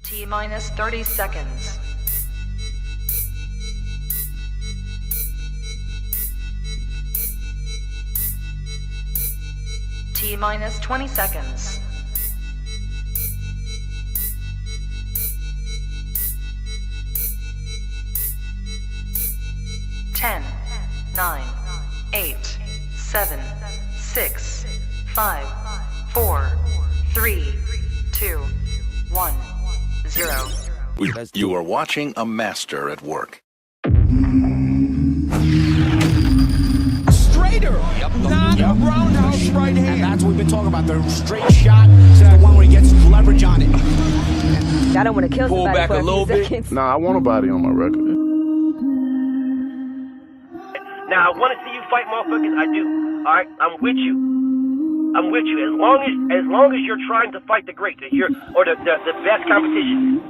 T minus 30 seconds. T minus 20 seconds. Ten, 9, 8, 7, 6, 5, 4, 3, 2, 1, 0. You are watching a master at work. Straighter, not a roundhouse right hand. And that's what we've been talking about. The straight shot is the one where he gets leverage on it. I don't want to kill Pull somebody back for a little bit. seconds. Nah, I want a body on my record. Now, I want to see you fight motherfuckers. I do. All right, I'm with you. I'm with you. As long as you're trying to fight the great, the best competition.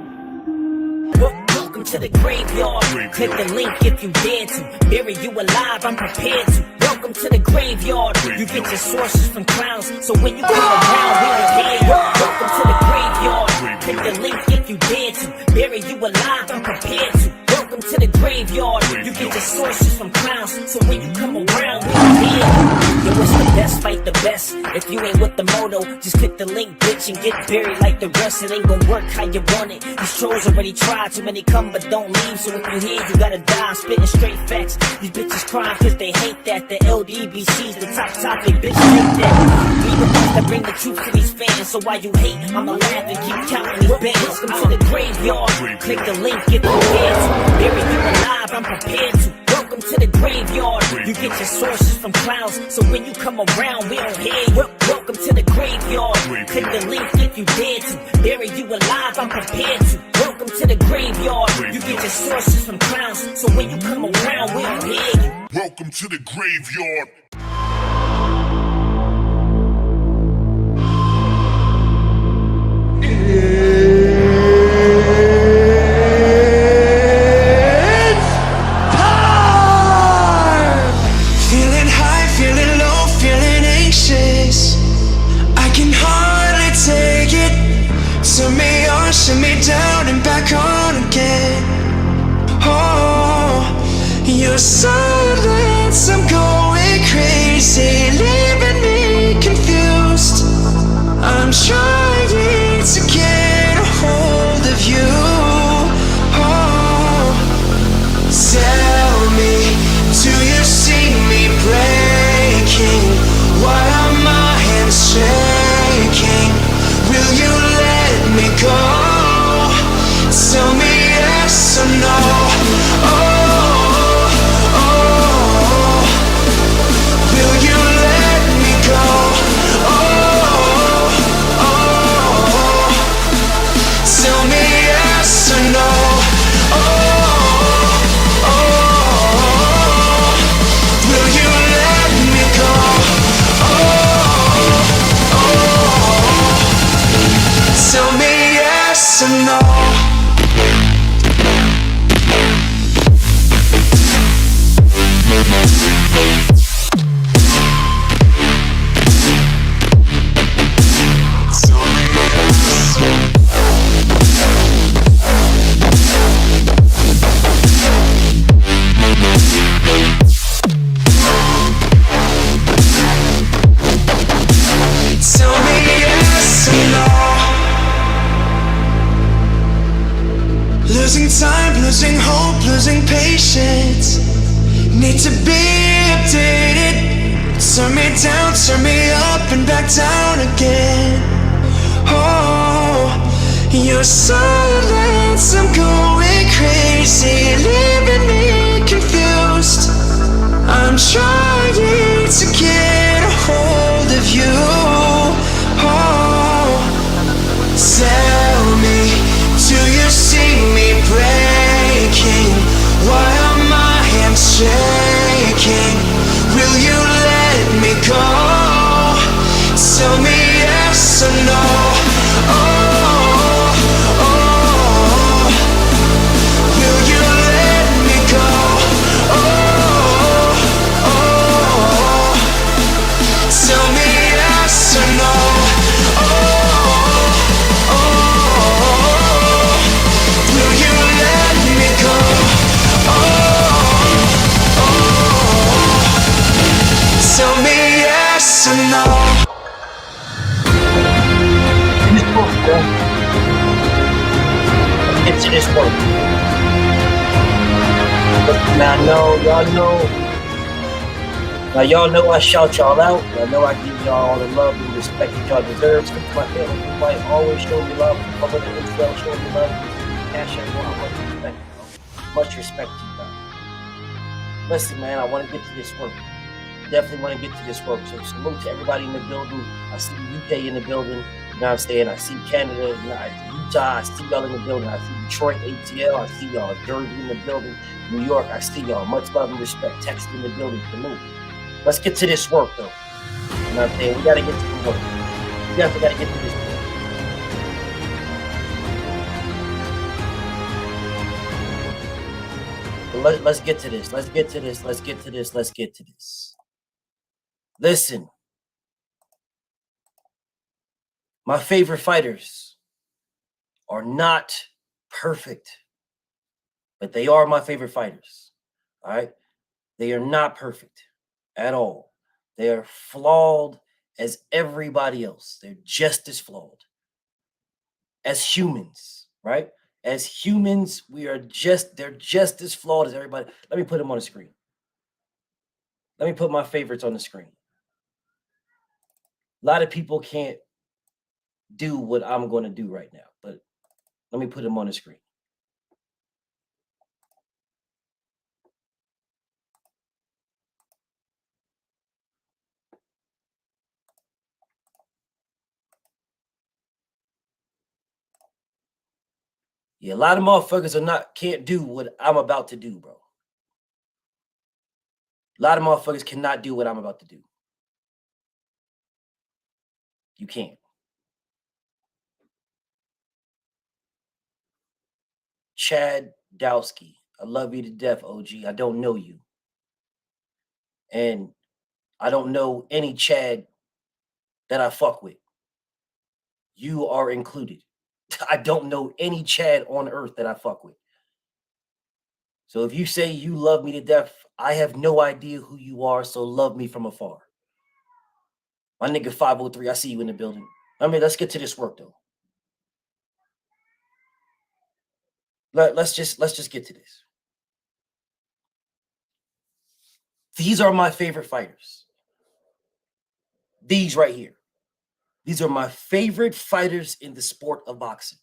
Welcome to the graveyard. Click the link if you dare to. Bury you alive, I'm prepared to. Welcome to the graveyard. You get your sources from clowns, so when you come around, we don't hear you. Welcome to the graveyard. Click the link if you dare to. Bury you alive, I'm prepared to. Welcome to the graveyard. You get your sources from clowns, so when you come around, we don't hear you. Yo, it's the best, fight the best. If you ain't with the moto, just click the link, bitch, and get buried like the rest. It ain't gonna work how you want it. These trolls already tried, too many come but don't leave. So if you hear, you gotta die. I'm spitting straight facts. These bitches crying cause they hate that. The LDBC's the top topic, bitch, hate that. We the ones that bring the troops to these fans. So while you hate, I'ma laugh and keep counting these bands. Welcome to the graveyard. Click the link if you dare to. Bury you alive, I'm prepared to. Welcome to the graveyard. You get your sources from clowns, so when you come around, we don't hear you. Welcome to the graveyard. Click the link if you dare to. Bury you alive, I'm prepared to. Welcome to the graveyard. You get your sources from clowns, so when you come around, we don't hear you. Welcome to the graveyard. Turn me down and back on again. Oh, your silence, I'm going crazy, leaving me confused. I'm trying to get a hold of you. Oh, tell me, do you see me breaking? Why are my hands shaking? Will you let me go? Tell me yes or no. Oh, oh, will you let me go? Oh, oh, tell me yes or no. Oh, oh, will you let me go? Oh, oh, tell me yes or no. Losing time, losing hope, losing patience. Need to be updated. Turn me down, turn me up and back down again. Oh, your silence, I'm going crazy, leaving me confused. I'm trying to get a hold of you. Oh, tell me, do you see me breaking? Why are my hands shaking? Will you let me go? Tell me yes or no. Oh, oh, will you let me go? Oh, oh, get to this work. Now, y'all know I shout y'all out. Y'all know I give y'all all the love and respect that y'all deserve. Speak to my family, who might always show me love. My brother Israel show me love. Cashapp, much respect, bro. Much respect to you guys. Listen, man, I want to get to this work. Definitely want to get to this work. So salute to everybody in the building. I see the UK in the building. You know what I'm saying? I see Canada, Utah. I see y'all in the building. I see Detroit, ATL. I see y'all. Jersey in the building. New York. I see y'all. Much love and respect. Texas in the building. Salute. Let's get to this work, though. You know what I'm saying? We got to get to the work. We definitely got to get to this work. But let's get to this. Let's get to this. Let's get to this. Let's get to this. Listen. My favorite fighters are not perfect, but they are my favorite fighters. All right? They are not perfect at all. They are flawed as everybody else. They're just as flawed as humans, right? As humans, they're just as flawed as everybody. Let me put them on the screen. Let me put my favorites on the screen. A lot of people can't do what I'm going to do right now, but let me put them on the screen. Yeah, a lot of motherfuckers can't do what I'm about to do, bro. A lot of motherfuckers cannot do what I'm about to do. You can't. Chad Dowski, I love you to death, OG. I don't know you. And I don't know any Chad that I fuck with. You are included. I don't know any Chad on earth that I fuck with. So if you say you love me to death, I have no idea who you are, so love me from afar. My nigga 503, I see you in the building. I mean, let's get to this work, though. Let's just get to this. These are my favorite fighters. These right here. These are my favorite fighters in the sport of boxing.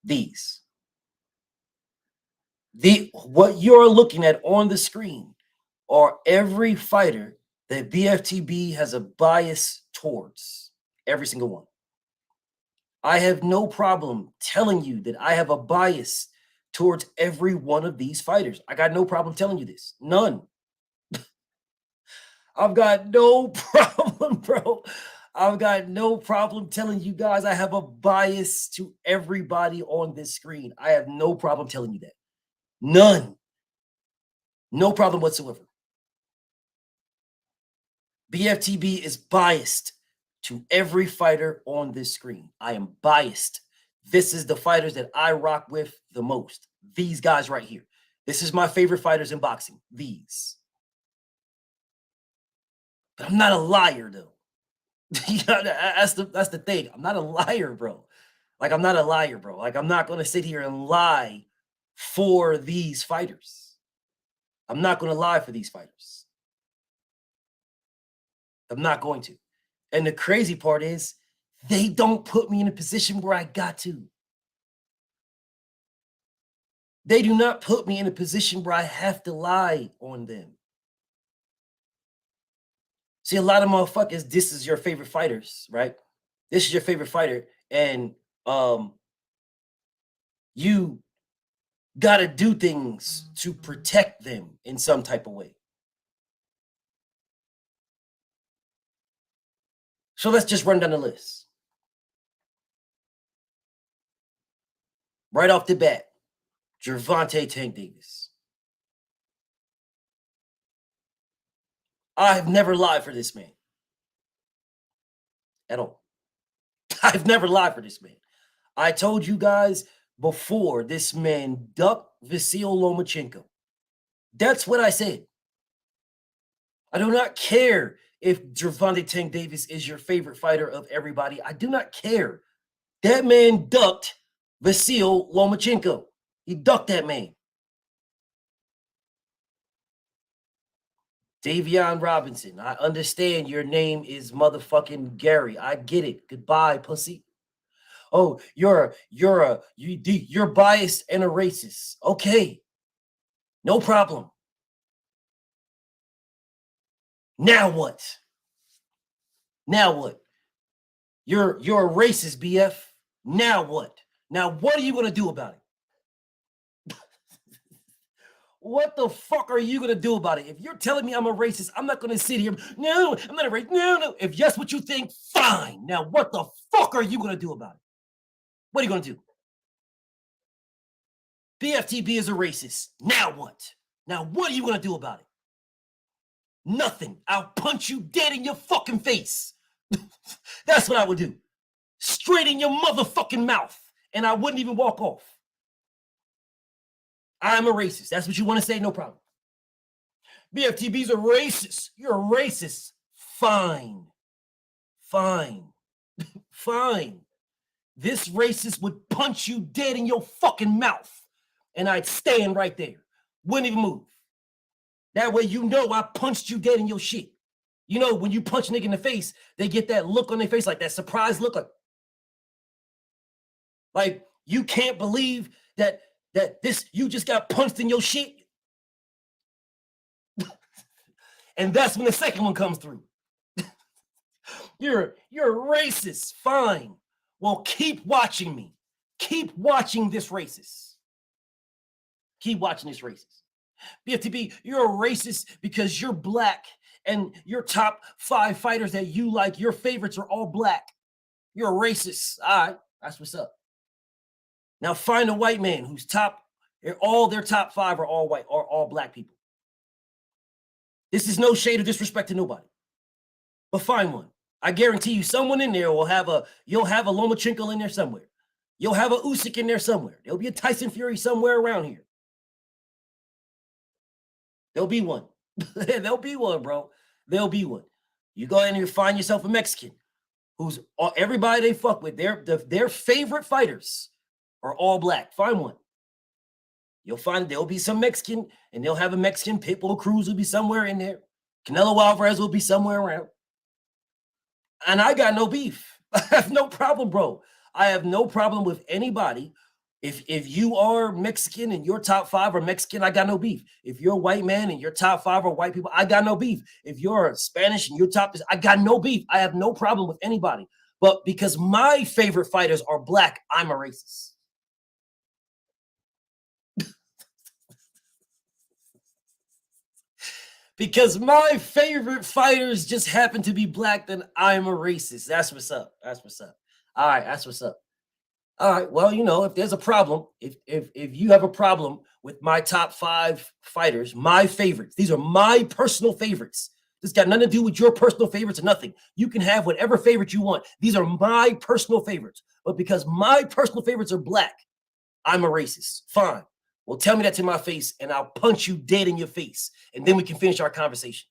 These. What you're looking at on the screen are every fighter that BFTB has a bias towards. Every single one. I have no problem telling you that I have a bias towards every one of these fighters. I got no problem telling you this. None. I've got no problem, bro. I've got no problem telling you guys I have a bias to everybody on this screen. I have no problem telling you that. None. No problem whatsoever. BFTB is biased to every fighter on this screen. I am biased. This is the fighters that I rock with the most. These guys right here. This is my favorite fighters in boxing. These. But I'm not a liar, though. That's the thing. I'm not a liar, bro. Like, I'm not a liar, bro. Like, I'm not going to sit here and lie for these fighters. I'm not going to lie for these fighters. I'm not going to. And the crazy part is, they don't put me in a position where I got to. They do not put me in a position where I have to lie on them. See, a lot of motherfuckers, this is your favorite fighters, right? This is your favorite fighter, and you got to do things to protect them in some type of way. So let's just run down the list. Right off the bat, Gervonta Tank Davis. I've never lied for this man. At all. I've never lied for this man. I told you guys before this man ducked Vasyl Lomachenko. That's what I said. I do not care if Gervonta Tank Davis is your favorite fighter of everybody. I do not care. That man ducked Vasil Lomachenko. He ducked that man. Davion Robinson. I understand your name is motherfucking Gary. I get it. Goodbye, pussy. Oh, you're biased and a racist. Okay. No problem. Now what? Now what? You're a racist, BF. Now what? Now what are you gonna do about it? What the fuck are you gonna do about it? If you're telling me I'm a racist, I'm not gonna sit here. No, I'm not a racist. No. If that's what you think, fine. Now what the fuck are you gonna do about it? What are you gonna do? BFTB is a racist. Now what? Now what are you gonna do about it? Nothing. I'll punch you dead in your fucking face. That's what I would do. Straight in your motherfucking mouth. And I wouldn't even walk off. I'm a racist. That's what you want to say? No problem. BFTB's a racist. You're a racist. Fine. Fine. Fine. This racist would punch you dead in your fucking mouth. And I'd stand right there. Wouldn't even move. That way you know I punched you dead in your shit. You know, when you punch a nigga in the face, they get that look on their face, like that surprise look. Like you can't believe that you just got punched in your shit. And that's when the second one comes through. You're racist. Fine. Well, keep watching me. Keep watching this racist. Keep watching this racist. BFTB, you're a racist because you're black and your top 5 fighters that you like, your favorites are all black. You're a racist. All right, that's what's up. Now find a white man who's all their top 5 are all white, or all black people. This is no shade or disrespect to nobody. But find one. I guarantee you someone in there you'll have a Lomachenko in there somewhere. You'll have a Usyk in there somewhere. There'll be a Tyson Fury somewhere around here. There'll be one. There'll be one, bro. There'll be one. You go in and you find yourself a Mexican who's everybody they fuck with. Their favorite fighters are all black. Find one. You'll find there'll be some Mexican, and they'll have a Mexican. Pitbull Cruz will be somewhere in there. Canelo Alvarez will be somewhere around. And I got no beef. I have no problem, bro. I have no problem with anybody. If you are Mexican and your top 5 are Mexican, I got no beef. If you're a white man and your top 5 are white people, I got no beef. If you're Spanish and your top is, I got no beef. I have no problem with anybody. But because my favorite fighters are black, I'm a racist. Because my favorite fighters just happen to be black, then I'm a racist. That's what's up. That's what's up. All right, that's what's up. All right, well, you know, if there's a problem, if you have a problem with my top 5 fighters, my favorites, these are my personal favorites. This got nothing to do with your personal favorites or nothing. You can have whatever favorite you want. These are my personal favorites. But because my personal favorites are black, I'm a racist. Fine. Well, tell me that to my face, and I'll punch you dead in your face, and then we can finish our conversation.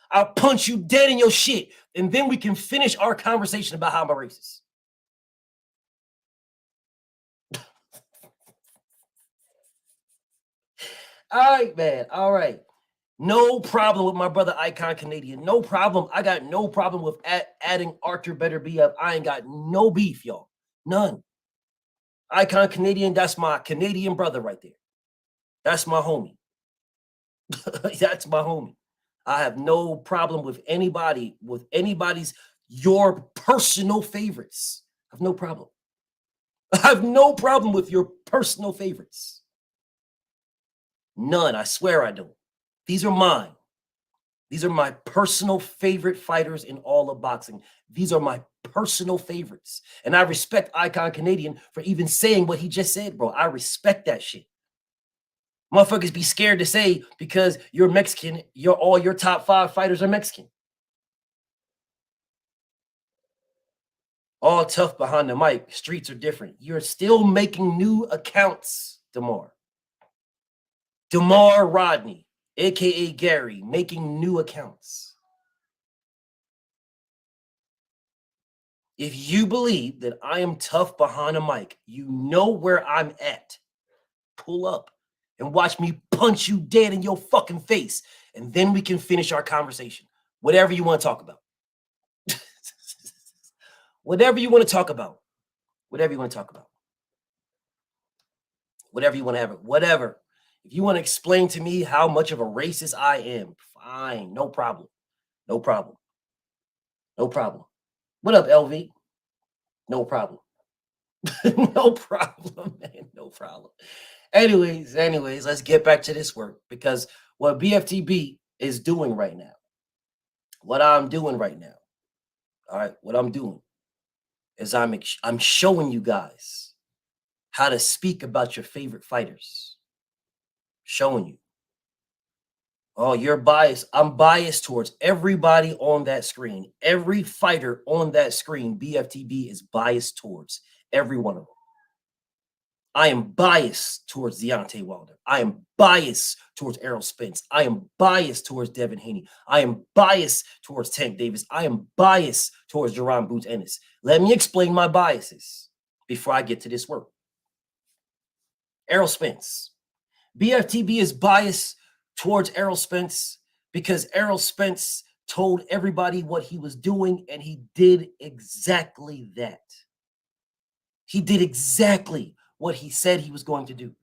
I'll punch you dead in your shit, and then we can finish our conversation about how I'm a racist. All right, man. All right. No problem with my brother Icon Canadian. No problem. I got no problem with adding Arthur Better Be Up. I ain't got no beef, y'all. None. Icon Canadian, that's my Canadian brother right there. That's my homie. That's my homie. I have no problem with anybody's your personal favorites. I have no problem. I have no problem with your personal favorites. None. I swear I don't. These are mine. These are my personal favorite fighters in all of boxing. These are my personal favorites. And I respect Icon Canadian for even saying what he just said, bro. I respect that shit. Motherfuckers be scared to say because you're Mexican, all your top 5 fighters are Mexican. All tough behind the mic. Streets are different. You're still making new accounts, DeMar. DeMar Rodney, a.k.a. Gary, making new accounts. If you believe that I am tough behind a mic, you know where I'm at. Pull up and watch me punch you dead in your fucking face. And then we can finish our conversation. Whatever you want to talk about. Whatever you want to talk about. Whatever you want to talk about. Whatever you want to have it. Whatever. If you want to explain to me how much of a racist I am, fine. No problem. No problem. No problem. What up, LV? No problem. No problem, man. No problem. Anyways, let's get back to this work, because what BFTB is doing right now, what I'm doing right now, all right, what I'm doing is I'm showing you guys how to speak about your favorite fighters. Showing you. Oh, you're biased. I'm biased towards everybody on that screen. Every fighter on that screen, BFTB is biased towards every one of them. I am biased towards Deontay Wilder. I am biased towards Errol Spence. I am biased towards Devin Haney. I am biased towards Tank Davis. I am biased towards Jerron Boots Ennis. Let me explain my biases before I get to this work. Errol Spence. BFTB is biased towards Errol Spence because Errol Spence told everybody what he was doing, and he did exactly that. He did exactly what he said he was going to do.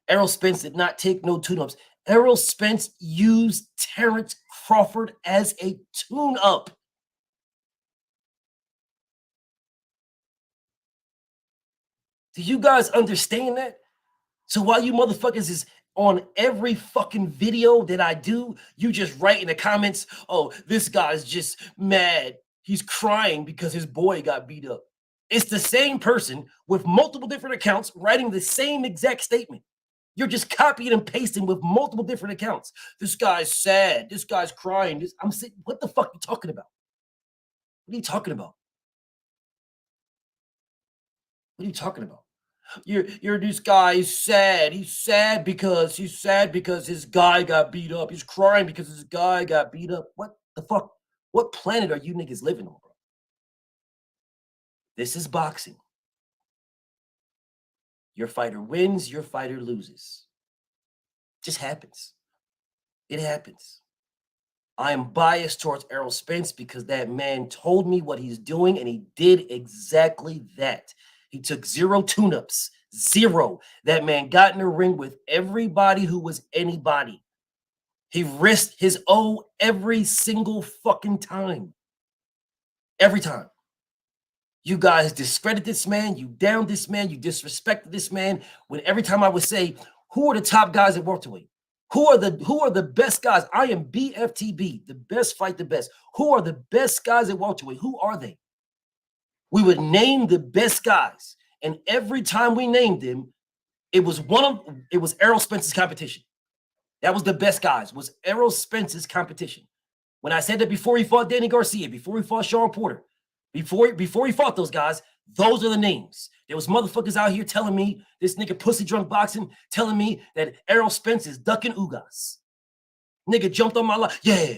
Errol Spence did not take no tune-ups. Errol Spence used Terrence Crawford as a tune-up. Do you guys understand that? So while you motherfuckers is on every fucking video that I do, you just write in the comments, oh, this guy's just mad. He's crying because his boy got beat up. It's the same person with multiple different accounts writing the same exact statement. You're just copying and pasting with multiple different accounts. This guy's sad. This guy's crying. I'm saying, what the fuck are you talking about? What are you talking about? What are you talking about? You're this guy is sad. He's sad because his guy got beat up. He's crying because his guy got beat up. What the fuck? What planet are you niggas living on, bro? This is boxing. Your fighter wins, your fighter loses. Just happens. It happens. I am biased towards Errol Spence because that man told me what he's doing, and he did exactly that. He took 0 tune-ups. 0. That man got in the ring with everybody who was anybody. He risked his O every single fucking time. Every time. You guys discredit this man. You down this man. You disrespected this man. When every time I would say, who are the top guys at welterweight? Who are the best guys? I am BFTB, the best fight the best. Who are the best guys at welterweight? Who are they? We would name the best guys, and every time we named them, it was Errol Spence's competition. That was the best guys. Was Errol Spence's competition. When I said that before he fought Danny Garcia, before he fought Sean Porter, before he fought those guys, those are the names. There was motherfuckers out here telling me, this nigga pussy drunk boxing, telling me that Errol Spence is ducking Ugas. Nigga jumped on my life. Yeah.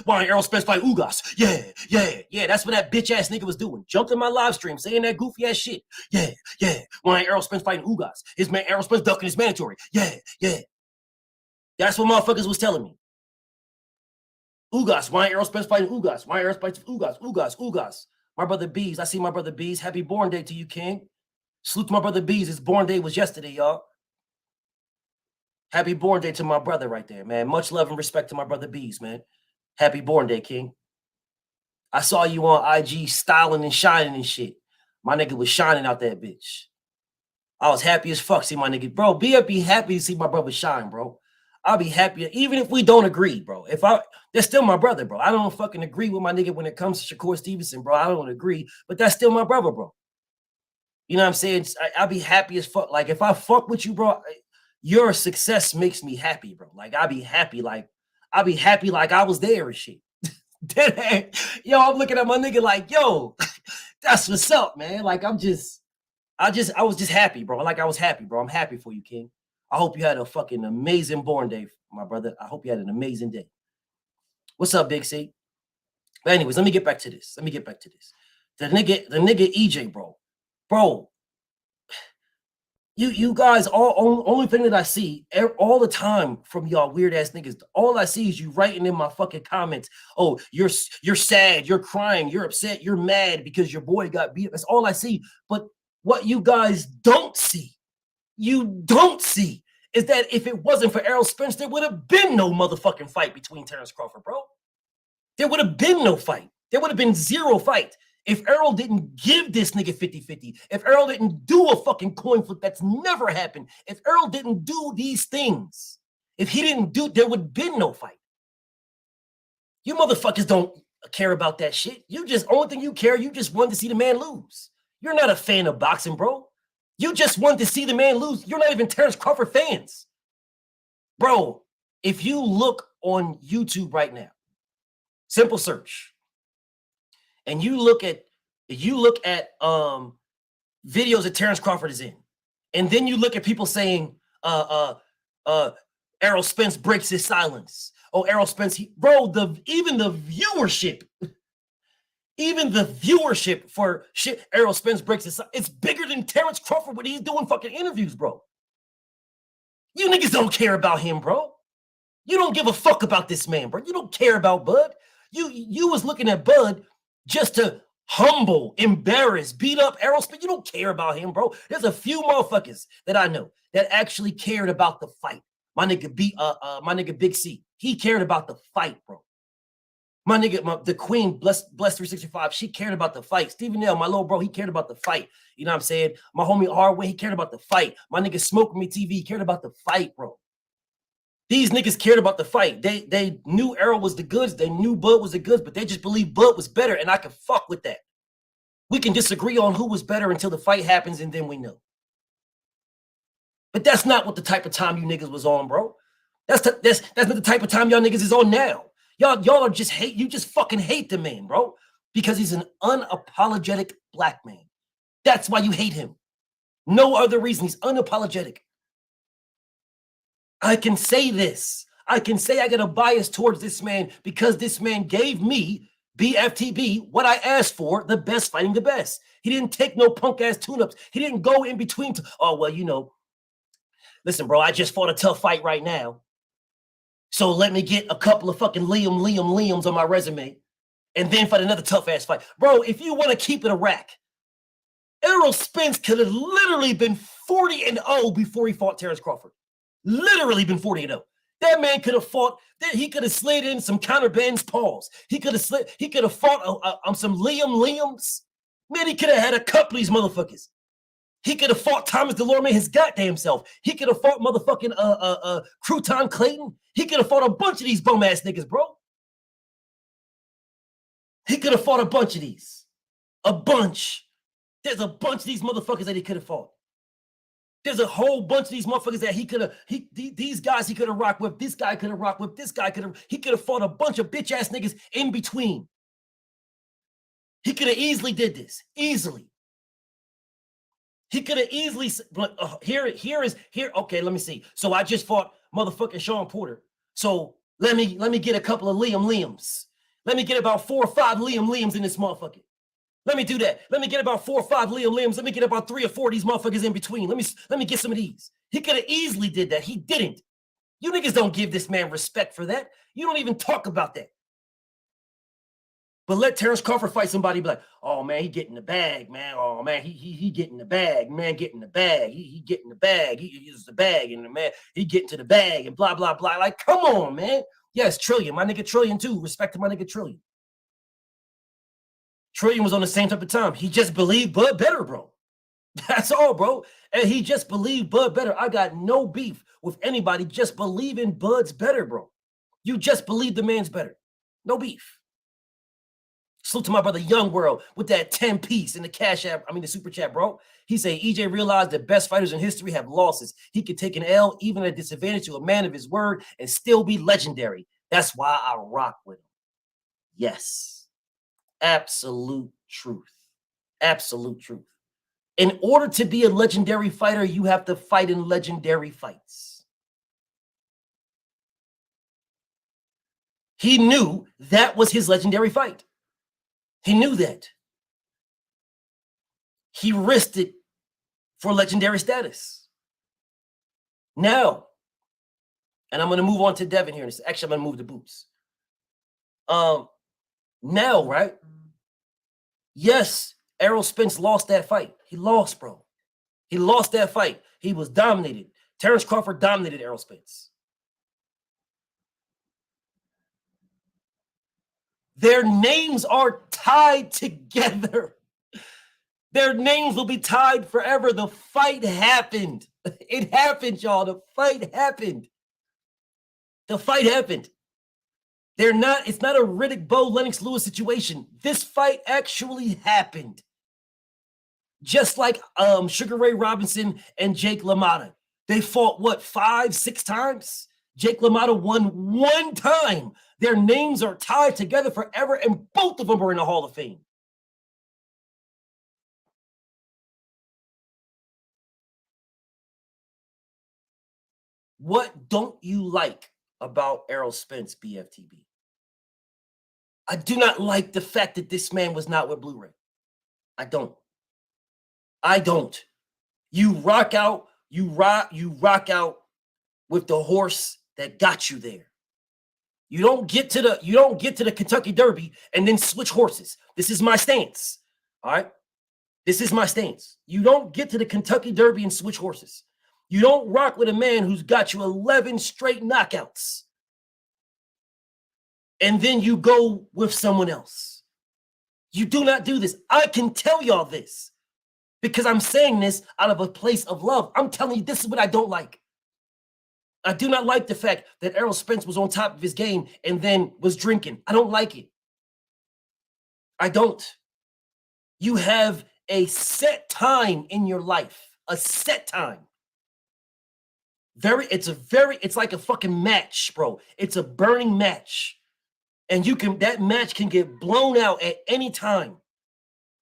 Why ain't Errol Spence fight Ugas? Yeah. That's what that bitch ass nigga was doing. Jumped in my live stream saying that goofy ass shit. Yeah. Why ain't Errol Spence fighting Ugas? His man Errol Spence ducking his mandatory. Yeah. That's what motherfuckers was telling me. Ugas. Why ain't Errol Spence fighting Ugas? Why ain't Errol Spence Ugas? My brother Bees. I see my brother Bees. Happy born day to you, King. Salute to my brother Bees. His born day was yesterday, y'all. Happy born day to my brother right there, man. Much love and respect to my brother Bees, man. Happy born day, King. I saw you on IG styling and shining and shit. My nigga was shining out that bitch. I was happy as fuck see my nigga. Bro, be happy to see my brother shine, bro. I'll be happy, even if we don't agree, bro. That's still my brother, bro. I don't fucking agree with my nigga when it comes to Shakur Stevenson, bro. I don't agree, but that's still my brother, bro. You know what I'm saying? I'll be happy as fuck. Like, if I fuck with you, bro, your success makes me happy, bro. Like, I'll be happy like I was there and shit. Yo, I'm looking at my nigga like, yo, that's what's up, man. Like, I was just happy, bro. Like, I was happy, bro. I'm happy for you, King. I hope you had a fucking amazing born day, my brother. I hope you had an amazing day. What's up, Big C? But anyways, let me get back to this. The nigga EJ, bro. You guys, only thing that I see all the time from y'all weird ass niggas, all I see is you writing in my fucking comments, oh, you're sad, you're crying, you're upset, you're mad because your boy got beat. That's all I see. But what you guys don't see, is that if it wasn't for Errol Spence, there would have been no motherfucking fight between Terrence Crawford, bro. There would have been no fight. There would have been zero fight. If Errol didn't give this nigga 50-50, if Errol didn't do a fucking coin flip that's never happened, if Errol didn't do these things, if he didn't do, there would have been no fight. You motherfuckers don't care about that shit. Only thing you care, you just want to see the man lose. You're not a fan of boxing, bro. You just want to see the man lose. You're not even Terrence Crawford fans. Bro, if you look on YouTube right now, simple search, and you look at videos that Terrence Crawford is in, and then you look at people saying Errol Spence breaks his silence. Oh, Errol Spence, even the viewership for shit Errol Spence breaks his silence, it's bigger than Terrence Crawford when he's doing fucking interviews, bro. You niggas don't care about him, bro. You don't give a fuck about this man, bro. You don't care about Bud. You was looking at Bud just to humble, embarrass, beat up Errol Spence. You don't care about him, bro. There's a few motherfuckers that I know that actually cared about the fight. My nigga Big C, he cared about the fight, bro. My nigga, the Queen, bless 365, she cared about the fight. Stephen Nell, my little bro, he cared about the fight. You know what I'm saying? My homie Hardway, he cared about the fight. My nigga Smoke Me TV, he cared about the fight, bro. These niggas cared about the fight. They knew Errol was the goods. They knew Bud was the goods, but they just believed Bud was better, and I can fuck with that. We can disagree on who was better until the fight happens, and then we know. But that's not what the type of time you niggas was on, bro. That's not the type of time y'all niggas is on now. Y'all are just hate. You just fucking hate the man, bro, because he's an unapologetic black man. That's why you hate him. No other reason. He's unapologetic. I can say this. I can say I got a bias towards this man because this man gave me, BFTB, what I asked for, the best fighting the best. He didn't take no punk-ass tune-ups. He didn't go in between. Oh, well, you know, listen, bro, I just fought a tough fight right now. So let me get a couple of fucking Liams on my resume and then fight another tough-ass fight. Bro, if you want to keep it a rack, Errol Spence could have literally been 40-0 before he fought Terrence Crawford. Literally been 40-0. That man could have fought. He could have slid in some counterbands, pause. He could have fought on some Liams. Man, he could have had a couple of these motherfuckers. He could have fought Thomas Delorme his goddamn self. He could have fought motherfucking Crouton Clayton. He could have fought a bunch of these bum ass niggas, bro. He could have fought a bunch of these. A bunch. There's a bunch of these motherfuckers that he could have fought. There's a whole bunch of these motherfuckers that these guys he could have rocked with. This guy could have rocked with. He could have fought a bunch of bitch ass niggas in between. He could have easily did this. Easily. He could have easily, here. Okay, let me see. So I just fought motherfucking Sean Porter. So let me get a couple of Liams. Let me get about 4 or 5 Liams in this motherfucker. Let me do that. Let me get about 4 or 5 Liams. Let me get about 3 or 4 of these motherfuckers in between. Let me get some of these. He could have easily did that. He didn't. You niggas don't give this man respect for that. You don't even talk about that. But let Terrence Crawford fight somebody, be like, oh man, he getting the bag, man. Oh man, he getting the bag, man, getting the bag. He getting the bag. He uses the bag, and the man, he getting to the bag, and blah, blah, blah. Like, come on, man. Yes, Trillion. My nigga Trillion too. Respect to my nigga Trillion. Trillion was on the same type of time. He just believed Bud better, bro. That's all, bro. And he just believed Bud better. I got no beef with anybody just believing Bud's better, bro. You just believe the man's better. No beef. Salute to my brother Young World with that 10-piece in the Cashapp, the super chat, bro. He say EJ realized that best fighters in history have losses. He could take an L even at a disadvantage to a man of his word and still be legendary. That's why I rock with him. Yes. Absolute truth. Absolute truth. In order to be a legendary fighter, you have to fight in legendary fights. He knew that was his legendary fight. He knew that. He risked it for legendary status. Now, and I'm going to move on to Devin here. Actually, I'm going to move to Boots. Now, right? Yes, Errol Spence lost that fight. He lost, bro. He lost that fight. He was dominated. Terrence Crawford dominated Errol Spence. Their names are tied together. Their names will be tied forever. The fight happened. It happened, y'all. The fight happened. The fight happened. It's not a Riddick Bowe Lennox Lewis situation. This fight actually happened. Just like Sugar Ray Robinson and Jake LaMotta. They fought, what, 5, 6 times? Jake LaMotta won 1 time. Their names are tied together forever, and both of them are in the Hall of Fame. What don't you like about Errol Spence, BFTB? I do not like the fact that this man was not with Blu-ray. I don't. You rock out with the horse that got you there. You don't get to the Kentucky Derby and then switch horses. This is my stance. All right? This is my stance. You don't get to the Kentucky Derby and switch horses. You don't rock with a man who's got you 11 straight knockouts. And then you go with someone else. You do not do this. I can tell y'all this because I'm saying this out of a place of love. I'm telling you, this is what I don't like. I do not like the fact that Errol Spence was on top of his game and then was drinking. I don't like it. I don't. You have a set time in your life, a set time. It's like a fucking match, bro. It's a burning match. And that match can get blown out at any time.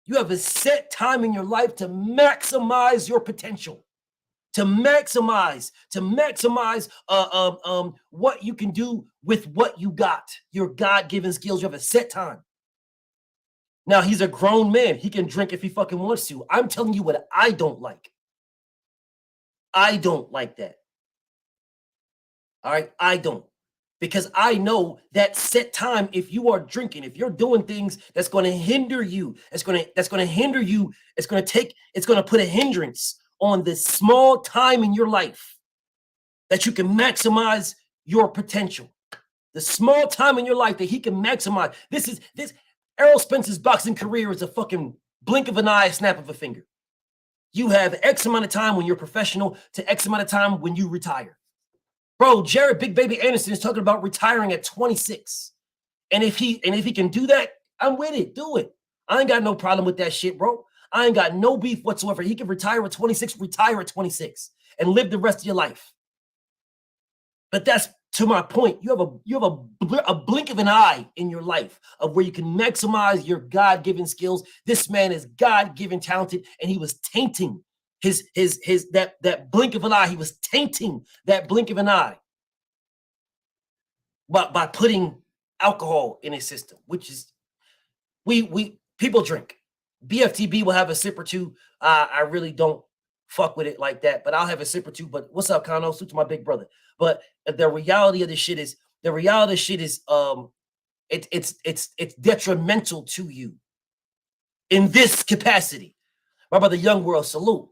You have a set time in your life to maximize your potential, to maximize what you can do with what you got, your God-given skills. You have a set time. Now, he's a grown man. He can drink if he fucking wants to. I'm telling you what I don't like. I don't like that. All right? I don't. Because I know that set time, if you are drinking, if you're doing things that's going to hinder you, it's going to hinder you, it's going to put a hindrance on this small time in your life that you can maximize your potential. The small time in your life that he can maximize. This Errol Spence's boxing career is a fucking blink of an eye, a snap of a finger. You have X amount of time when you're professional to X amount of time when you retire. Bro, Jared Big Baby Anderson is talking about retiring at 26. And if he can do that, I'm with it. Do it. I ain't got no problem with that shit, bro. I ain't got no beef whatsoever. He can retire at 26, retire at 26, and live the rest of your life. But that's to my point. You have a blink of an eye in your life of where you can maximize your God-given skills. This man is God-given talented, and he was tainting that blink of an eye. He was tainting that blink of an eye by putting alcohol in his system, which is people drink. BFTB will have a sip or two. I really don't fuck with it like that, but I'll have a sip or two. But what's up, Kano? Suit to my big brother. But the reality of this shit is it's detrimental to you in this capacity. My brother Young World, salute.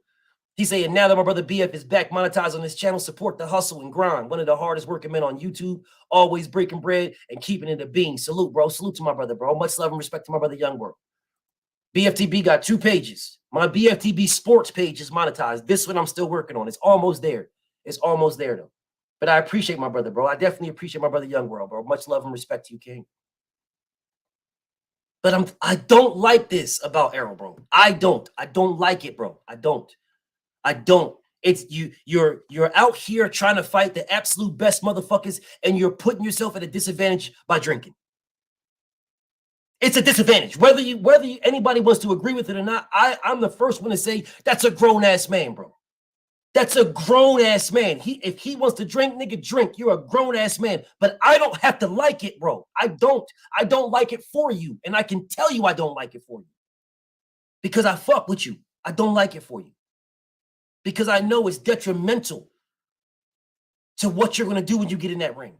He's saying now that my brother BF is back monetized on this channel, support the hustle and grind. One of the hardest working men on YouTube, always breaking bread and keeping it a bean. Salute, bro. Salute to my brother, bro. Much love and respect to my brother Young World. BFTB got 2 pages. My BFTB sports page is monetized. This one I'm still working on. It's almost there. It's almost there, though. But I appreciate my brother, bro. I definitely appreciate my brother Young World, bro. Much love and respect to you, King. But I don't like this about Errol, bro. I don't like it, bro. I don't. It's you're out here trying to fight the absolute best motherfuckers, and you're putting yourself at a disadvantage by drinking. It's a disadvantage. Whether anybody wants to agree with it or not, I'm the first one to say that's a grown-ass man, bro. That's a grown-ass man. If he wants to drink, nigga, drink. You're a grown-ass man. But I don't have to like it, bro. I don't like it for you. And I can tell you I don't like it for you. Because I fuck with you. I don't like it for you because I know it's detrimental to what you're going to do when you get in that ring.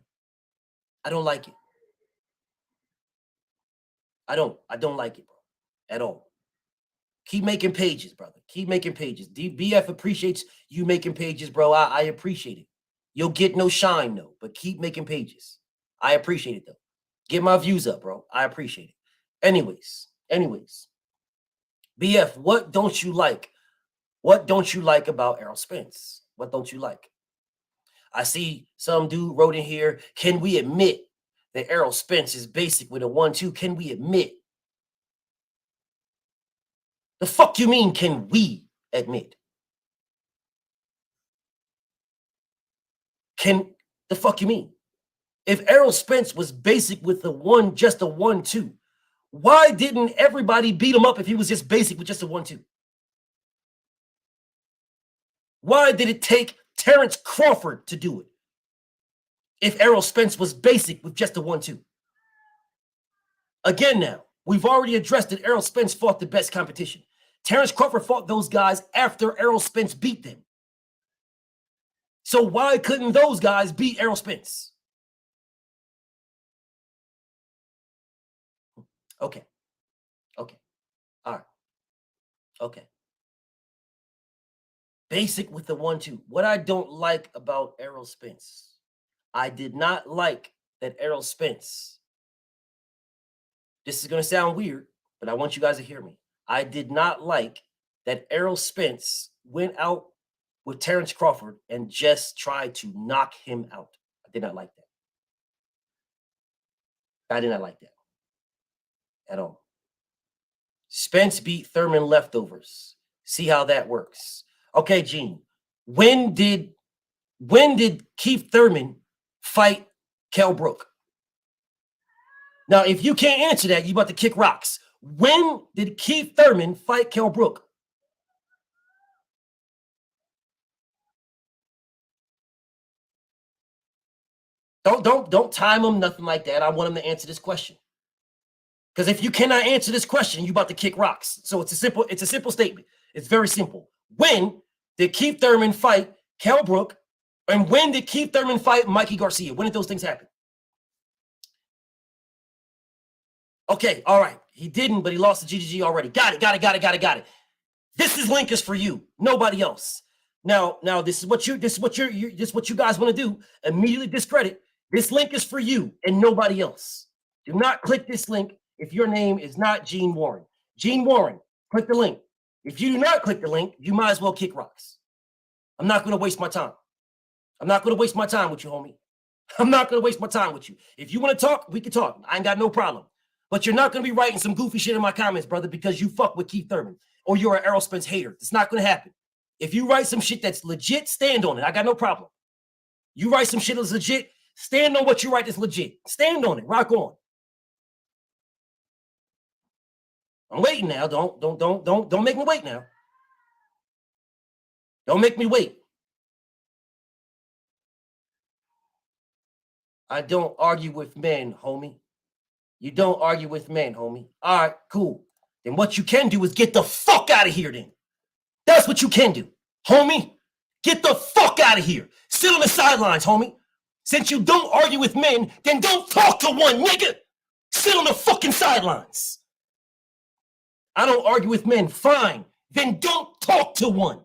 I don't like it. I don't like it, bro, at all. Keep making pages, brother. Keep making pages. BF appreciates you making pages, bro. I appreciate it. You'll get no shine, though, but keep making pages. I appreciate it, though. Get my views up, bro. I appreciate it. Anyways. BF, what don't you like? What don't you like about Errol Spence? What don't you like? I see some dude wrote in here, can we admit that Errol Spence is basic with a 1-2? Can we admit? The fuck you mean, can we admit? The fuck you mean? If Errol Spence was basic with just a 1-2, why didn't everybody beat him up if he was just basic with just a 1-2? Why did it take Terrence Crawford to do it if Errol Spence was basic with just a 1-2? Again now, we've already addressed that Errol Spence fought the best competition. Terrence Crawford fought those guys after Errol Spence beat them. So why couldn't those guys beat Errol Spence? Okay. All right. Okay. Basic with the 1-2. What I don't like about Errol Spence, I did not like that Errol Spence. This is going to sound weird, but I want you guys to hear me. I did not like that Errol Spence went out with Terrence Crawford and just tried to knock him out. I did not like that. I did not like that at all. Spence beat Thurman leftovers. See how that works. Okay, Gene. When did Keith Thurman fight Kell Brook? Now, if you can't answer that, you about to kick rocks. When did Keith Thurman fight Kell Brook? Don't time him, nothing like that. I want him to answer this question. Because if you cannot answer this question, you're about to kick rocks. So it's a simple statement. It's very simple. When did Keith Thurman fight Kell Brook? And when did Keith Thurman fight Mikey Garcia? When did those things happen? Okay, all right. He didn't, but he lost to GGG already. Got it. This link is for you, nobody else. Now, this is what you guys want to do. Immediately discredit. This link is for you and nobody else. Do not click this link if your name is not Gene Warren. Gene Warren, click the link. If you do not click the link, you might as well kick rocks. I'm not going to waste my time. I'm not going to waste my time with you, homie. I'm not going to waste my time with you. If you want to talk, we can talk. I ain't got no problem. But you're not going to be writing some goofy shit in my comments, brother, because you fuck with Keith Thurman or you're an Errol Spence hater. It's not going to happen. If you write some shit that's legit, stand on it. I got no problem. You write some shit that's legit, stand on what you write that's legit. Stand on it. Rock on. I'm waiting now. Don't make me wait now. Don't make me wait. I don't argue with men, homie. You don't argue with men, homie. All right, cool. Then what you can do is get the fuck out of here then. That's what you can do, homie. Get the fuck out of here. Sit on the sidelines, homie. Since you don't argue with men, then don't talk to one, nigga. Sit on the fucking sidelines. I don't argue with men. Fine. Then don't talk to one.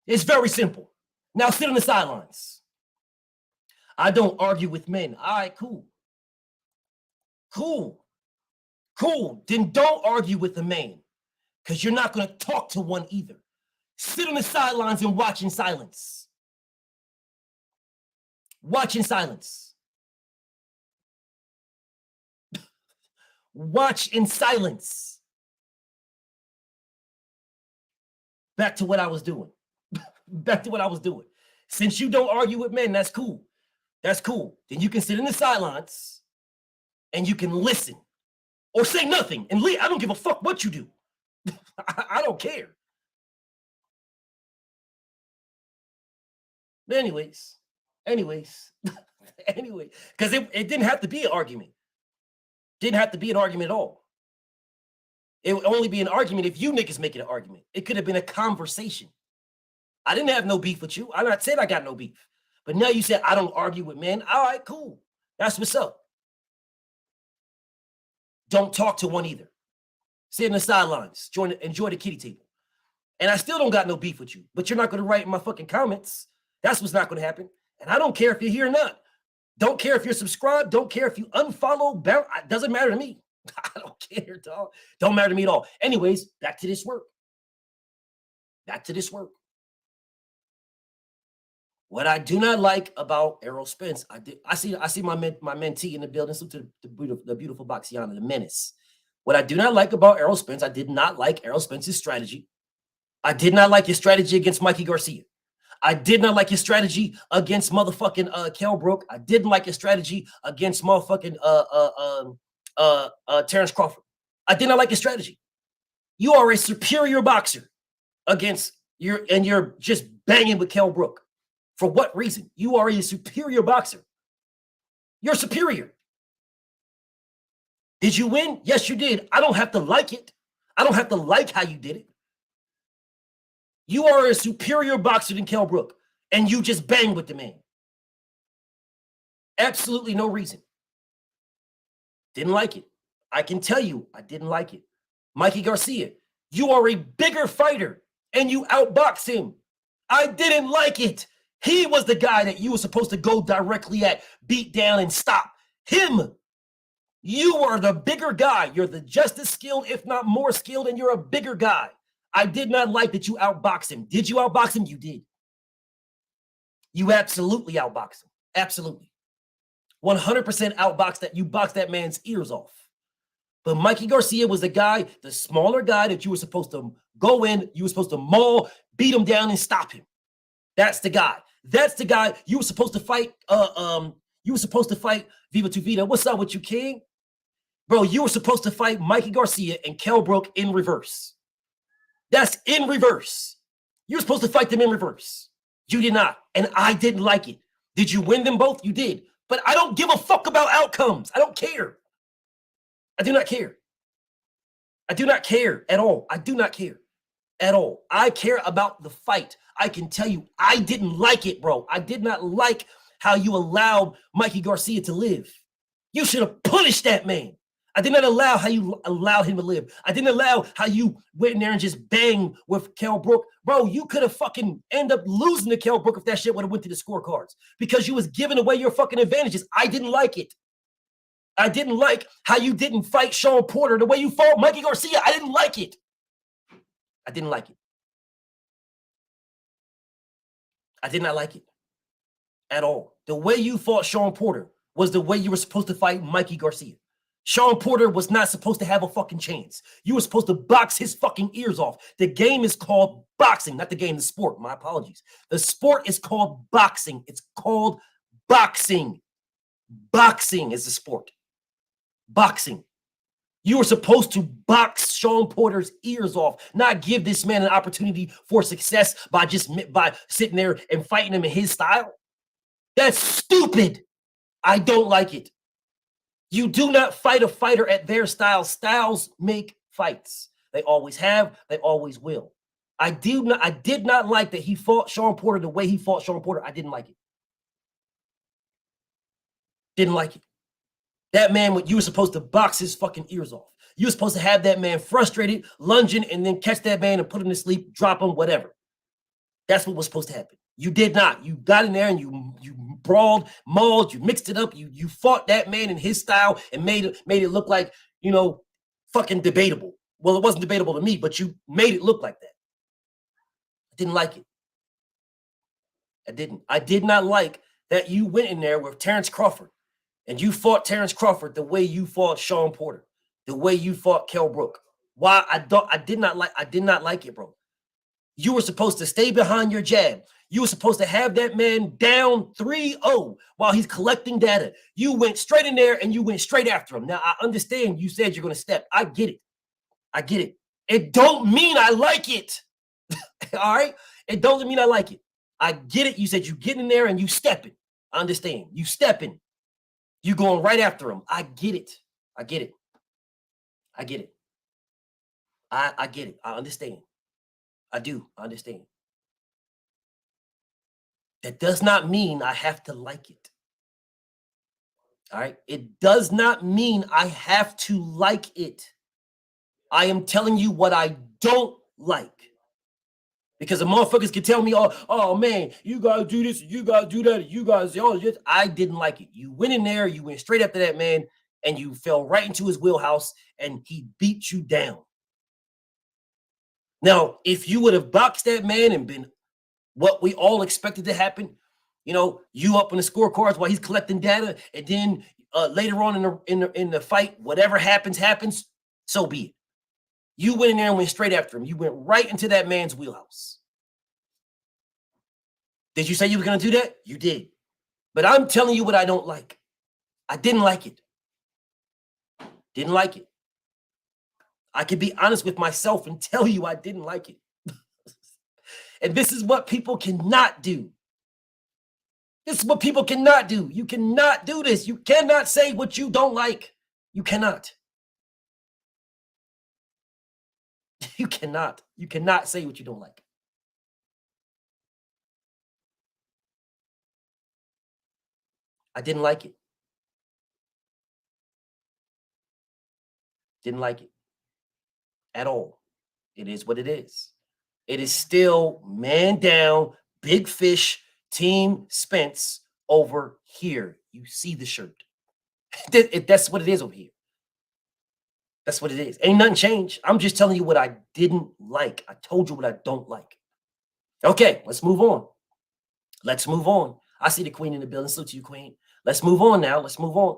It's very simple. Now sit on the sidelines. I don't argue with men. All right, cool. Cool. Then don't argue with a man because you're not going to talk to one either. Sit on the sidelines and watch in silence. Watch in silence. Watch in silence. Back to what I was doing. Since you don't argue with men, that's cool. Then you can sit in the sidelines and you can listen or say nothing and leave. I don't give a fuck what you do. I don't care. But anyways, because it didn't have to be an argument. Didn't have to be an argument at all. It would only be an argument if you niggas make it an argument. It could have been a conversation. I didn't have no beef with you. I not said I got no beef. But now you said I don't argue with men. All right, cool. That's what's up. Don't talk to one either. Sit in the sidelines. Enjoy the kiddie table. And I still don't got no beef with you. But you're not going to write in my fucking comments. That's what's not going to happen. And I don't care if you're here or not. Don't care if you're subscribed. Don't care if you unfollow. It doesn't matter to me. I don't care, dog. Don't matter to me at all. Anyways, back to this work. Back to this work. What I do not like about Errol Spence, I see my mentee in the building. So to the beautiful Boxiana, the menace. What I do not like about Errol Spence, I did not like Errol Spence's strategy. I did not like his strategy against Mikey Garcia. I did not like his strategy against motherfucking Kell Brook. I didn't like his strategy against motherfucking Terrence Crawford. I did not like his strategy. You are a superior boxer against you're just banging with Kell Brook. For what reason? You are a superior boxer. You're superior. Did you win? Yes, you did. I don't have to like it. I don't have to like how you did it. You are a superior boxer than Kell Brook, and you just bang with the man. Absolutely no reason. Didn't like it. I can tell you, I didn't like it. Mikey Garcia, you are a bigger fighter, and you outbox him. I didn't like it. He was the guy that you were supposed to go directly at, beat down, and stop. Him. You are the bigger guy. You're just as skilled, if not more skilled, and you're a bigger guy. I did not like that you outboxed him. Did you outbox him? You did. You absolutely outboxed him. Absolutely. 100% outboxed that. You boxed that man's ears off. But Mikey Garcia was the guy, the smaller guy that you were supposed to go in, you were supposed to maul, beat him down, and stop him. That's the guy. That's the guy you were supposed to fight. You were supposed to fight Viva Tu Vida. What's up with you, King? Bro, you were supposed to fight Mikey Garcia and Kell Brook in reverse. That's in reverse. You were supposed to fight them in reverse. You did not. And I didn't like it. Did you win them both? You did. But I don't give a fuck about outcomes. I don't care. I do not care. I do not care at all. I do not care at all. I care about the fight. I can tell you, I didn't like it, bro. I did not like how you allowed Mikey Garcia to live. You should have punished that man. I did not allow how you allowed him to live. I didn't allow how you went in there and just banged with Kell Brook. Bro, you could have fucking end up losing to Kell Brook if that shit would have went to the scorecards because you was giving away your fucking advantages. I didn't like it. I didn't like how you didn't fight Sean Porter the way you fought Mikey Garcia. I didn't like it. I didn't like it. I did not like it at all. The way you fought Sean Porter was the way you were supposed to fight Mikey Garcia. Sean Porter was not supposed to have a fucking chance. You were supposed to box his fucking ears off. The game is called boxing, not the game, the sport. My apologies. The sport is called boxing. It's called boxing. Boxing is the sport. Boxing. You were supposed to box Sean Porter's ears off, not give this man an opportunity for success by sitting there and fighting him in his style. That's stupid. I don't like it. You do not fight a fighter at their style. Styles make fights. They always have. They always will. I did not like that he fought Sean Porter the way he fought Sean Porter. I didn't like it. Didn't like it. That man, you were supposed to box his fucking ears off. You were supposed to have that man frustrated, lunging, and then catch that man and put him to sleep, drop him, whatever. That's what was supposed to happen. You did not. You got in there and you brawled, mauled, you mixed it up. You fought that man in his style and made it look like, fucking debatable. Well, it wasn't debatable to me, but you made it look like that. I didn't like it. I didn't. I did not like that you went in there with Terrence Crawford and you fought Terrence Crawford the way you fought Sean Porter, the way you fought Kell Brook. Why? I did not like it, bro. You were supposed to stay behind your jab. You were supposed to have that man down 3-0 while he's collecting data. You went straight in there and you went straight after him. Now, I understand you said you're going to step. I get it. I get it. It don't mean I like it. All right? It doesn't mean I like it. I get it. You said you get in there and you stepping. I understand. You stepping. You going right after him. I get it. I get it. I get it. I get it. I understand. I do. I understand. That does not mean I have to like it. All right. It does not mean I have to like it. I am telling you what I don't like. Because the motherfuckers can tell me, oh man, you gotta do this, you gotta do that, you guys, I didn't like it. You went in there, you went straight after that man, and you fell right into his wheelhouse, and he beat you down. Now, if you would have boxed that man and been what we all expected to happen, you up on the scorecards while he's collecting data, and then later on in the fight, whatever happens, so be it. You went in there and went straight after him. You went right into that man's wheelhouse. Did you say you were going to do that? You did. But I'm telling you what I don't like. I didn't like it. Didn't like it. I can be honest with myself and tell you I didn't like it. And this is what people cannot do. This is what people cannot do. You cannot do this. You cannot say what you don't like. You cannot. You cannot. You cannot say what you don't like. I didn't like it. Didn't like it at all. It is what it is. It is still man down, big fish, Team Spence over here. You see the shirt. That's what it is over here. That's what it is. Ain't nothing changed. I'm just telling you what I didn't like. I told you what I don't like. Okay, let's move on. Let's move on. I see the queen in the building. Salute to you, queen. Let's move on now. Let's move on.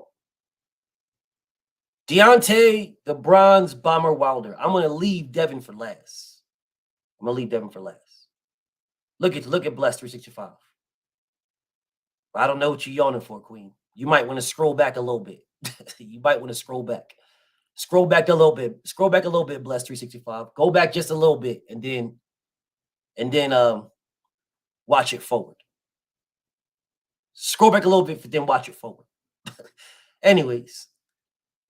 Deontay, the Bronze Bomber Wilder. I'm going to leave Devin for last. I'm going to leave Devin for last. Look at Bless 365. I don't know what you're yawning for, queen. You might want to scroll back a little bit. You might want to scroll back. Scroll back a little bit. Scroll back a little bit, Bless 365. Go back just a little bit and then watch it forward. Scroll back a little bit, but then watch it forward. Anyways,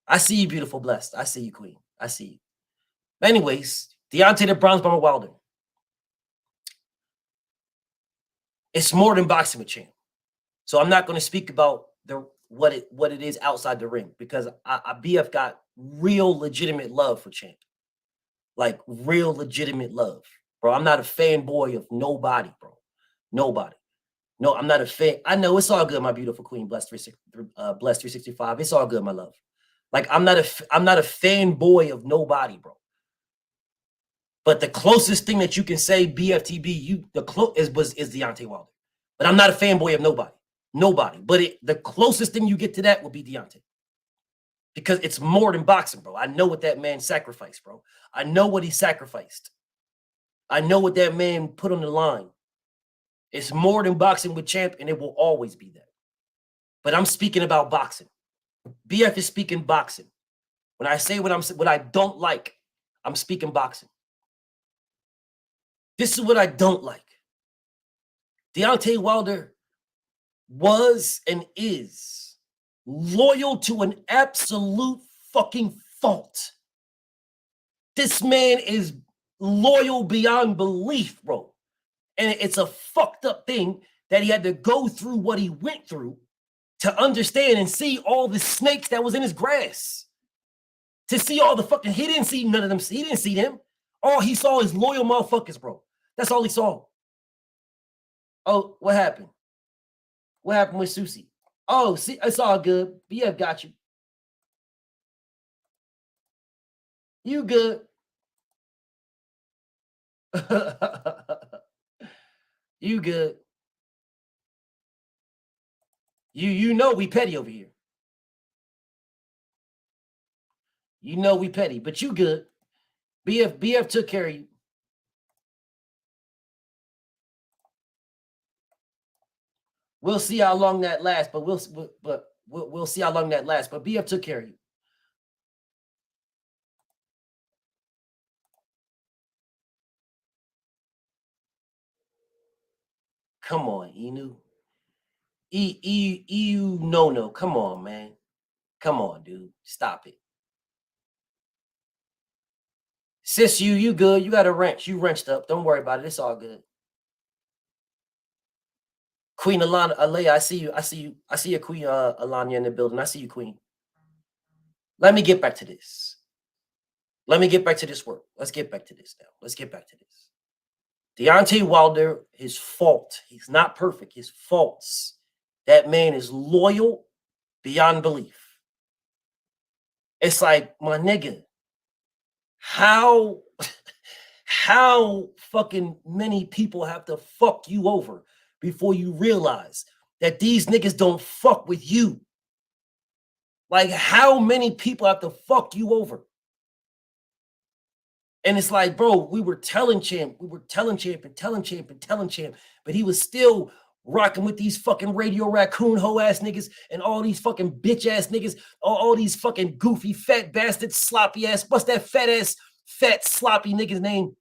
I see you, beautiful, Blessed. I see you, queen. I see you. Anyways, Deontay the Bronze Bomber Wilder. It's more than boxing with Champ. So I'm not going to speak about what it is outside the ring, because BF got real legitimate love for Champ. Like real legitimate love. Bro, I'm not a fanboy of nobody, bro. Nobody. No, I'm not a fan. I know it's all good, my beautiful queen, Bless 365. It's all good, my love. Like I'm not a fanboy of nobody, bro. But the closest thing that you can say, BFTB, is Deontay Wilder. But I'm not a fanboy of nobody. Nobody. But the closest thing you get to that would be Deontay. Because it's more than boxing, bro. I know what that man sacrificed, bro. I know what he sacrificed. I know what that man put on the line. It's more than boxing with Champ, and it will always be that. But I'm speaking about boxing. BF is speaking boxing. When I say what I don't like, I'm speaking boxing. This is what I don't like. Deontay Wilder was and is loyal to an absolute fucking fault. This man is loyal beyond belief, bro. And it's a fucked up thing that he had to go through what he went through to understand and see all the snakes that was in his grass. To see all the fucking, he didn't see none of them. He didn't see them. All he saw is loyal motherfuckers, bro. That's all he saw. Oh, what happened? What happened with Susie? Oh, see, it's all good. BF got you. You good. You good. You know we petty over here. You know we petty, but you good. BF took care of you. We'll see how long that lasts, but we'll see how long that lasts. But BF took care of you. Come on, Inu. No. Come on, man. Come on, dude. Stop it. Sis, you good. You got a wrench. You wrenched up. Don't worry about it. It's all good. Queen Alea, I see you. I see you, Queen Alanya in the building. I see you, Queen. Let me get back to this. Let me get back to this work. Let's get back to this now. Let's get back to this. Deontay Wilder, his fault. He's not perfect. His faults. That man is loyal beyond belief. It's like, my nigga, how fucking many people have to fuck you over before you realize that these niggas don't fuck with you? Like, how many people have to fuck you over? And it's like, bro, we were telling Champ, but he was still rocking with these fucking radio raccoon hoe ass niggas and all these fucking bitch ass niggas, all these fucking goofy fat bastards, sloppy ass. What's that fat ass, fat sloppy nigga's name?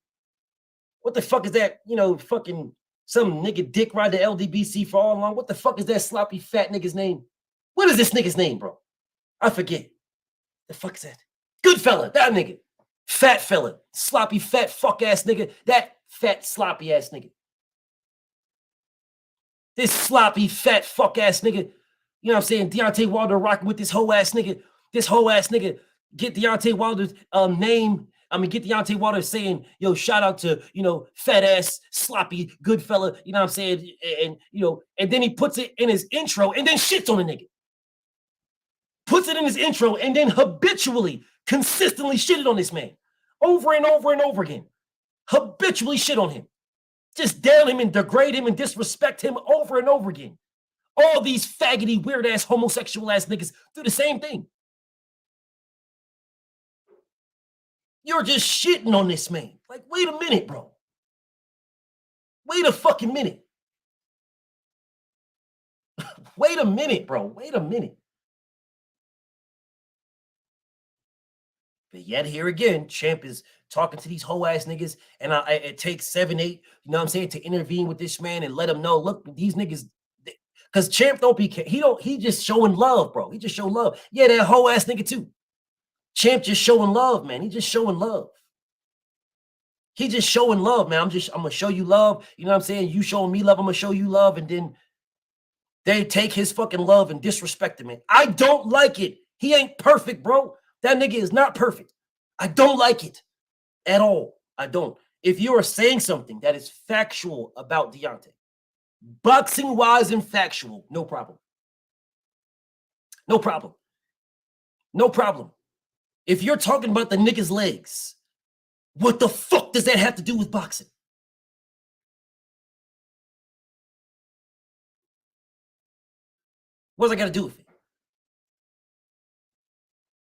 What the fuck is that? You know, fucking some nigga dick ride the LDBC for all along. What the fuck is that sloppy fat nigga's name? What is this nigga's name, bro? I forget. The fuck is that? Good fella, that nigga. Fat fella, sloppy fat fuck ass nigga, that fat sloppy ass nigga. This sloppy fat fuck ass nigga, you know what I'm saying? Deontay Wilder rocking with this hoe ass nigga. This hoe ass nigga get Deontay Wilder's name. I mean, get Deontay Wilder saying, yo, shout out to, you know, fat ass, sloppy, good fella, you know what I'm saying? And, you know, and then he puts it in his intro and then shits on the nigga. Puts it in his intro and then habitually, consistently shitted on this man over and over and over again. Habitually shit on him. Just down him and degrade him and disrespect him over and over again. All these faggoty, weird-ass, homosexual-ass niggas do the same thing. You're just shitting on this man. Like, wait a minute, bro. Wait a fucking minute. Wait a minute, bro. Wait a minute. But yet here again, Champ is talking to these hoe ass niggas, and it takes 7, 8, you know what I'm saying, to intervene with this man and let him know, look, these niggas, because Champ he just showing love, bro. He just showing love. Yeah, that hoe ass nigga too. Champ just showing love, man. He just showing love. He just showing love, man. I'm gonna show you love. You know what I'm saying? You showing me love, I'm gonna show you love, and then they take his fucking love and disrespect him, man. I don't like it. He ain't perfect, bro. That nigga is not perfect. I don't like it at all. I don't. If you are saying something that is factual about Deontay, boxing-wise and factual, no problem. No problem. No problem. If you're talking about the nigga's legs, what the fuck does that have to do with boxing? What's that got to do with it?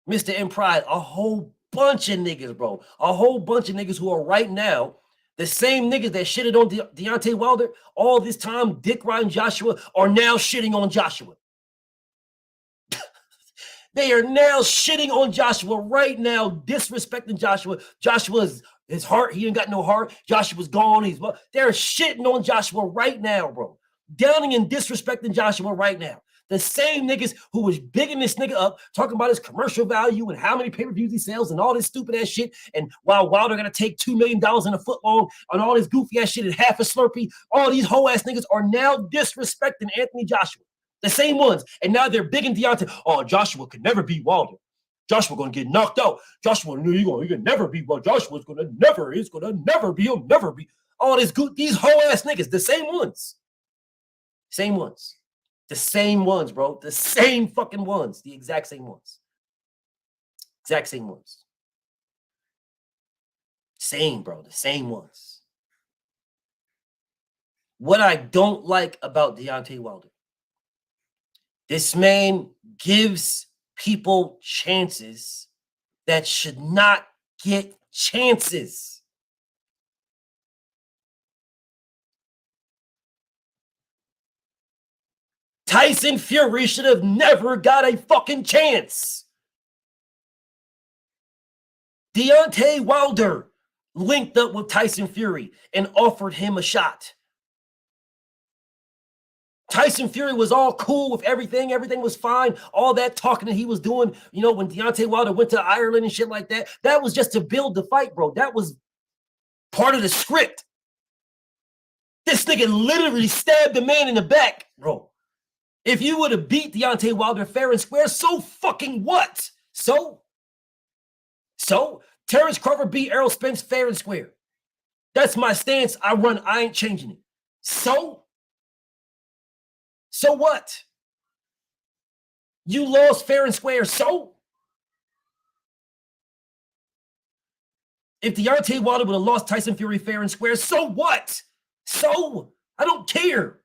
Mr. M Pride, a whole bunch of niggas, bro. A whole bunch of niggas who are right now, the same niggas that shitted on Deontay Wilder all this time, dick riding Joshua, are now shitting on Joshua. They are now shitting on Joshua right now, disrespecting Joshua. Joshua's his heart, he ain't got no heart. Joshua's gone. They're shitting on Joshua right now, bro. Downing and disrespecting Joshua right now. The same niggas who was bigging this nigga up, talking about his commercial value and how many pay-per-views he sells and all this stupid ass shit. And while Wilder gonna take $2 million in a foot long on all this goofy ass shit and half a Slurpee, all these hoe ass niggas are now disrespecting Anthony Joshua. The same ones. And now they're bigging Deontay. Oh, Joshua could never beat Wilder. Joshua gonna get knocked out. Joshua, he can never beat Wilder. Joshua's gonna never be. He'll never be. All these hoe ass niggas, the same ones. Same ones. The same ones, bro. The same fucking ones. The exact same ones. Exact same ones. Same, bro. The same ones. What I don't like about Deontay Wilder, this man gives people chances that should not get chances. Tyson Fury should have never got a fucking chance. Deontay Wilder linked up with Tyson Fury and offered him a shot. Tyson Fury was all cool with everything. Everything was fine. All that talking that he was doing, when Deontay Wilder went to Ireland and shit like that, that was just to build the fight, bro. That was part of the script. This nigga literally stabbed the man in the back, bro. If you would have beat Deontay Wilder fair and square, so fucking what? So Terrence Crawford beat Errol Spence fair and square. That's my stance. I ain't changing it. So what? You lost fair and square. So if Deontay Wilder would have lost Tyson Fury fair and square, so what? So I don't care.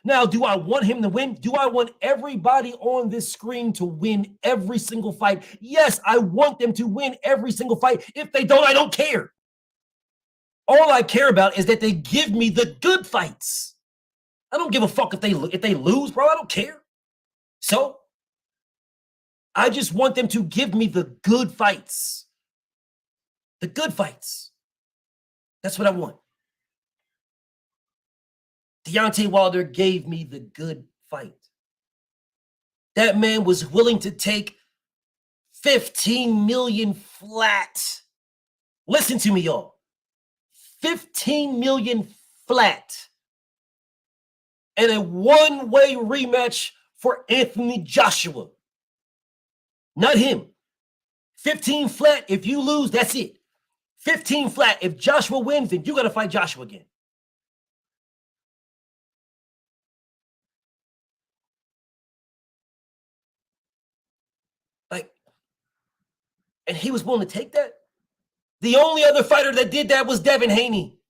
Now, do I want him to win? Do I want everybody on this screen to win every single fight? Yes, I want them to win every single fight. If they don't, I don't care. All I care about is that they give me the good fights. I don't give a fuck if they lose, bro. I don't care. So I just want them to give me the good fights. The good fights. That's what I want. Deontay Wilder gave me the good fight. That man was willing to take 15 million flat. Listen to me, y'all. 15 million flat. And a one-way rematch for Anthony Joshua. Not him. 15 flat. If you lose, that's it. 15 flat. If Joshua wins, then you got to fight Joshua again. And he was willing to take that? The only other fighter that did that was Devin Haney.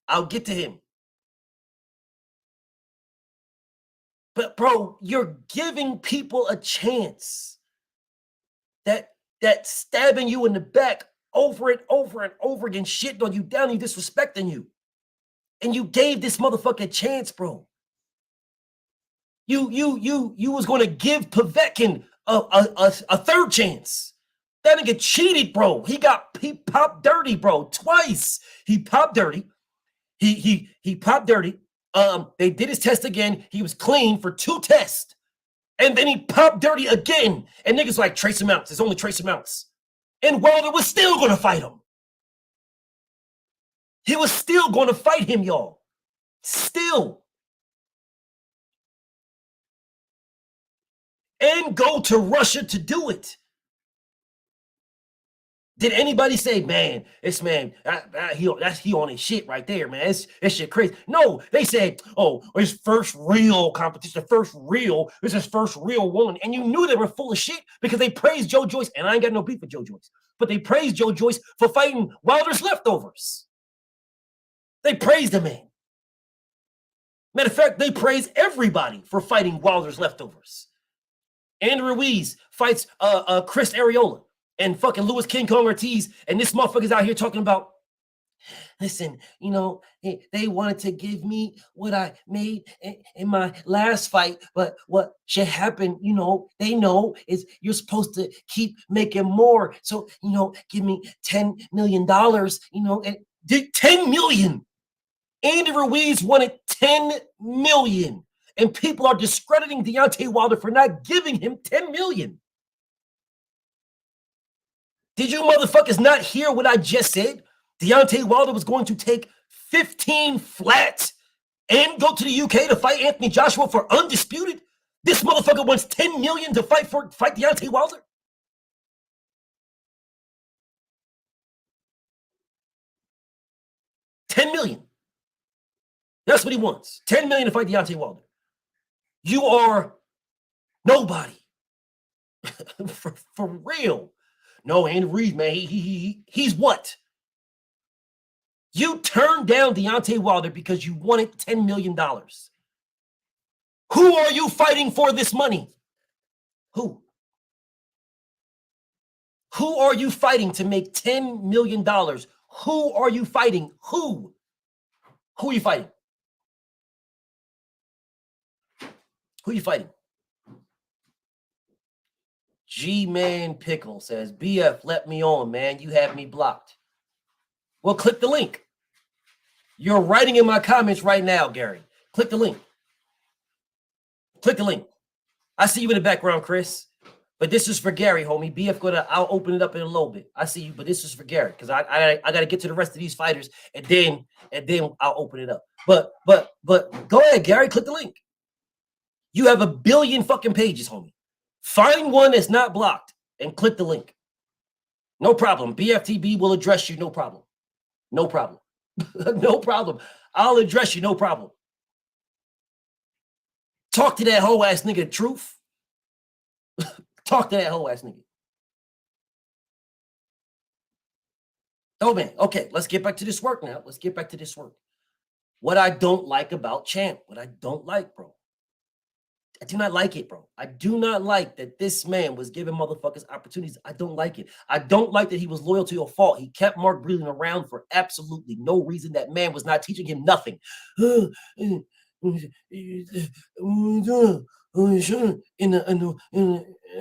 I'll get to him. But, bro, you're giving people a chance. That stabbing you in the back over and over and over again, shitting on you down, you disrespecting you. And you gave this motherfucker a chance, bro. You was going to give Povetkin a third chance. That nigga cheated, bro. He popped dirty, bro. Twice. He popped dirty. He popped dirty. They did his test again. He was clean for 2 tests. And then he popped dirty again. And niggas like trace amounts. It's only trace amounts. And Wilder was still going to fight him. He was still going to fight him, y'all. Still. And go to Russia to do it. Did anybody say, man, he on his shit right there, man. That shit crazy. No, they said, oh, his first real competition, this is his first real one. And you knew they were full of shit because they praised Joe Joyce. And I ain't got no beef with Joe Joyce. But they praised Joe Joyce for fighting Wilder's leftovers. They praised the man. Matter of fact, they praised everybody for fighting Wilder's leftovers. Andrew Ruiz fights Chris Areola and fucking Louis King Kong Ortiz, and this motherfucker's out here talking about, listen, they wanted to give me what I made in my last fight, but what should happen, they know is you're supposed to keep making more. So, give me $10 million, and did $10 million. Andy Ruiz wanted $10 million. And people are discrediting Deontay Wilder for not giving him $10 million. Did you motherfuckers not hear what I just said? Deontay Wilder was going to take 15 flat and go to the UK to fight Anthony Joshua for undisputed. This motherfucker wants $10 million to fight Deontay Wilder. $10 million. That's what he wants. $10 million to fight Deontay Wilder. You are nobody. for real. No, Andy Ruiz, man, he's what? You turned down Deontay Wilder because you wanted $10 million. Who are you fighting for this money? Who? Who are you fighting to make $10 million? Who are you fighting? Who? Who are you fighting? Who are you fighting? G-Man Pickle says, BF, let me on, man. You have me blocked. Well, click the link. You're writing in my comments right now, Gary. Click the link. Click the link. I see you in the background, Chris. But this is for Gary, homie. BF I'll open it up in a little bit. I see you, but this is for Gary because I gotta get to the rest of these fighters and then I'll open it up. But go ahead, Gary. Click the link. You have a billion fucking pages, homie. Find one that's not blocked and click the link. No problem. BFTB will address you. No problem. No problem. No problem. I'll address you. No problem. Talk to that whole ass nigga, Truth. Talk to that whole ass nigga. Oh, man. Okay, let's get back to this work now. Let's get back to this work. What I don't like about Champ, what I don't like, bro. I do not like it, bro. I do not like that this man was giving motherfuckers opportunities. I don't like it. I don't like that he was loyal to your fault. He kept Mark Breland around for absolutely no reason. That man was not teaching him nothing. In the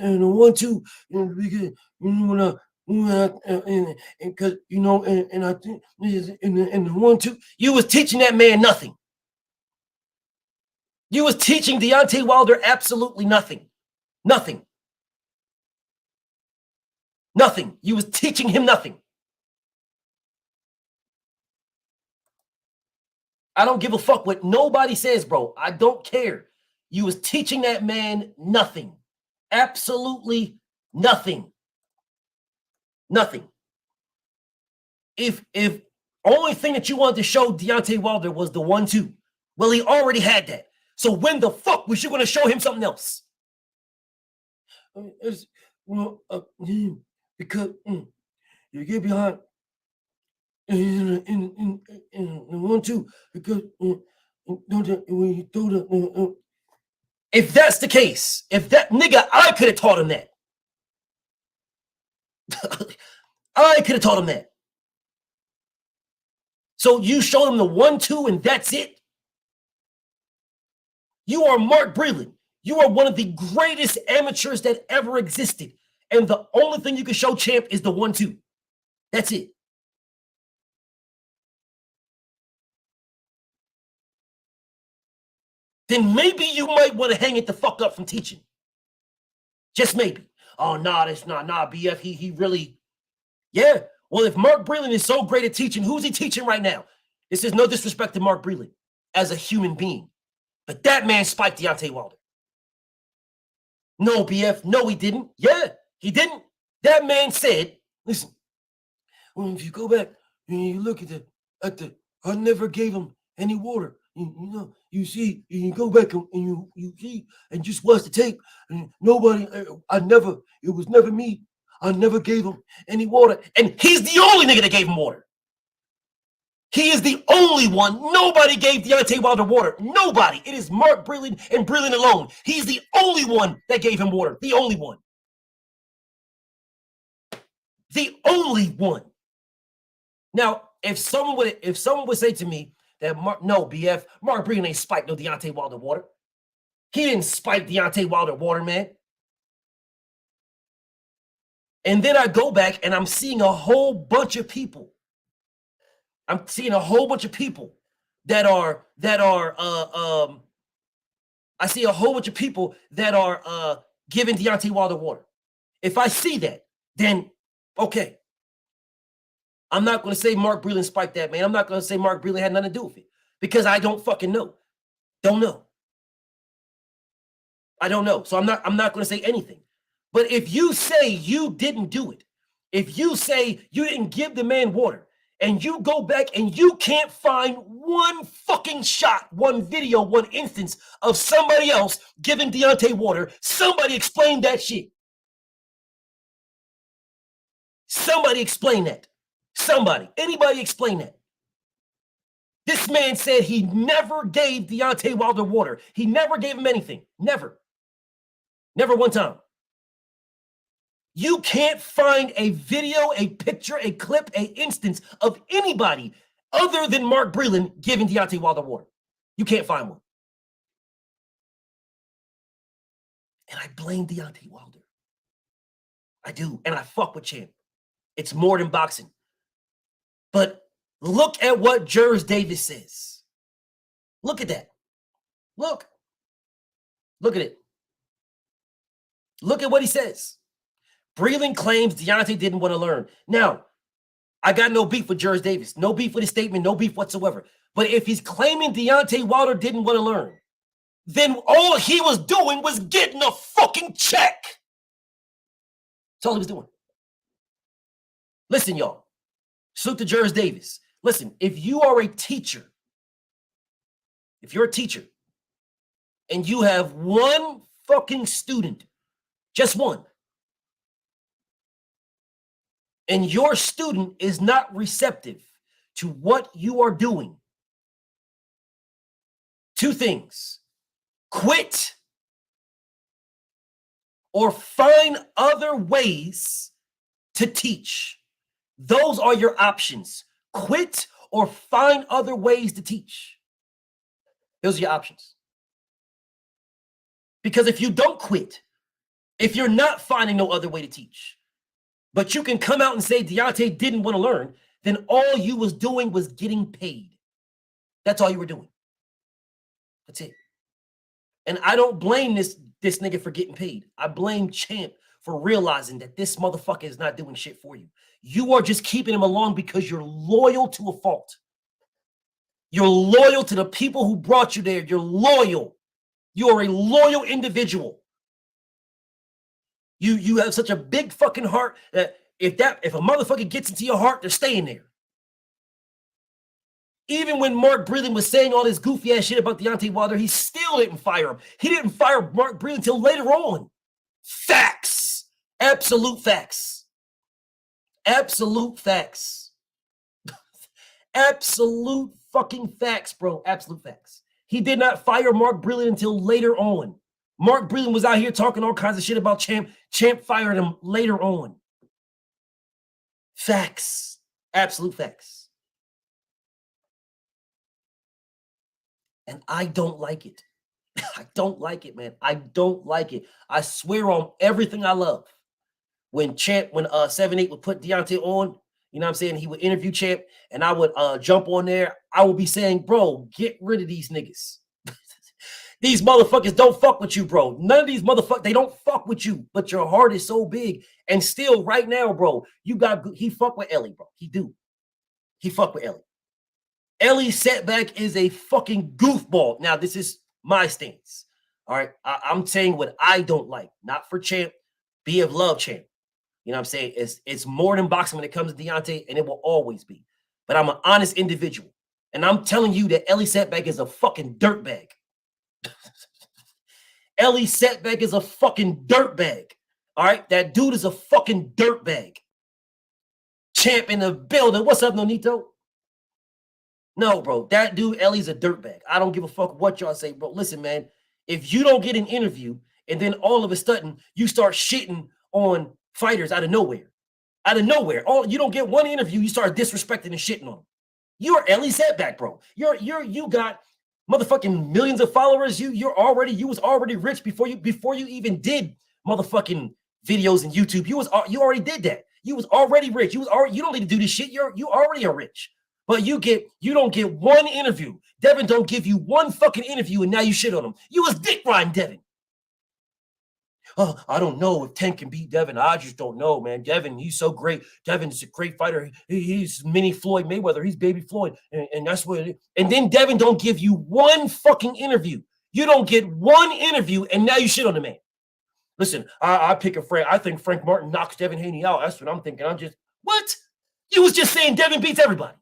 1-2, because because and I think in the 1-2, you was teaching that man nothing. You was teaching Deontay Wilder absolutely nothing. Nothing. Nothing. You was teaching him nothing. I don't give a fuck what nobody says, bro. I don't care. You was teaching that man nothing. Absolutely nothing. Nothing. If only thing that you wanted to show Deontay Wilder was the 1-2, well, he already had that. So when the fuck was you going to show him something else? Because you get behind in the 1-2 because when you throw the if that's the case, if that nigga, I could have taught him that. I could have taught him that. So you showed him the 1-2 and that's it. You are Mark Breland. You are one of the greatest amateurs that ever existed. And the only thing you can show Champ is the 1-2. That's it. Then maybe you might want to hang it the fuck up from teaching. Just maybe. Oh, nah, that's not, BF. He really, yeah. Well, if Mark Breland is so great at teaching, who's he teaching right now? This is no disrespect to Mark Breland as a human being. But that man spiked Deontay Wilder. No, BF. No, he didn't. Yeah, he didn't. That man said, listen, well, if you go back and you look at the I never gave him any water. You see, you go back and you see and just watch the tape. And nobody, it was never me. I never gave him any water. And he's the only nigga that gave him water. He is the only one. Nobody gave Deontay Wilder water. Nobody. It is Mark Breland and Breland alone. He's the only one that gave him water. The only one. The only one. Now, if someone would say to me that Mark Breland ain't spiked no Deontay Wilder water. He didn't spike Deontay Wilder water, man. And then I go back and I'm seeing a whole bunch of people. I'm seeing a whole bunch of people that are I see a whole bunch of people that are giving Deontay Wilder water. If I see that, then okay. I'm not going to say Mark Breland spiked that, man. I'm not going to say Mark Breland had nothing to do with it because I don't fucking know. Don't know. I don't know. So I'm not going to say anything. But if you say you didn't do it, if you say you didn't give the man water, and you go back and you can't find one fucking shot, one video, one instance of somebody else giving Deontay water, somebody explain that shit. Somebody explain that. Somebody. Anybody explain that. This man said he never gave Deontay Wilder water. He never gave him anything. Never. Never one time. You can't find a video, a picture, a clip, a instance of anybody other than Mark Breland giving Deontay Wilder water. You can't find one. And I blame Deontay Wilder. I do. And I fuck with Champ. It's more than boxing. But Look at what Jers Davis says. Look at that. Look at it. Look at what he says. Breland claims Deontay didn't want to learn. Now, I got no beef with Jers Davis. No beef with his statement. No beef whatsoever. But if he's claiming Deontay Wilder didn't want to learn, then all he was doing was getting a fucking check. That's all he was doing. Listen, y'all. Salute to Jers Davis. Listen, if you are a teacher, if you're a teacher, and you have one fucking student, just one, and your student is not receptive to what you are doing, two things: quit or find other ways to teach. Those are your options. Quit or find other ways to teach. Those are your options. Because if you don't quit, if you're not finding no other way to teach, but you can come out and say Deontay didn't want to learn, then all you was doing was getting paid. That's all you were doing. That's it. And I don't blame this nigga for getting paid. I blame Champ for realizing that this motherfucker is not doing shit for you. You are just keeping him along because you're loyal to a fault. You're loyal to the people who brought you there. You're loyal. You are a loyal individual. You have such a big fucking heart that if a motherfucker gets into your heart, they're staying there. Even when Mark Breland was saying all this goofy ass shit about Deontay Wilder, he still didn't fire him. He didn't fire Mark Breland until later on. Facts. Absolute facts. Absolute facts. Absolute fucking facts, bro. Absolute facts. He did not fire Mark Breland until later on. Mark Breland was out here talking all kinds of shit about Champ. Champ fired him later on. Facts. Absolute facts. And I don't like it. I don't like it, man. I don't like it. I swear on everything I love. When 7-8 would put Deontay on, you know what I'm saying? He would interview Champ, and I would jump on there. I would be saying, bro, get rid of these niggas. These motherfuckers don't fuck with you, bro. None of these motherfuckers, they don't fuck with you, but your heart is so big. And still right now, bro, he fuck with Ellie, bro. He fuck with Ellie. Ellie's setback is a fucking goofball. Now, this is my stance. All right. I'm saying what I don't like, not for Champ. Bftbboxing love Champ. You know what I'm saying? It's more than boxing when it comes to Deontay, and it will always be. But I'm an honest individual. And I'm telling you that Ellie Setback is a fucking dirtbag. Ellie Setback is a fucking dirtbag. All right? That dude is a fucking dirtbag. Champ in the building. What's up, Nonito? No, bro. That dude, Ellie's a dirtbag. I don't give a fuck what y'all say, bro. Listen, man. If you don't get an interview and then all of a sudden you start shitting on fighters out of nowhere, you don't get one interview, you start disrespecting and shitting on them. You are Ellie Setback, bro. You got motherfucking millions of followers. You was already rich before you even did motherfucking videos and YouTube. You already did that. You was already rich. You don't need to do this shit. You already are rich. But you don't get one interview. Devin don't give you one fucking interview, and now you shit on him. You was dick riding Devin. Oh, I don't know if Tank can beat Devin. I just don't know, man. Devin, he's so great. Devin's a great fighter. He's mini Floyd Mayweather. He's baby Floyd. And that's what it is. And then Devin don't give you one fucking interview. You don't get one interview, and now you shit on the man. Listen, I pick a Frank. I think Frank Martin knocks Devin Haney out. That's what I'm thinking. What? You was just saying Devin beats everybody.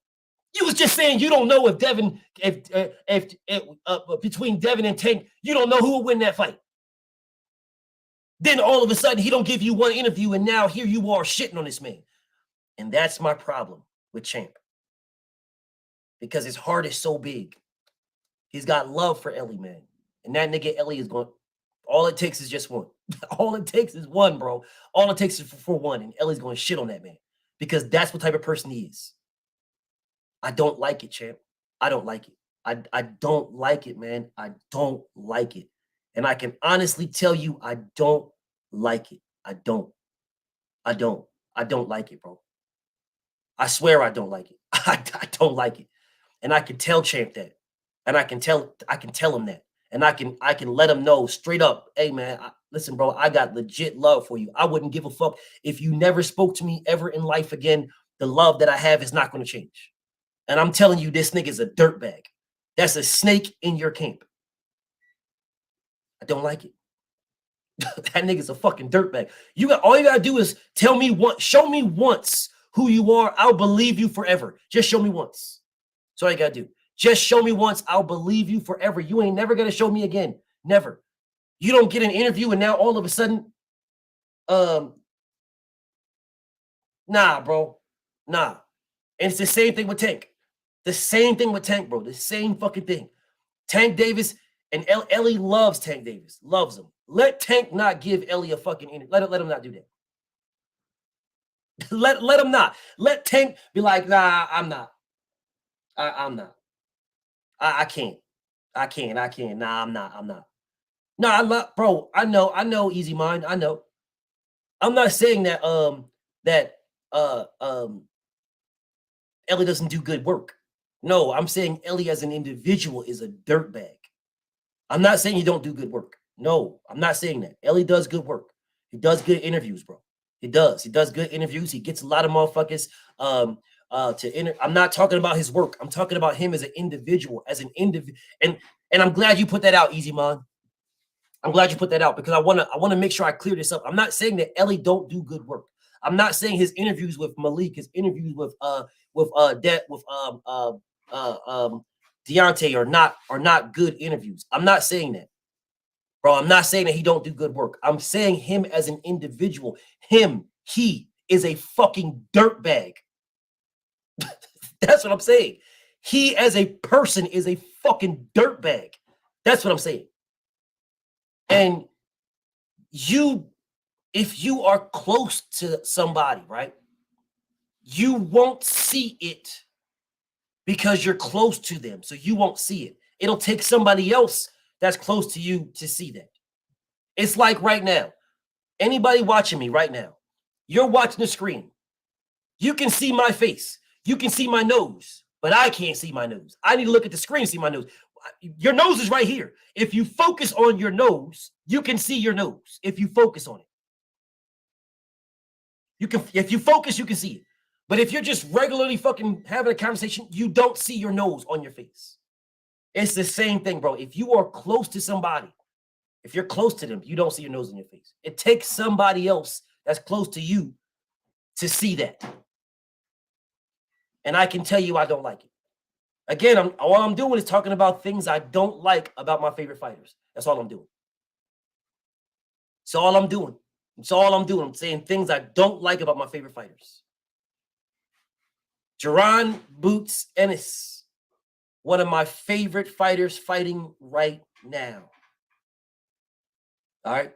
You was just saying you don't know if Devin, between Devin and Tank, you don't know who will win that fight. Then all of a sudden, he don't give you one interview, and now here you are shitting on this man. And that's my problem with Champ. Because his heart is so big. He's got love for Ellie, man. And that nigga Ellie is going, all it takes is just one. All it takes is one, bro. All it takes is for one, and Ellie's going to shit on that man. Because that's what type of person he is. I don't like it, Champ. I don't like it. I don't like it, man. I don't like it. And I can honestly tell you, I don't like it. I don't like it, bro. I swear I don't like it. I don't like it. And I can tell Champ that. And I can tell him that. And I can let him know straight up, hey man, listen, bro, I got legit love for you. I wouldn't give a fuck if you never spoke to me ever in life again. The love that I have is not going to change. And I'm telling you, this nigga is a dirtbag. That's a snake in your camp. I don't like it. That nigga's a fucking dirtbag. All you gotta do is tell me show me once who you are. I'll believe you forever. Just show me once. That's all you gotta do. Just show me once. I'll believe you forever. You ain't never gonna show me again. Never. You don't get an interview and now all of a sudden, nah, bro. Nah. And it's the same thing with Tank. The same thing with Tank, bro. The same fucking thing. Tank Davis and Ellie loves Tank Davis. Loves him. Let Tank not give Ellie a fucking interview. Let him not do that. let him not. Let Tank be like, nah, I'm not. I'm not. I can't. Nah, I'm not. No, I love, bro. I know, Easy Mind. I know. I'm not saying that Ellie doesn't do good work. No, I'm saying Ellie as an individual is a dirtbag. I'm not saying you don't do good work. No, I'm not saying that. Ellie does good work. He does good interviews, bro. He does. He does good interviews. He gets a lot of motherfuckers I'm not talking about his work. I'm talking about him as an individual, and I'm glad you put that out, Easy Man. I'm glad you put that out because I want to make sure I clear this up. I'm not saying that Ellie don't do good work. I'm not saying his interviews with Malik, his interviews with Deontay are not good interviews. I'm not saying that. Bro, I'm not saying that he don't do good work. I'm saying him as an individual. He is a fucking dirtbag. That's what I'm saying. He as a person is a fucking dirtbag. That's what I'm saying. And if you are close to somebody, right, you won't see it because you're close to them. So you won't see it. It'll take somebody else that's close to you to see that. It's like right now, anybody watching me right now, you're watching the screen. You can see my face. You can see my nose, but I can't see my nose. I need to look at the screen to see my nose. Your nose is right here. If you focus on your nose, you can see your nose. If you focus on it, if you focus, you can see it. But if you're just regularly fucking having a conversation, you don't see your nose on your face. It's the same thing, bro. If you are close to somebody, if you're close to them, you don't see your nose on your face. It takes somebody else that's close to you to see that. And I can tell you I don't like it. Again, all I'm doing is talking about things I don't like about my favorite fighters. That's all I'm doing. That's all I'm doing. That's all I'm doing. I'm saying things I don't like about my favorite fighters. Jaron Boots Ennis, one of my favorite fighters fighting right now. All right?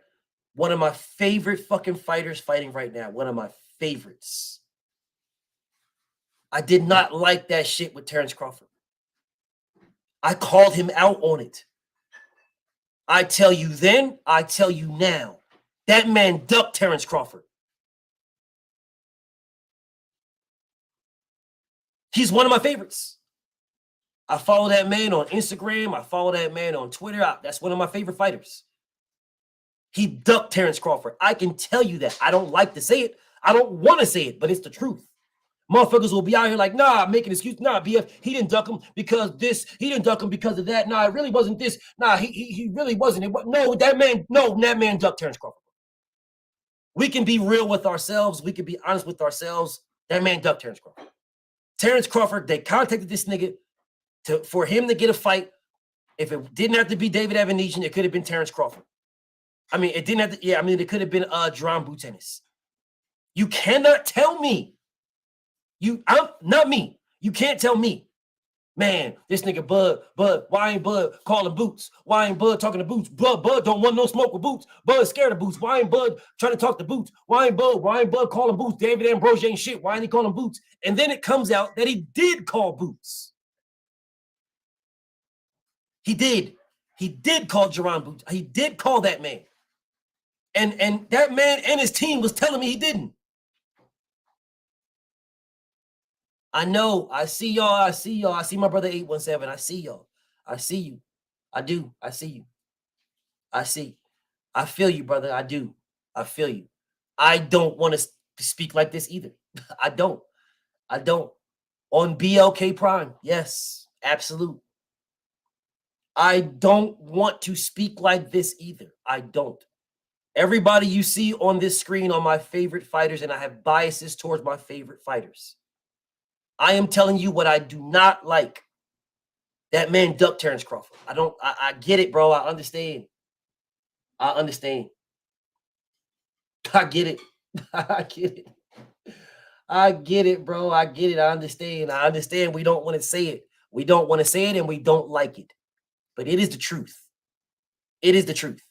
One of my favorite fucking fighters fighting right now. One of my favorites. I did not like that shit with Terrence Crawford. I called him out on it. I tell you then, I tell you now. That man ducked Terrence Crawford. He's one of my favorites. I follow that man on Instagram. I follow that man on Twitter. That's one of my favorite fighters. He ducked Terrence Crawford. I can tell you that. I don't like to say it. I don't want to say it, but it's the truth. Motherfuckers will be out here like, nah, making excuse. Nah, BF, he didn't duck him because this. He didn't duck him because of that. Nah, it really wasn't this. Nah, he really wasn't. That man ducked Terrence Crawford. We can be real with ourselves. We can be honest with ourselves. That man ducked Terrence Crawford. Terrence Crawford, they contacted this nigga for him to get a fight. If it didn't have to be David Evanesian, it could have been Terrence Crawford. I mean, it didn't have to, it could have been Jaron Boots Ennis. You cannot tell me. I'm not me. You can't tell me, man, this nigga Bud, why ain't Bud calling Boots? Why ain't Bud talking to Boots? Bud don't want no smoke with Boots. Bud's scared of Boots. Why ain't Bud trying to talk to Boots? Why ain't Bud calling Boots? David Ambrose ain't shit. Why ain't he calling Boots? And then it comes out that he did call Boots. He did. He did call Jaron Boots. He did call that man. And that man and his team was telling me he didn't. I know. I see y'all. I see y'all. I see my brother 817. I see y'all. I see you. I do. I see you. I see. I feel you, brother. I do. I feel you. I don't want to speak like this either. I don't. I don't. On BLK Prime. Yes, absolute. I don't want to speak like this either. I don't. Everybody you see on this screen are my favorite fighters, and I have biases towards my favorite fighters. I am telling you what I do not like. That man ducked Terrence Crawford. I get it, bro. I understand. I understand. I get it. I get it. I get it, bro. I get it. I understand. I understand we don't want to say it. We don't want to say it, and we don't like it. But it is the truth. It is the truth.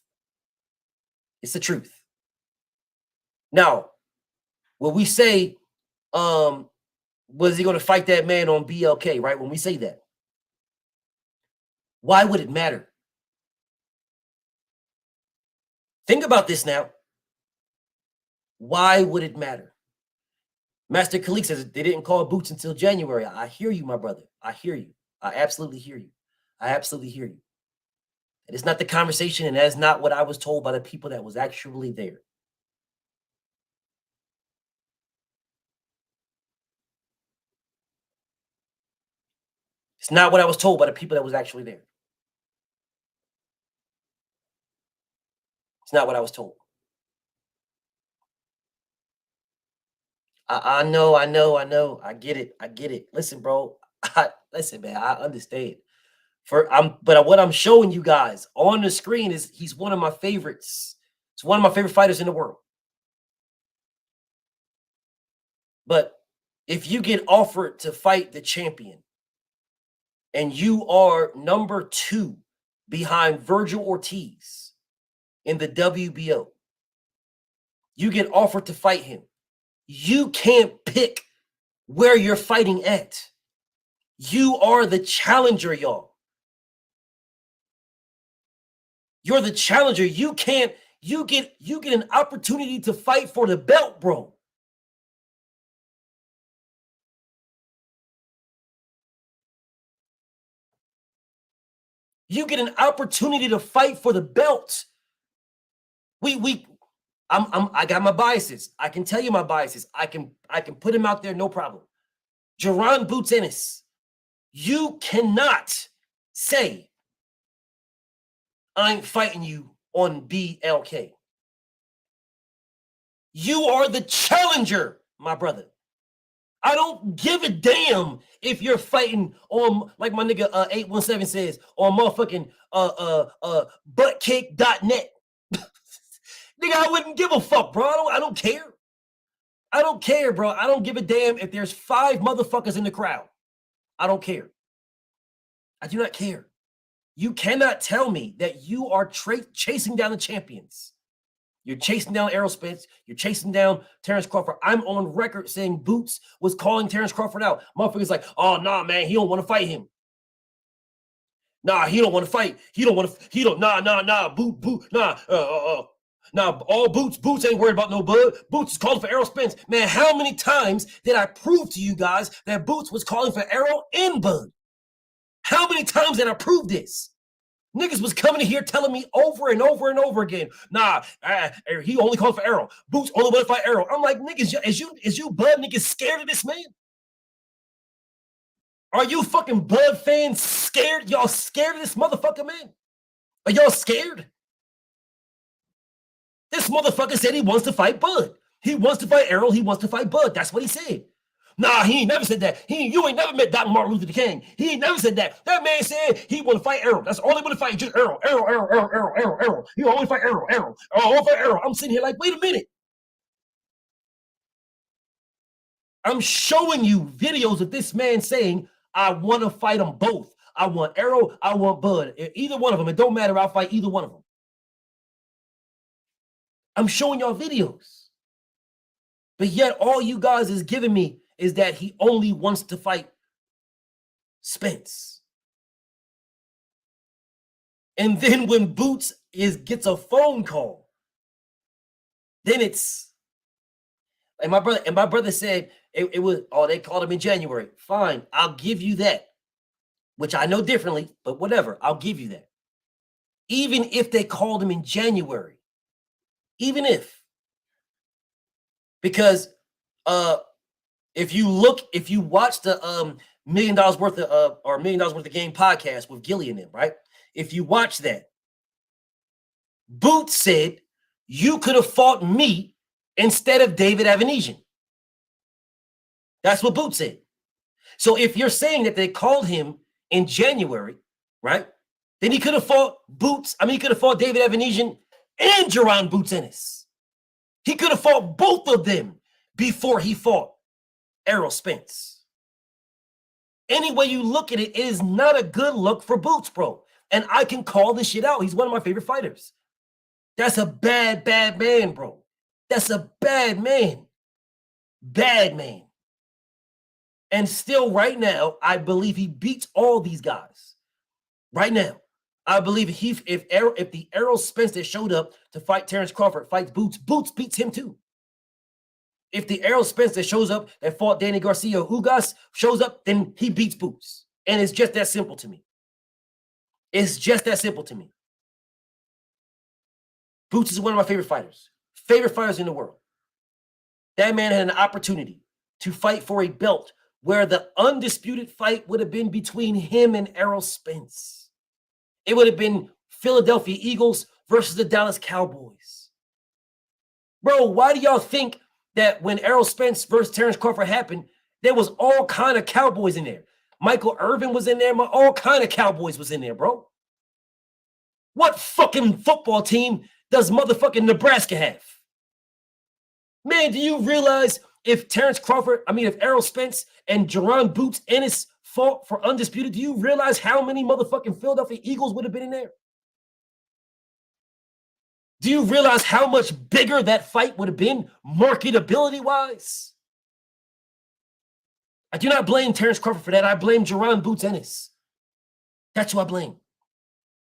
It's the truth. Now, when we say, was he going to fight that man on BLK, right? When we say that, why would it matter? Think about this now. Why would it matter? Master Khalik says they didn't call Boots until January. I hear you, my brother. I hear you. I absolutely hear you. I absolutely hear you. It is not the conversation, and that is not what I was told by the people that was actually there. It's not what I was told by the people that was actually there. It's not what I was told. I know. I get it. Listen, bro. Listen, man. I understand. But what I'm showing you guys on the screen is he's one of my favorites. It's one of my favorite fighters in the world. But if you get offered to fight the champion and you are number 2 behind Virgil Ortiz in the WBO, you get offered to fight him. You can't pick where you're fighting at. You are the challenger, y'all. You're the challenger. You get an opportunity to fight for the belt, bro. You get an opportunity to fight for the belt. I got my biases. I can tell you my biases. I can put him out there, no problem. Jaron Boots Ennis, you cannot say I'm fighting you on BLK. You are the challenger, my brother. I don't give a damn if you're fighting on, like my nigga 817 says, on motherfucking buttkick.net. Nigga, I wouldn't give a fuck, bro. I don't care. I don't care, bro. I don't give a damn if there's 5 motherfuckers in the crowd. I don't care. I do not care. You cannot tell me that you are chasing down the champions. You're chasing down Errol Spence. You're chasing down Terrence Crawford. I'm on record saying Boots was calling Terrence Crawford out. Motherfuckers like, oh, nah, man, he don't want to fight him. Nah, he don't want to fight. Nah, all Boots ain't worried about no bud. Boots is calling for Errol Spence. Man, how many times did I prove to you guys that Boots was calling for Errol and Bud? How many times did I prove this? Niggas was coming in here telling me over and over and over again, nah, he only called for Errol. Boots only want to fight Errol. I'm like, niggas, is you Bud niggas scared of this man? Are you fucking Bud fans scared? Y'all scared of this motherfucker, man? Are y'all scared? This motherfucker said he wants to fight Bud. He wants to fight Errol. He wants to fight Bud. That's what he said. Nah, he ain't never said that. You ain't never met Dr. Martin Luther King. He ain't never said that. That man said he want to fight Errol. That's all he want to fight. Just Errol. He only fight Errol. I'm sitting here like, wait a minute. I'm showing you videos of this man saying, I want to fight them both. I want Errol. I want Bud. Either one of them. It don't matter. I'll fight either one of them. I'm showing y'all videos. But yet all you guys is giving me is that he only wants to fight Spence. And then when Boots gets a phone call, then it's, and my brother said, it was, oh, they called him in January. Fine, I'll give you that, which I know differently, but whatever, I'll give you that. Even if they called him in January, even if, because if you watch the $1 million worth of or $1 million worth of game podcast with Gilly and them, right? If you watch that, Boots said you could have fought me instead of David Avanesian. That's what Boots said. So if you're saying that they called him in January, right? Then he could have fought he could have fought David Avanesian and Jaron Boots Ennis. He could have fought both of them before he fought Errol Spence. Any way you look at it, it is not a good look for Boots, bro. And I can call this shit out. He's one of my favorite fighters. That's a bad, bad man, bro. That's a bad man. Bad man. And still right now, I believe he beats all these guys. Right now. I believe if the Errol Spence that showed up to fight Terrence Crawford fights Boots, Boots beats him too. If the Errol Spence that shows up that fought Danny Garcia Ugas shows up, then he beats Boots. And it's just that simple to me. It's just that simple to me. Boots is one of my favorite fighters in the world. That man had an opportunity to fight for a belt where the undisputed fight would have been between him and Errol Spence. It would have been Philadelphia Eagles versus the Dallas Cowboys. Bro, why do y'all think that when Errol Spence versus Terrence Crawford happened, there was all kind of Cowboys in there? Michael Irvin was in there. All kind of Cowboys was in there, bro. What fucking football team does motherfucking Nebraska have? Man, do you realize if Errol Spence and Jaron Boots Ennis fought for undisputed, do you realize how many motherfucking Philadelphia Eagles would have been in there? Do you realize how much bigger that fight would have been marketability-wise? I do not blame Terrence Crawford for that. I blame Jaron Boots Ennis. That's who I blame.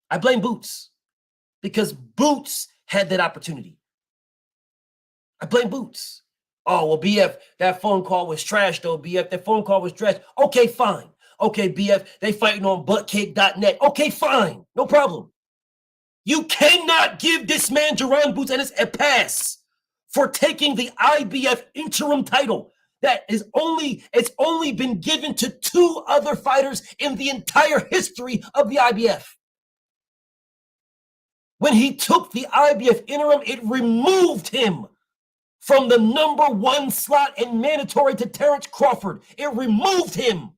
I blame Boots because Boots had that opportunity. I blame Boots. Oh, well, BF, that phone call was trash, though. BF, that phone call was trash. Okay, fine. Okay, BF, they fighting on buttcake.net. Okay, fine. No problem. You cannot give this man, Jaron Boots Ennis, a pass for taking the IBF interim title. It's only been given to 2 other fighters in the entire history of the IBF. When he took the IBF interim, it removed him from the #1 slot and mandatory to Terrence Crawford. It removed him.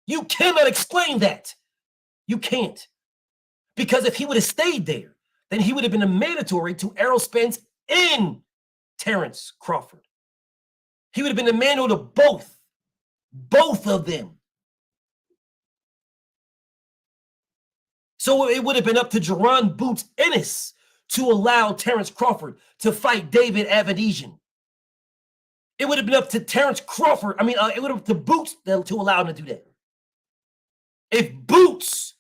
You cannot explain that. You can't. Because if he would have stayed there, then he would have been a mandatory to Errol Spence and Terrence Crawford. He would have been a mandatory to both of them. So it would have been up to Jaron Boots Ennis to allow Terrence Crawford to fight David Avanesian. It would have been up to Terrence Crawford. It would have been up to Boots to allow him to do that. If Boots,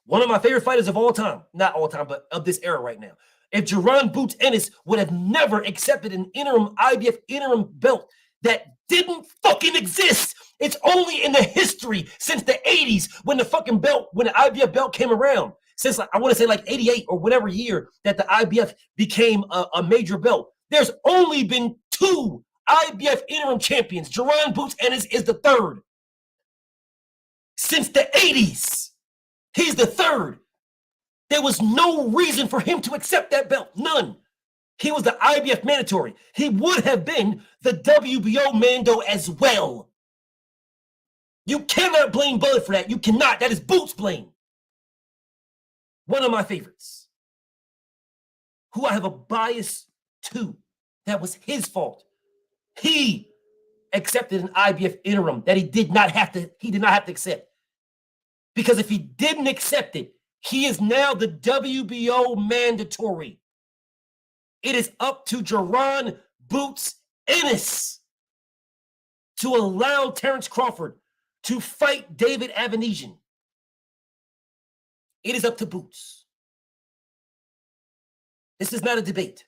one of my favorite fighters of all time, not all time, but of this era right now, if Jaron Boots Ennis would have never accepted an IBF interim belt that didn't fucking exist. It's only in the history since the 80s when the IBF belt came around. Since I want to say like 88 or whatever year that the IBF became a major belt. There's only been 2 IBF interim champions. Jaron Boots Ennis is the 3rd. Since the 80s, he's the 3rd. There was no reason for him to accept that belt. None. He was the IBF mandatory. He would have been the WBO Mando as well. You cannot blame Bud for that. You cannot. That is Boots' blame. One of my favorites. Who I have a bias to. That was his fault. He accepted an IBF interim that he did not have to accept. Because if he didn't accept it, he is now the WBO mandatory. It is up to Jaron Boots Ennis to allow Terrence Crawford to fight David Avanesian. It is up to Boots. This is not a debate.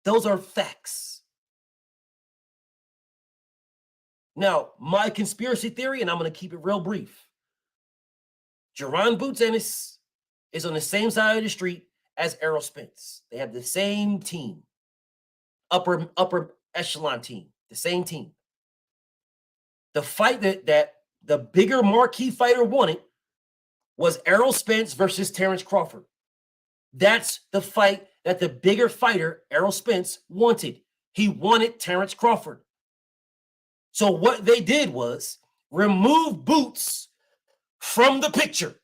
Those are facts. Now, my conspiracy theory, and I'm going to keep it real brief. Jerron Boots Ennis is on the same side of the street as Errol Spence. They have the same team, upper echelon team, the same team. The fight that the bigger marquee fighter wanted was Errol Spence versus Terrence Crawford. That's the fight that the bigger fighter, Errol Spence, wanted. He wanted Terrence Crawford. So what they did was remove Boots from the picture.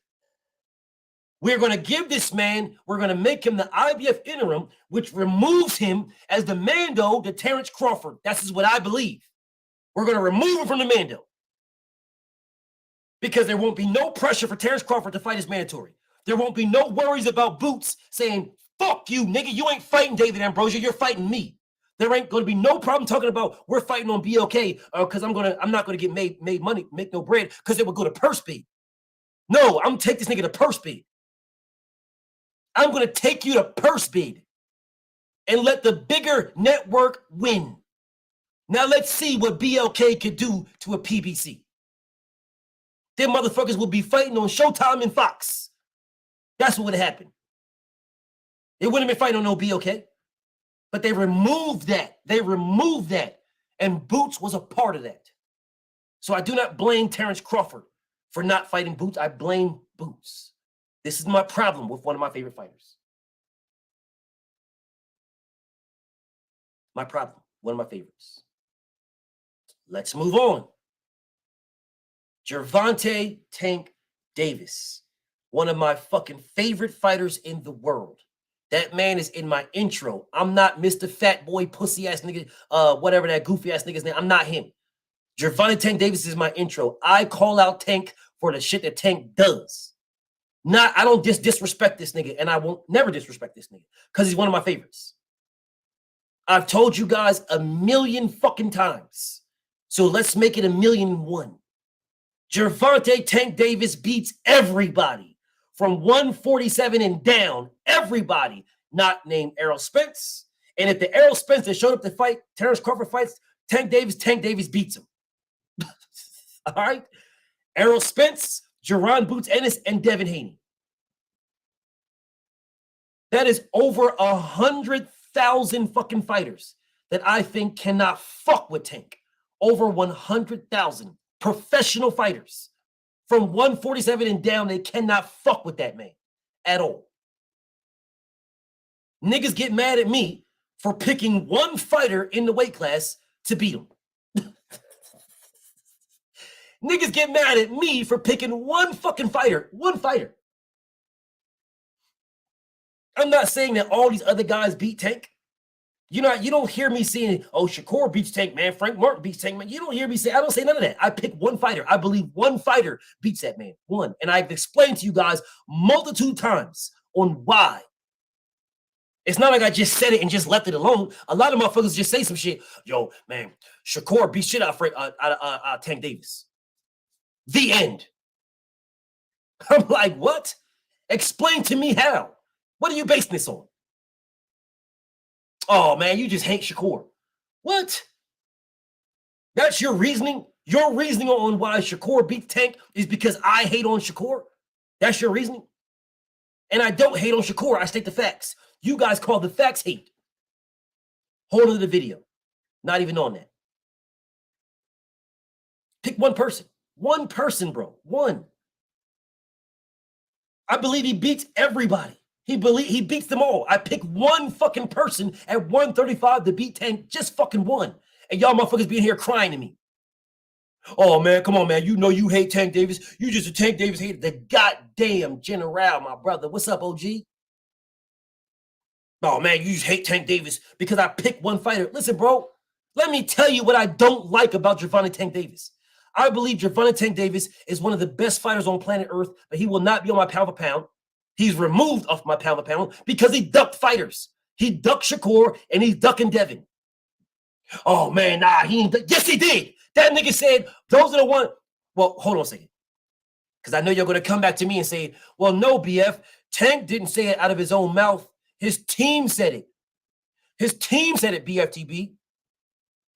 We're going to give this man, we're going to make him the IBF interim, which removes him as the Mando to Terrence Crawford. That's what I believe. We're going to remove him from the Mando. Because there won't be no pressure for Terrence Crawford to fight as mandatory. There won't be no worries about Boots saying, fuck you, nigga, you ain't fighting David Ambrosio, you're fighting me. There ain't going to be no problem talking about we're fighting on BOK because I'm not going to get made money, make no bread because it would go to purse bid. No, I'm going to take this nigga to purse bid. I'm going to take you to purse bid and let the bigger network win. Now let's see what BLK could do to a PBC. Them motherfuckers will be fighting on Showtime and Fox. That's what would have happened. They wouldn't have been fighting on no BLK. But they removed that. They removed that. And Boots was a part of that. So I do not blame Terrence Crawford for not fighting Boots. I blame Boots. This is my problem with one of my favorite fighters. My problem. One of my favorites. Let's move on. Gervonta Tank Davis. One of my fucking favorite fighters in the world. That man is in my intro. I'm not Mr. Fat Boy, pussy ass nigga, whatever that goofy ass nigga's name. I'm not him. Gervonta Tank Davis is my intro. I call out Tank for the shit that Tank does. I don't disrespect this nigga, and I won't never disrespect this nigga because he's one of my favorites. I've told you guys a million fucking times. So let's make it 1,000,001. Gervonta Tank Davis beats everybody. From 147 and down, everybody not named Errol Spence. And if the Errol Spence that showed up to fight, Terrence Crawford fights Tank Davis beats him. All right? Errol Spence, Jerron Boots Ennis, and Devin Haney. That is over 100,000 fucking fighters that I think cannot fuck with Tank. Over 100,000 professional fighters. From 147 and down, they cannot fuck with that man at all. Niggas get mad at me for picking one fighter in the weight class to beat him. Niggas get mad at me for picking one fucking fighter. One fighter. I'm not saying that all these other guys beat Tank. You don't hear me saying, oh, Shakur beats Tank, man. Frank Martin beats Tank, man. You don't hear me say, I don't say none of that. I pick one fighter. I believe one fighter beats that man. One. And I've explained to you guys multitude times on why. It's not like I just said it and just left it alone. A lot of motherfuckers just say some shit. Yo, man, Shakur beats shit out of Tank Davis. The end. I'm like, what? Explain to me how. What are you basing this on? Oh, man, you just hate Shakur. What? That's your reasoning? Your reasoning on why Shakur beats Tank is because I hate on Shakur? That's your reasoning? And I don't hate on Shakur. I state the facts. You guys call the facts hate. Hold on to the video. Not even on that. Pick one person. One person, bro. One. I believe he beats everybody. He beats them all. I pick one fucking person at 135 to beat Tank, just fucking one. And y'all motherfuckers being here crying to me. Oh, man, come on, man. You know you hate Tank Davis. You just a Tank Davis hater. The goddamn general, my brother. What's up, OG? Oh, man, you just hate Tank Davis because I picked one fighter. Listen, bro, let me tell you what I don't like about Gervonta Tank Davis. I believe Gervonta Tank Davis is one of the best fighters on planet Earth, but he will not be on my pound for pound. He's removed off my pound for pound because he ducked fighters. He ducked Shakur and he's ducking Devin. Oh, man, nah, he ain't. Yes, he did. That nigga said, those are the one. Well, hold on a second. Because I know you're going to come back to me and say, well, no, BF. Tank didn't say it out of his own mouth. His team said it. His team said it, BFTB.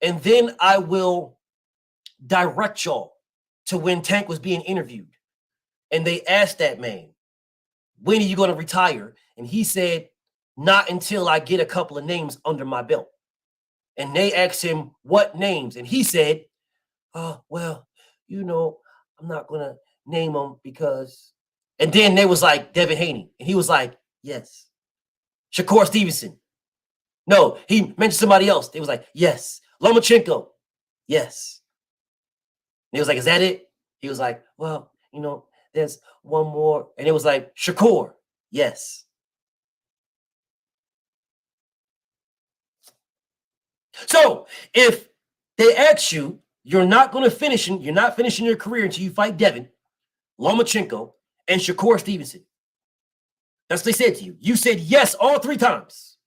And then I will direct y'all to when Tank was being interviewed. And they asked that man, when are you going to retire? And he said, not until I get a couple of names under my belt. And they asked him, what names? And he said, well, you know, I'm not going to name them because... And then they was like, Devin Haney. And he was like, yes. Shakur Stevenson. No, he mentioned somebody else. They was like, yes. Lomachenko. Yes. And he was like, is that it? He was like, well, you know, there's one more. And it was like, Shakur. Yes. So if they ask you, you're not finishing your career until you fight Devin, Lomachenko, and Shakur Stevenson. That's what they said to you. You said yes all 3 times.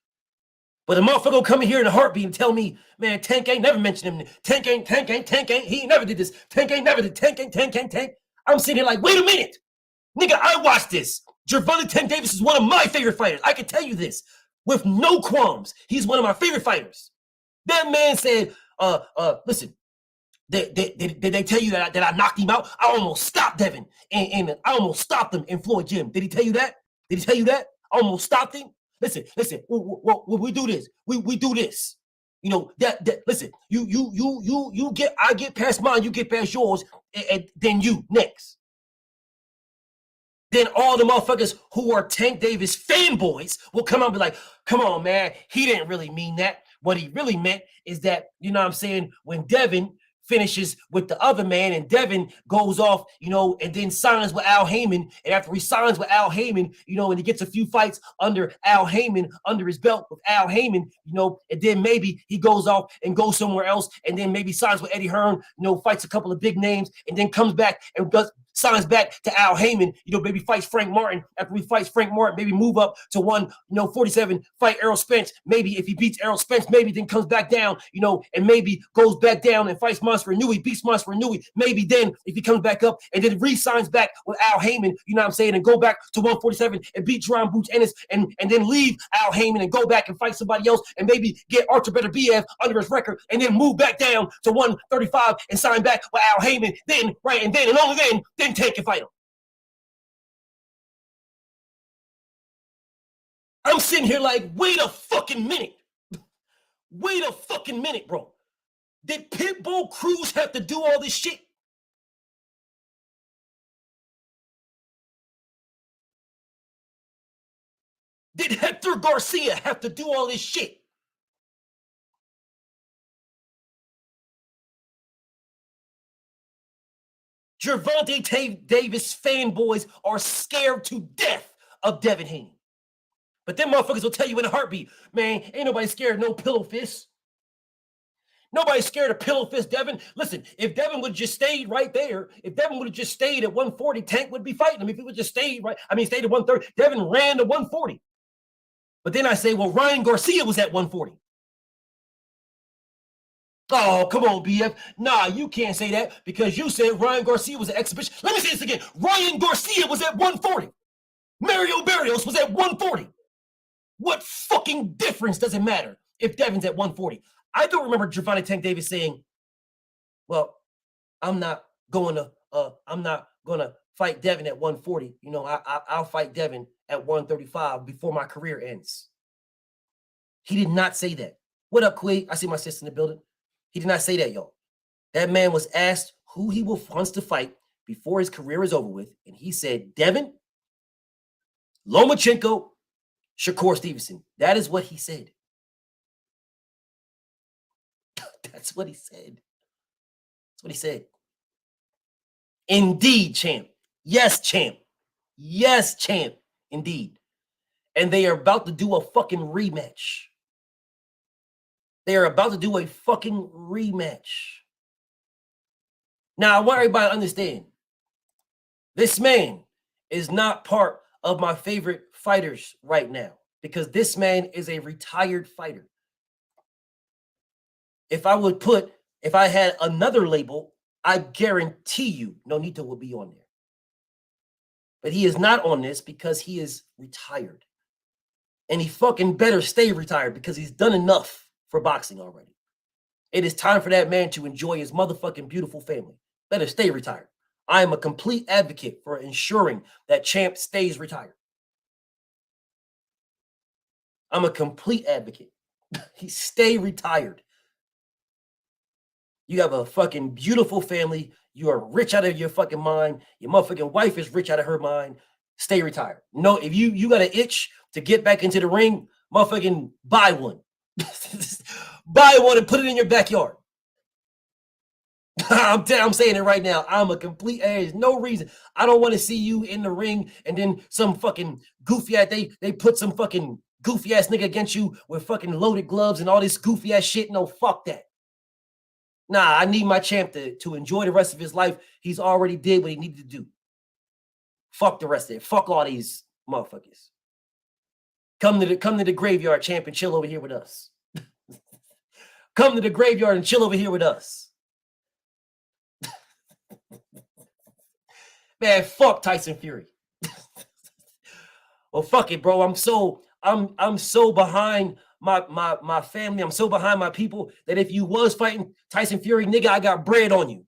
But a motherfucker will come in here in a heartbeat and tell me, man, Tank ain't never mentioned him. Tank ain't. He ain't never did this. Tank ain't never did. Tank ain't. I'm sitting here like, wait a minute. Nigga, I watched this. Gervonta Tank Davis is one of my favorite fighters. I can tell you this with no qualms. He's one of my favorite fighters. That man said, listen, did they tell you that I knocked him out? I almost stopped Devin, and I almost stopped him in Floyd Gym. Did he tell you that? I almost stopped him. Listen. We do this. We do this. You know that. Listen. I get past mine. You get past yours, and then you next. Then all the motherfuckers who are Tank Davis fanboys will come out and be like, "Come on, man. He didn't really mean that. What he really meant is that, you know what I'm saying, when Devin finishes with the other man and Devin goes off, you know, and then signs with Al Heyman. And after he signs with Al Heyman, you know, and he gets a few fights under Al Heyman, under his belt with Al Heyman, you know, and then maybe he goes off and goes somewhere else and then maybe signs with Eddie Hearn, you know, fights a couple of big names and then comes back and signs back to Al Heyman, you know, maybe fights Frank Martin. After he fights Frank Martin, maybe move up to 147, fight Errol Spence. Maybe if he beats Errol Spence, maybe then comes back down, you know, and maybe goes back down and fights Monster Inoue, beats Monster Inoue. Maybe then if he comes back up and then re-signs back with Al Heyman, you know what I'm saying, and go back to 147 and beat Jerome Boots Ennis and then leave Al Heyman and go back and fight somebody else and maybe get Artur Beterbiev under his record and then move back down to 135 and sign back with Al Heyman. Then, right, and only then Tank can fight him. I'm sitting here like, wait a fucking minute. Wait a fucking minute, bro. Did Pitbull Cruz have to do all this shit? Did Hector Garcia have to do all this shit? Gervonta Davis fanboys are scared to death of Devin Haney. But them motherfuckers will tell you in a heartbeat, man, ain't nobody scared of no pillow fist. Nobody's scared of pillow fist Devin. Listen, if Devin would have just stayed right there, if Devin would have just stayed at 140, Tank would be fighting him. If he would just stayed stayed at 130, Devin ran to 140. But then I say, well, Ryan Garcia was at 140. Oh, come on, BF. Nah, you can't say that because you said Ryan Garcia was an exhibition. Let me say this again. Ryan Garcia was at 140. Mario Barrios was at 140. What fucking difference does it matter if Devin's at 140? I don't remember Gervonta Tank Davis saying, well, I'm not going to fight Devin at 140. You know, I'll fight Devin at 135 before my career ends. He did not say that. What up, Quay? I see my sister in the building. He did not say that, y'all. That man was asked who he wants to fight before his career is over with, and he said, Devin, Lomachenko, Shakur Stevenson. That is what he said. That's what he said. That's what he said. Indeed, champ. Yes, champ. Yes, champ. Indeed. And they are about to do a fucking rematch. They are about to do a fucking rematch. Now, I want everybody to understand, this man is not part of my favorite fighters right now because this man is a retired fighter. If I had another label, I guarantee you Nonito will be on there. But he is not on this because he is retired. And he fucking better stay retired because he's done enough for boxing already. It is time for that man to enjoy his motherfucking beautiful family. Let her stay retired. I am a complete advocate for ensuring that Champ stays retired. I'm a complete advocate. He stay retired. You have a fucking beautiful family. You are rich out of your fucking mind. Your motherfucking wife is rich out of her mind. Stay retired. No, if you got an itch to get back into the ring, motherfucking buy one. Buy one and put it in your backyard. I'm saying it right now. I'm a complete ass. No reason. I don't want to see you in the ring and then some fucking goofy ass. They put some fucking goofy ass nigga against you with fucking loaded gloves and all this goofy ass shit. No, fuck that. Nah, I need my champ to enjoy the rest of his life. He's already did what he needed to do. Fuck the rest of it. Fuck all these motherfuckers. Come to the graveyard, champ, and chill over here with us. Come to the graveyard and chill over here with us. Man, fuck Tyson Fury. Well, fuck it, bro. I'm so behind my family. I'm so behind my people that if you was fighting Tyson Fury, nigga, I got bread on you.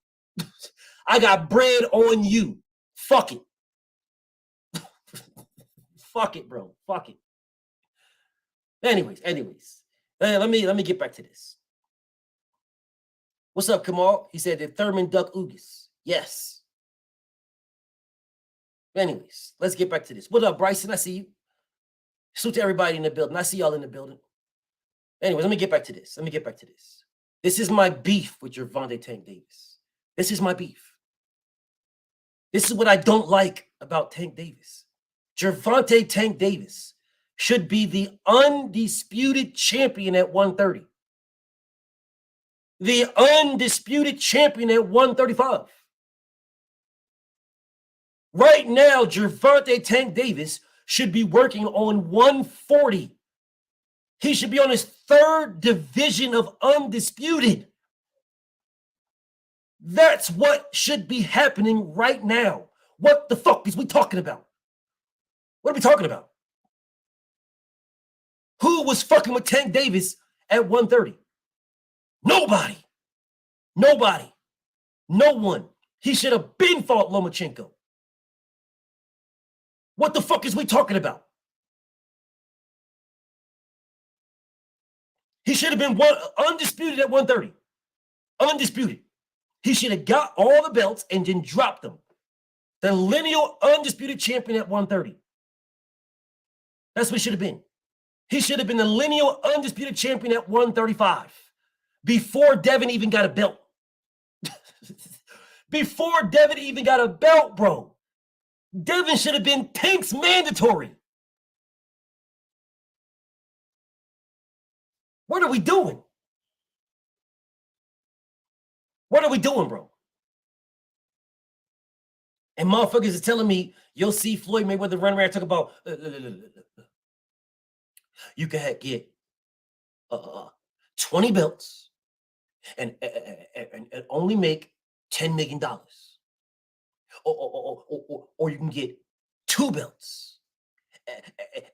I got bread on you. Fuck it. Fuck it, bro. Fuck it. Anyways. Let me get back to this. What's up, Kamal? He said that Thurman Duck Ugis. Yes. Anyways, let's get back to this. What up, Bryson? I see you. Salute to everybody in the building. I see y'all in the building. Anyways, let me get back to this. This is my beef with Gervonta Tank Davis. This is my beef. This is what I don't like about Tank Davis. Gervonta Tank Davis should be the undisputed champion at 130. The undisputed champion at 135. Right now, Gervonta Tank Davis should be working on 140. He should be on his third division of undisputed. That's what should be happening right now. What the fuck is we talking about? What are we talking about? Who was fucking with Tank Davis at 130? Nobody. No one. He should have been fought Lomachenko. What the fuck is we talking about? He should have been undisputed at 130. Undisputed. He should have got all the belts and then dropped them. The lineal undisputed champion at 130. That's what he should have been. He should have been the lineal undisputed champion at 135 before Devin even got a belt. Before Devin even got a belt, bro. Devin should have been Tank's mandatory. What are we doing? What are we doing, bro? And motherfuckers is telling me you'll see Floyd Mayweather run around and talk about you can get 20 belts and only make $10 million. Or you can get 2 belts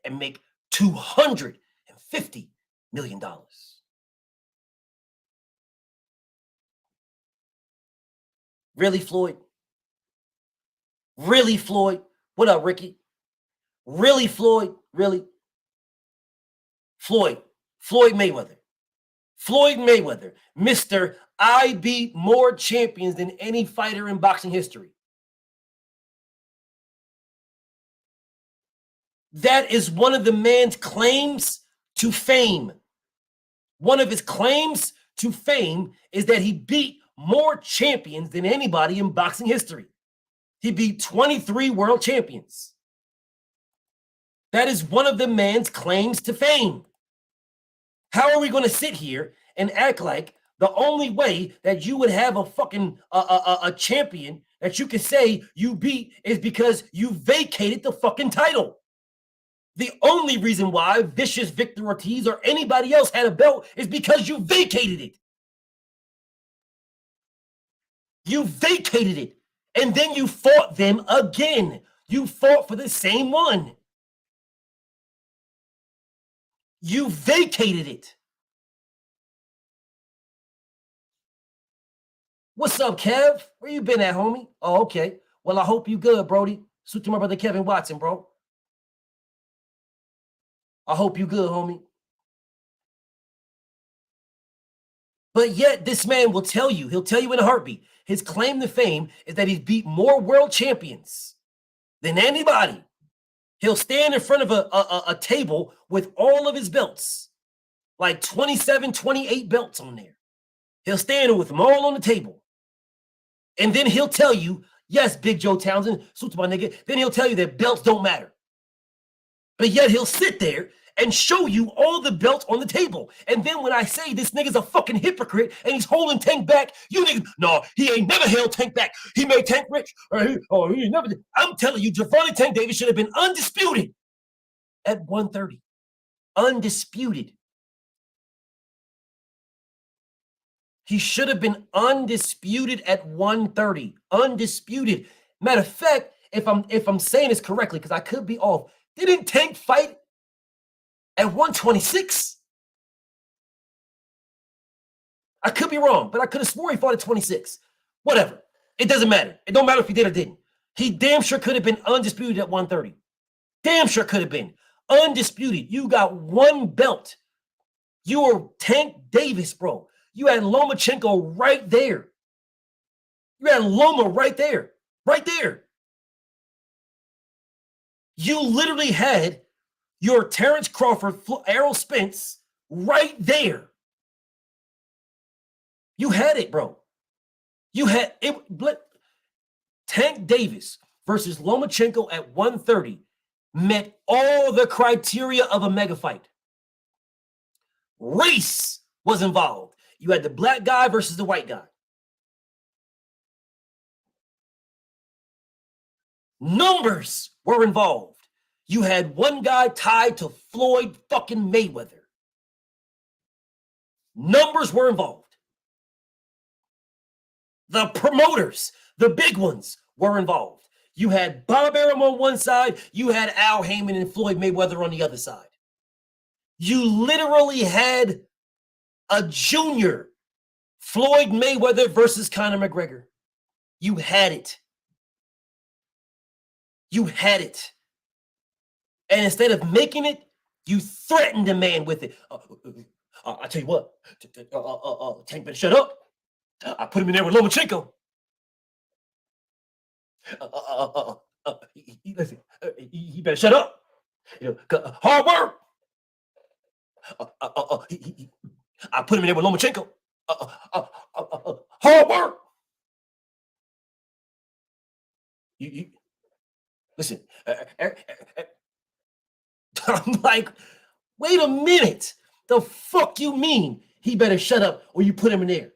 and make $250 million. Really, Floyd? Really, Floyd? What up, Ricky? Really, Floyd? Really? Floyd Mayweather. Floyd Mayweather, Mr. I beat more champions than any fighter in boxing history. That is one of the man's claims to fame. One of his claims to fame is that he beat more champions than anybody in boxing history. He beat 23 world champions. That is one of the man's claims to fame. How are we going to sit here and act like the only way that you would have a fucking a champion that you can say you beat is because you vacated the fucking title? The only reason why Vicious Victor Ortiz or anybody else had a belt is because you vacated it. You vacated it. And then you fought them again. You fought for the same one. You vacated it. What's up, Kev? Where you been at, homie? Oh, okay. Well, I hope you good, Brody. Salute to my brother Kevin Watson, bro. I hope you good, homie. But yet, this man will tell you, he'll tell you in a heartbeat, his claim to fame is that he's beat more world champions than anybody. He'll stand in front of a table with all of his belts, like 27, 28 belts on there. He'll stand with them all on the table. And then he'll tell you, yes, Big Joe Townsend, suit to my nigga, then he'll tell you that belts don't matter. But yet he'll sit there and show you all the belts on the table. And then when I say this nigga's a fucking hypocrite and he's holding Tank back, you niggas, no, he ain't never held Tank back. He made Tank rich. He never did. I'm telling you, Gervonta Tank Davis should have been undisputed at 130. Undisputed. He should have been undisputed at 130. Undisputed. Matter of fact, if I'm saying this correctly, because I could be off, didn't Tank fight at 126? I could be wrong, but I could have swore he fought at 26. Whatever. It doesn't matter. It don't matter if he did or didn't. He damn sure could have been undisputed at 130. Damn sure could have been. Undisputed. You got one belt. You were Tank Davis, bro. You had Lomachenko right there. You had Loma right there. Right there. You literally had your Terrence Crawford, Errol Spence right there. You had it, bro. You had it. Tank Davis versus Lomachenko at 130 met all the criteria of a mega fight. Race was involved. You had the black guy versus the white guy. Numbers were involved. You had one guy tied to Floyd fucking Mayweather. Numbers were involved. The promoters, the big ones, were involved. You had Bob Arum on one side. You had Al Heyman and Floyd Mayweather on the other side. You literally had a junior Floyd Mayweather versus Conor McGregor. You had it. You had it. And instead of making it, you threatened the man with it. I tell you what, Tank better shut up. I put him in there with Lomachenko. Listen, he better shut up. You know, hard work. I put him in there with Lomachenko. Hard work. You listen. I'm like, wait a minute. The fuck you mean he better shut up or you put him in there?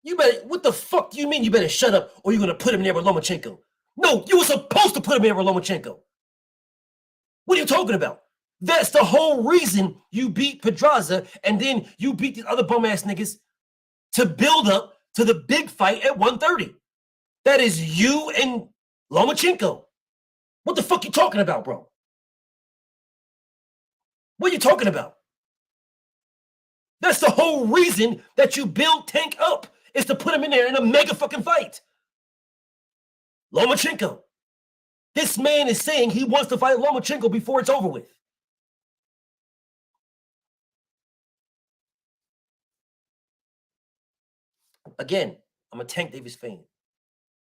You better, what the fuck do you mean you better shut up or you're going to put him in there with Lomachenko? No, you were supposed to put him in there with Lomachenko. What are you talking about? That's the whole reason you beat Pedraza and then you beat these other bum-ass niggas to build up to the big fight at 130. That is you and Lomachenko. What the fuck you talking about, bro? What are you talking about? That's the whole reason that you build Tank up, is to put him in there in a mega fucking fight. Lomachenko. This man is saying he wants to fight Lomachenko before it's over with. Again, I'm a Tank Davis fan,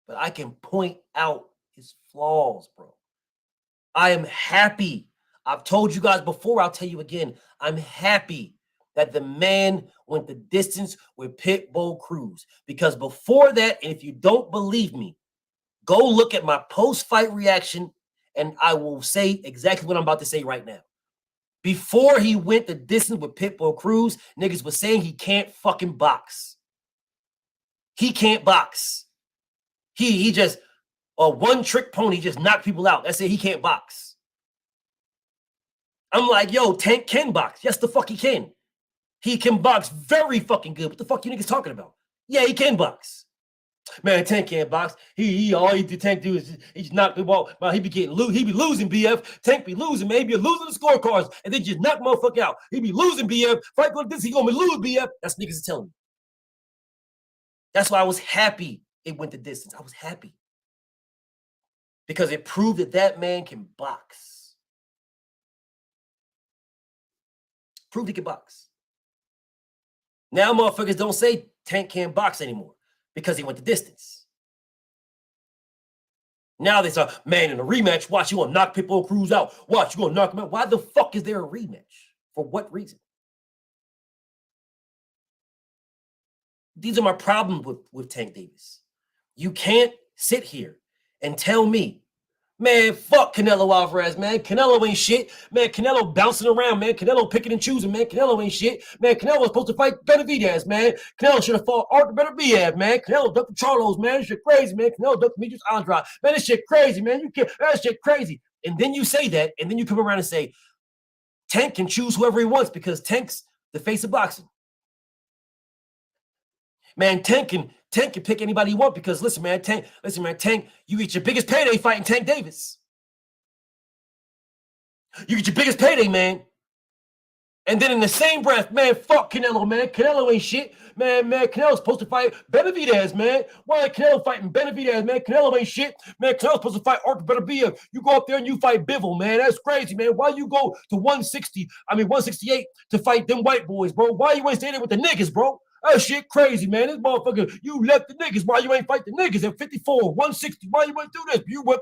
but I can point out his flaws, bro. I am happy. I've told you guys before, I'll tell you again. I'm happy that the man went the distance with Pitbull Cruz. Because before that, and if you don't believe me, go look at my post-fight reaction, and I will say exactly what I'm about to say right now. Before he went the distance with Pitbull Cruz, niggas was saying he can't fucking box. He can't box. He just, a one-trick pony, just knocked people out. That's it, he can't box. I'm like, yo, Tank can box. Yes, the fuck he can. He can box very fucking good. What the fuck you niggas talking about? Yeah, he can box. Man, Tank can't box. He all he did Tank do is he just knock the ball. Man, he be losing, BF. Tank be losing, man. He be losing the scorecards, and then just knock motherfucker out. He be losing, BF. Fight like this, he gonna be lose, BF. That's niggas telling me. That's why I was happy it went the distance. I was happy. Because it proved that that man can box. Proved he can box. Now motherfuckers don't say Tank can't box anymore because he went the distance. Now they say, man, in a rematch, watch, you gonna knock Pitbull Cruz out. Watch, you gonna knock him out. Why the fuck is there a rematch? For what reason? These are my problems with Tank Davis. You can't sit here and tell me, man, fuck Canelo Alvarez, man. Canelo ain't shit. Man, Canelo bouncing around, man. Canelo picking and choosing, man. Canelo ain't shit. Man, Canelo was supposed to fight Benavidez, man. Canelo should have fought Arthur Benavidez, man. Canelo ducked Charlos, man. This shit crazy, man. Canelo ducked Demetrius Andrade. Man, this shit crazy, man. You can't, that shit crazy. And then you say that, and then you come around and say, Tank can choose whoever he wants because Tank's the face of boxing. Man, Tank can pick anybody you want because listen, man, Tank, you get your biggest payday fighting Tank Davis. You get your biggest payday, man. And then in the same breath, man, fuck Canelo, man. Canelo ain't shit. Man, Canelo's supposed to fight Benavidez, man. Why ain't Canelo fighting Benavidez, man? Canelo ain't shit. Man, Canelo's supposed to fight Arthur Benavidez. You go up there and you fight Bivol, man. That's crazy, man. Why you go to 168 to fight them white boys, bro? Why you ain't stay there with the niggas, bro? That shit crazy, man. This motherfucker, you left the niggas. Why you ain't fight the niggas at 54, 160? Why you ain't do this? You went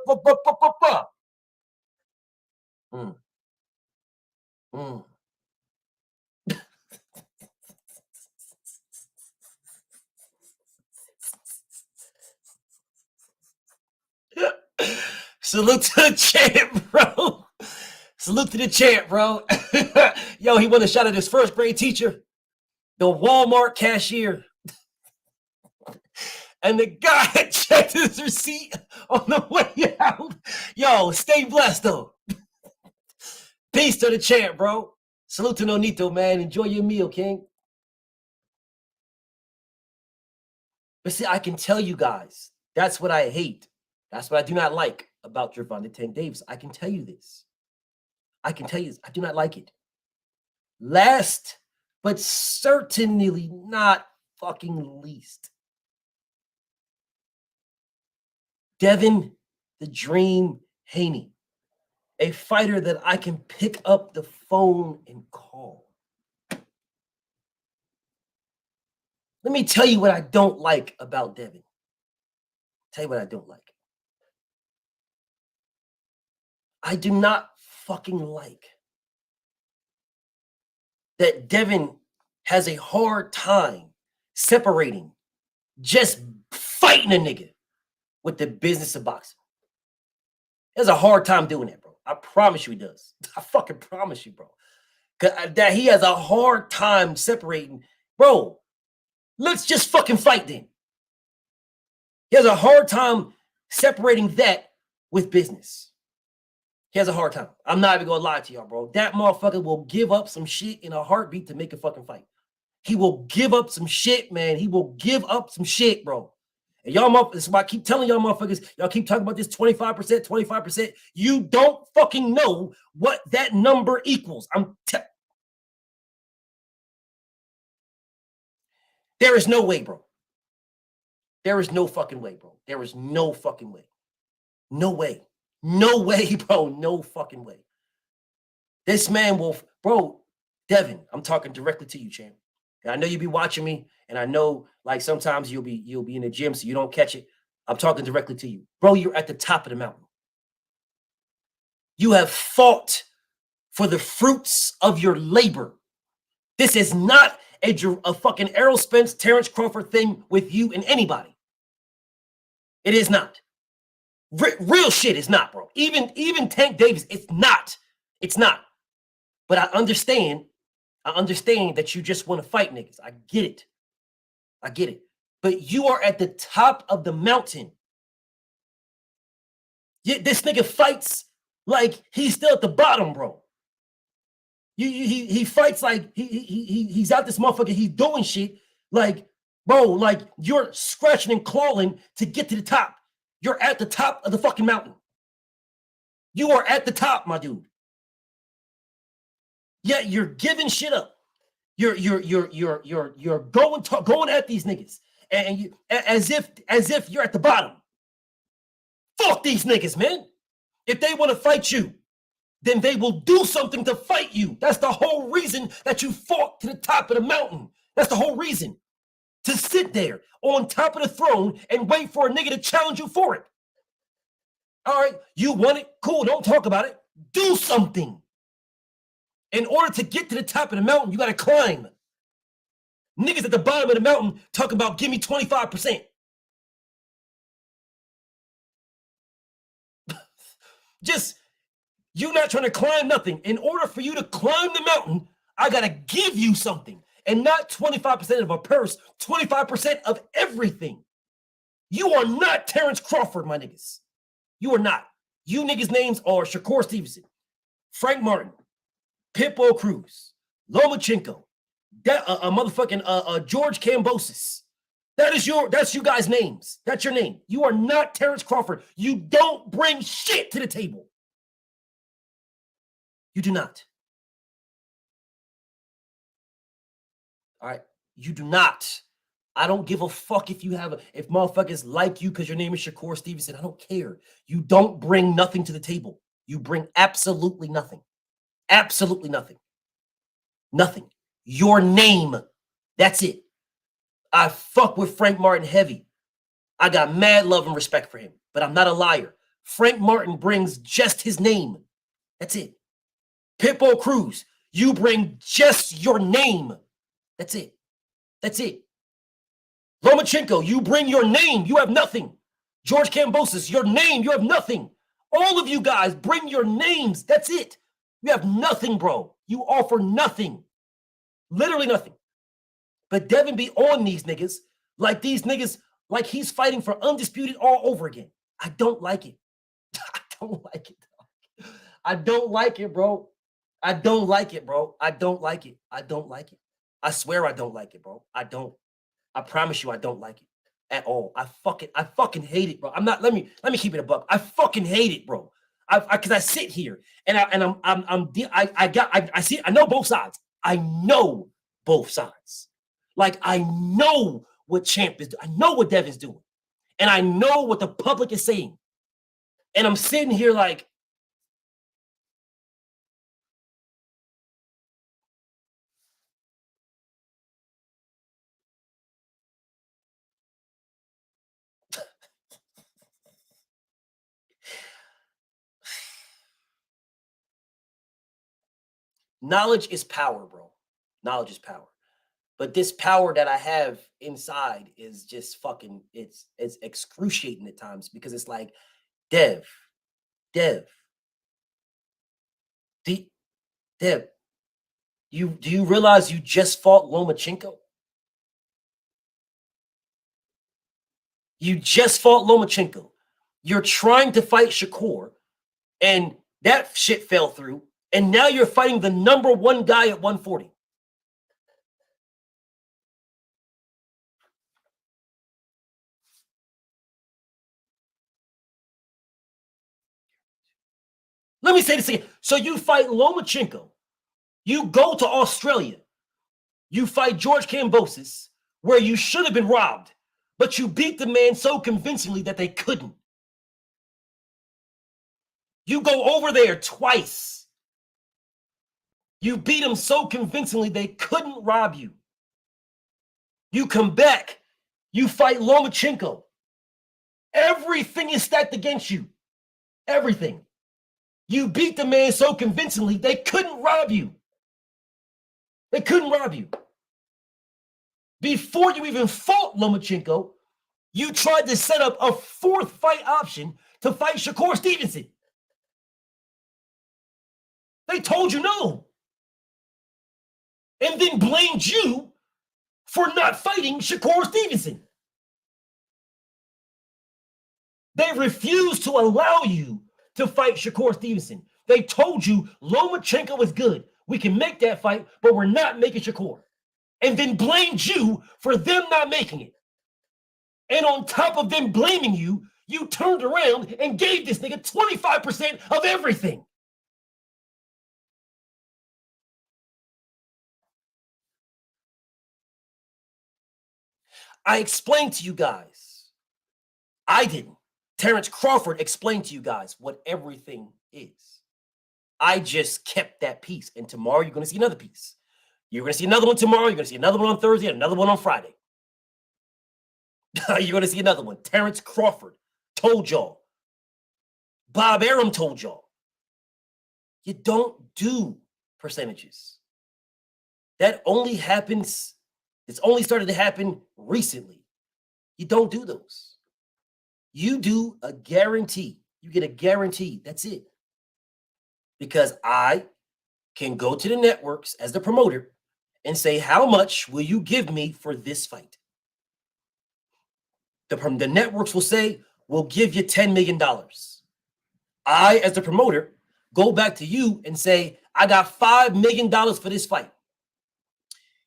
Salute to the champ, bro. Salute to the champ, bro. Yo, he won a shot at his first grade teacher, the Walmart cashier. And the guy checked his receipt on the way out. Yo, stay blessed, though. Peace to the champ, bro. Salute to Nonito, man. Enjoy your meal, King. But see, I can tell you guys, that's what I hate. That's what I do not like about Gervonta Tank Davis. I can tell you this. I can tell you this. I do not like it. Last, but certainly not fucking least, Devin the Dream Haney, a fighter that I can pick up the phone and call. Let me tell you what I don't like about Devin. Tell you what I don't like. I do not fucking like that Devin has a hard time separating just fighting a nigga with the business of boxing. He has a hard time doing that, bro. I promise you he does. I fucking promise you, bro. That he has a hard time separating. Bro, let's just fucking fight then. He has a hard time separating that with business. He has a hard time. I'm not even gonna lie to y'all, bro. That motherfucker will give up some shit in a heartbeat to make a fucking fight. He will give up some shit, man. He will give up some shit, bro. And y'all motherfuckers, this is why I keep telling y'all motherfuckers, y'all keep talking about this 25%, 25%. You don't fucking know what that number equals. There is no way, bro. There is no fucking way, bro. There is no fucking way. No way. No way, bro. No fucking way. This man will, bro, Devin, I'm talking directly to you, champ. And I know you be watching me, and I know like sometimes you'll be in the gym so you don't catch it. I'm talking directly to you. Bro, you're at the top of the mountain. You have fought for the fruits of your labor. This is not a fucking Errol Spence, Terrence Crawford thing with you and anybody. It is not. Real shit is not, bro. Even Tank Davis, it's not. It's not. But I understand that you just want to fight niggas. I get it. I get it. But you are at the top of the mountain. This nigga fights like he's still at the bottom, bro. He fights like he's out this motherfucker. He's doing shit like, bro, like you're scratching and clawing to get to the top. You're at the top of the fucking mountain. You are at the top, my dude. Yeah, you're giving shit up. You're going at these niggas, and you, as if you're at the bottom. Fuck these niggas, man. If they want to fight you, then they will do something to fight you. That's the whole reason that you fought to the top of the mountain. That's the whole reason. To sit there on top of the throne and wait for a nigga to challenge you for it. All right, you want it? Cool, don't talk about it. Do something. In order to get to the top of the mountain, you got to climb. Niggas at the bottom of the mountain talking about give me 25%. Just, you not trying to climb nothing. In order for you to climb the mountain, I got to give you something. And not 25% of a purse, 25% of everything. You are not Terrence Crawford, my niggas. You are not. You niggas' names are Shakur Stevenson, Frank Martin, Pitbull Cruz, Lomachenko, George Kambosos. That's you guys' names. That's your name. You are not Terrence Crawford. You don't bring shit to the table. You do not. All right. You do not. I don't give a fuck if if motherfuckers like you because your name is Shakur Stevenson. I don't care. You don't bring nothing to the table. You bring absolutely nothing. Absolutely nothing. Nothing. Your name. That's it. I fuck with Frank Martin heavy. I got mad love and respect for him, but I'm not a liar. Frank Martin brings just his name. That's it. Pitbull Cruz, you bring just your name. That's it. That's it. Lomachenko, you bring your name. You have nothing. George Kambosos, your name. You have nothing. All of you guys bring your names. That's it. You have nothing, bro. You offer nothing. Literally nothing. But Devin be on these niggas like he's fighting for undisputed all over again. I don't like it. I don't like it. I don't like it, bro. I don't like it, bro. I don't like it. I don't like it. I swear I don't like it, bro. I don't. I promise you I don't like it at all. I fucking hate it, bro. I'm not, let me keep it a buck. I fucking hate it, bro. Cause I sit here and I know both sides. I know both sides. Like I know what Champ is doing. I know what Devin's doing. And I know what the public is saying. And I'm sitting here like, knowledge is power, bro. Knowledge is power. But this power that I have inside is just fucking, it's excruciating at times because it's like, Dev, do you realize you just fought Lomachenko? You just fought Lomachenko. You're trying to fight Shakur, and that shit fell through. And now you're fighting the number one guy at 140. Let me say this again. So you fight Lomachenko. You go to Australia. You fight George Kambosos, where you should have been robbed, but you beat the man so convincingly that they couldn't. You go over there twice. You beat him so convincingly they couldn't rob you. You come back. You fight Lomachenko. Everything is stacked against you. Everything. You beat the man so convincingly they couldn't rob you. They couldn't rob you. Before you even fought Lomachenko, you tried to set up a fourth fight option to fight Shakur Stevenson. They told you no. And then blamed you for not fighting Shakur Stevenson. They refused to allow you to fight Shakur Stevenson. They told you Lomachenko is good. We can make that fight, but we're not making Shakur. And then blamed you for them not making it. And on top of them blaming you, you turned around and gave this nigga 25% of everything. I explained to you guys. I didn't. Terrence Crawford explained to you guys what everything is. I just kept that piece. And tomorrow you're going to see another piece. You're going to see another one tomorrow. You're going to see another one on Thursday and another one on Friday. You're going to see another one. Terrence Crawford told y'all. Bob Arum told y'all. You don't do percentages. That only happens, it's only started to happen recently. You don't do those. You do a guarantee. You get a guarantee. That's it. Because I can go to the networks as the promoter and say, how much will you give me for this fight? The networks will say, we'll give you $10 million. I, as the promoter, go back to you and say, I got $5 million for this fight.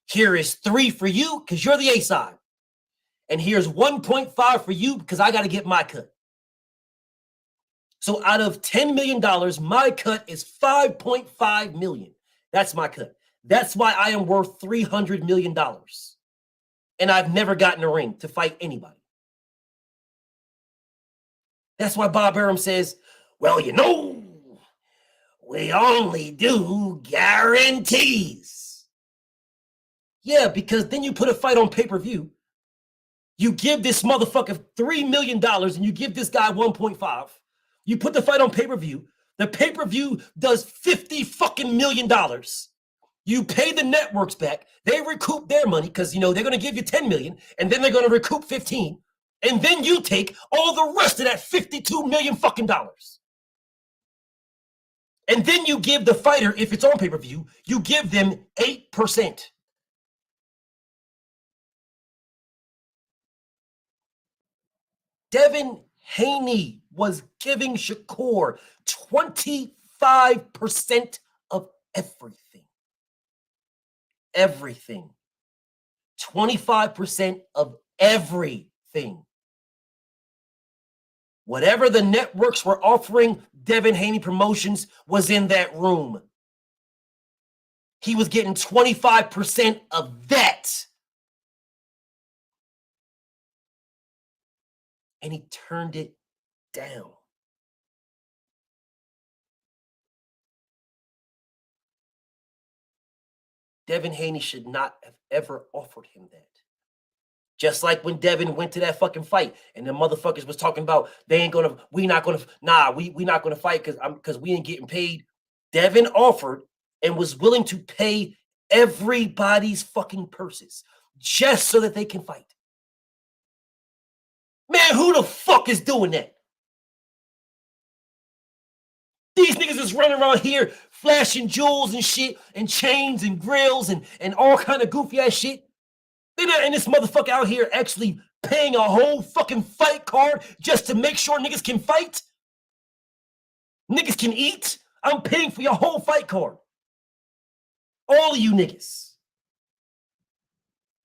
Here is 3 for you because you're the A side. And here's 1.5 for you because I got to get my cut. So out of $10 million, my cut is $5.5 million. That's my cut. That's why I am worth $300 million. And I've never gotten a ring to fight anybody. That's why Bob Arum says, well, you know, we only do guarantees. Yeah, because then you put a fight on pay-per-view. You give this motherfucker $3 million and you give this guy 1.5. You put the fight on pay-per-view. The pay-per-view does $50 fucking million. You pay the networks back. They recoup their money because, you know, they're going to give you 10 million and then they're going to recoup 15. And then you take all the rest of that 52 million fucking dollars. And then you give the fighter, if it's on pay-per-view, you give them 8%. Devin Haney was giving Shakur 25% of everything. Everything. 25% of everything. Whatever the networks were offering, Devin Haney Promotions was in that room. He was getting 25% of that. And he turned it down. Devin Haney should not have ever offered him that. Just like when Devin went to that fucking fight and the motherfuckers was talking about we not gonna fight because we ain't getting paid. Devin offered and was willing to pay everybody's fucking purses just so that they can fight. Man, who the fuck is doing that? These niggas is running around here flashing jewels and shit and chains and grills and all kind of goofy ass shit. They're not in this motherfucker out here actually paying a whole fucking fight card just to make sure niggas can fight. Niggas can eat. I'm paying for your whole fight card. All of you niggas.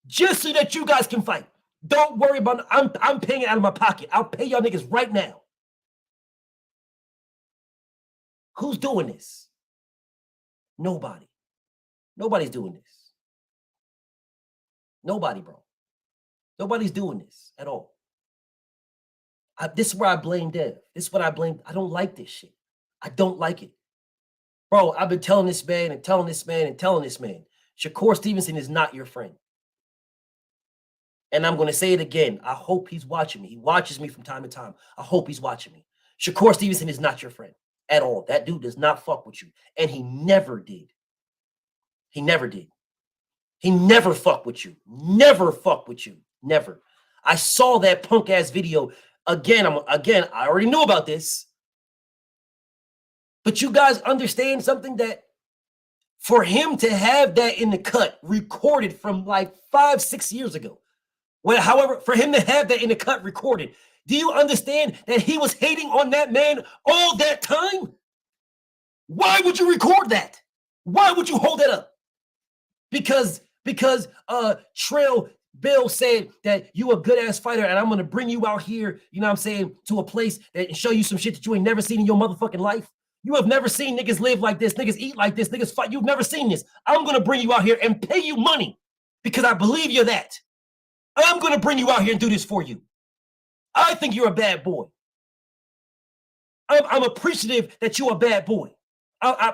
Just so that you guys can fight. Don't worry about it. I'm paying it out of my pocket. I'll pay y'all niggas right now. Who's doing this? Nobody. Nobody's doing this. Nobody, bro. Nobody's doing this at all. This is where I blame Dev. This is what I blame. I don't like this shit. I don't like it. Bro, I've been telling this man and telling this man and telling this man. Shakur Stevenson is not your friend. And I'm going to say it again. I hope he's watching me. He watches me from time to time. I hope he's watching me. Shakur Stevenson is not your friend at all. That dude does not fuck with you. And he never did. He never did. He never fucked with you. Never fucked with you. Never. I saw that punk ass video again. I already knew about this. But you guys understand something, that for him to have that in the cut recorded from like 5-6 years ago. Well, however, for him to have that in the cut recorded, do you understand that he was hating on that man all that time? Why would you record that? Why would you hold that up? Because Trail Bill said that you a good ass fighter and I'm gonna bring you out here, you know what I'm saying, to a place and show you some shit that you ain't never seen in your motherfucking life. You have never seen niggas live like this, niggas eat like this, niggas fight. You've never seen this. I'm gonna bring you out here and pay you money because I believe you're that. I'm going to bring you out here and do this for you. I think you're a bad boy. I'm appreciative that you're a bad boy.